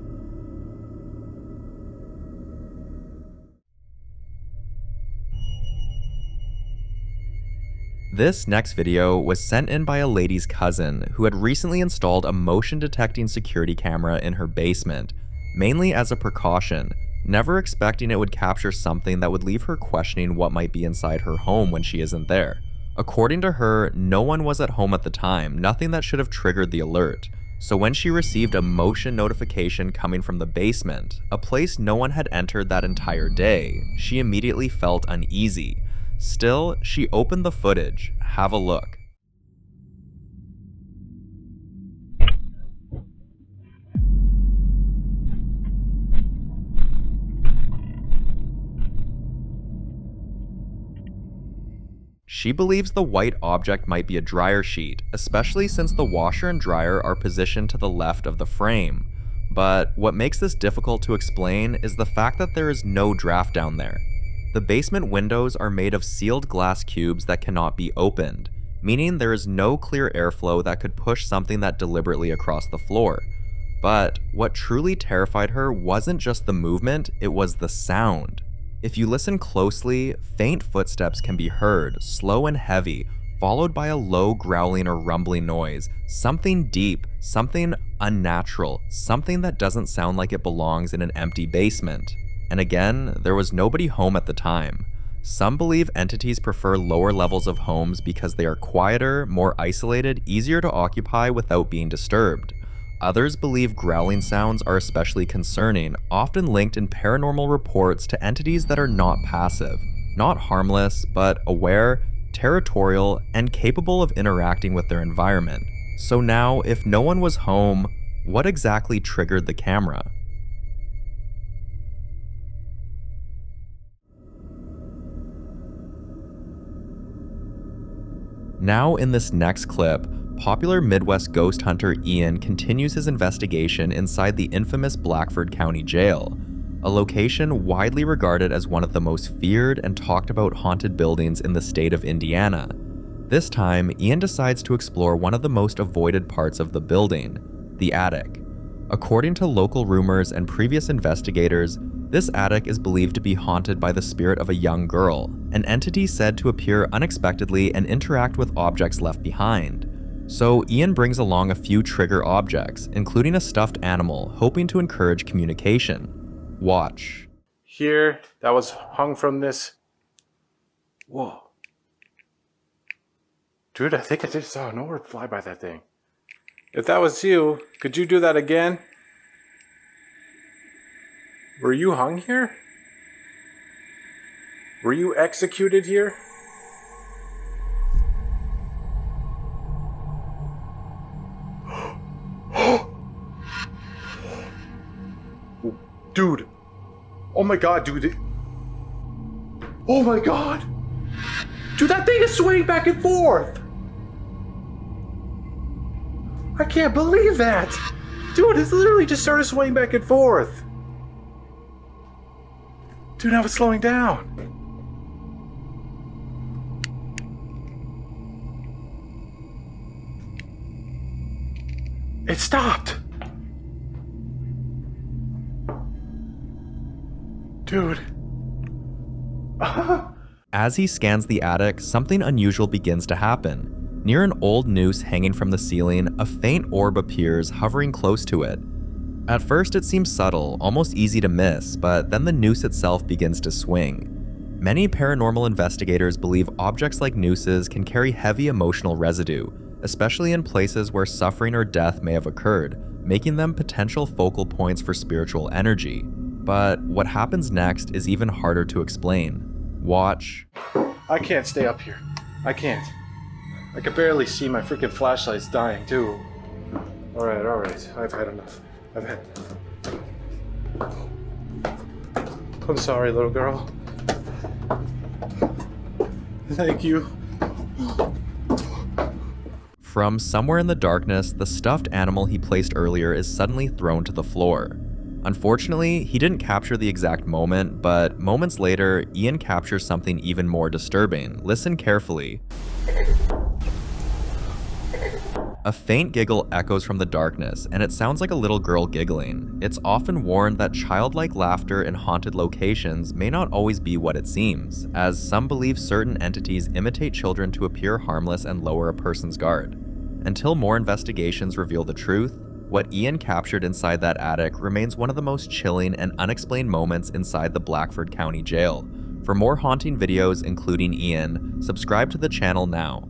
This next video was sent in by a lady's cousin who had recently installed a motion detecting security camera in her basement, mainly as a precaution, never expecting it would capture something that would leave her questioning what might be inside her home when she isn't there. According to her, no one was at home at the time, nothing that should have triggered the alert. So when she received a motion notification coming from the basement, a place no one had entered that entire day, she immediately felt uneasy. Still, she opened the footage. Have a look. She believes the white object might be a dryer sheet, especially since the washer and dryer are positioned to the left of the frame. But what makes this difficult to explain is the fact that there is no draft down there. The basement windows are made of sealed glass cubes that cannot be opened, meaning there is no clear airflow that could push something that deliberately across the floor. But what truly terrified her wasn't just the movement, it was the sound. If you listen closely, faint footsteps can be heard, slow and heavy, followed by a low growling or rumbling noise, something deep, something unnatural, something that doesn't sound like it belongs in an empty basement. And again, there was nobody home at the time. Some believe entities prefer lower levels of homes because they are quieter, more isolated, easier to occupy without being disturbed. Others believe growling sounds are especially concerning, often linked in paranormal reports to entities that are not passive, not harmless, but aware, territorial, and capable of interacting with their environment. So now, if no one was home, what exactly triggered the camera? Now in this next clip, popular Midwest ghost hunter Ian continues his investigation inside the infamous Blackford County Jail, a location widely regarded as one of the most feared and talked about haunted buildings in the state of Indiana. This time, Ian decides to explore one of the most avoided parts of the building, the attic. According to local rumors and previous investigators, this attic is believed to be haunted by the spirit of a young girl, an entity said to appear unexpectedly and interact with objects left behind. So Ian brings along a few trigger objects, including a stuffed animal, hoping to encourage communication. Watch. Here, that was hung from this. Whoa. Dude, I think I just saw an orb fly by that thing. If that was you, could you do that again? Were you hung here? Were you executed here? Dude. Oh my god, dude. Oh my god. Dude, that thing is swaying back and forth. I can't believe that. Dude, it's literally just started swaying back and forth. Dude, now it's slowing down. It stopped. Dude. As he scans the attic, something unusual begins to happen. Near an old noose hanging from the ceiling, a faint orb appears, hovering close to it. At first it seems subtle, almost easy to miss, but then the noose itself begins to swing. Many paranormal investigators believe objects like nooses can carry heavy emotional residue, especially in places where suffering or death may have occurred, making them potential focal points for spiritual energy. But what happens next is even harder to explain. Watch. I can't stay up here. I can't. I can barely see, my freaking flashlight's dying too. Alright. I've had enough. I'm sorry, little girl. Thank you. From somewhere in the darkness, the stuffed animal he placed earlier is suddenly thrown to the floor. Unfortunately, he didn't capture the exact moment, but moments later, Ian captures something even more disturbing. Listen carefully. A faint giggle echoes from the darkness, and it sounds like a little girl giggling. It's often warned that childlike laughter in haunted locations may not always be what it seems, as some believe certain entities imitate children to appear harmless and lower a person's guard. Until more investigations reveal the truth, what Ian captured inside that attic remains one of the most chilling and unexplained moments inside the Blackford County Jail. For more haunting videos including Ian, subscribe to the channel now.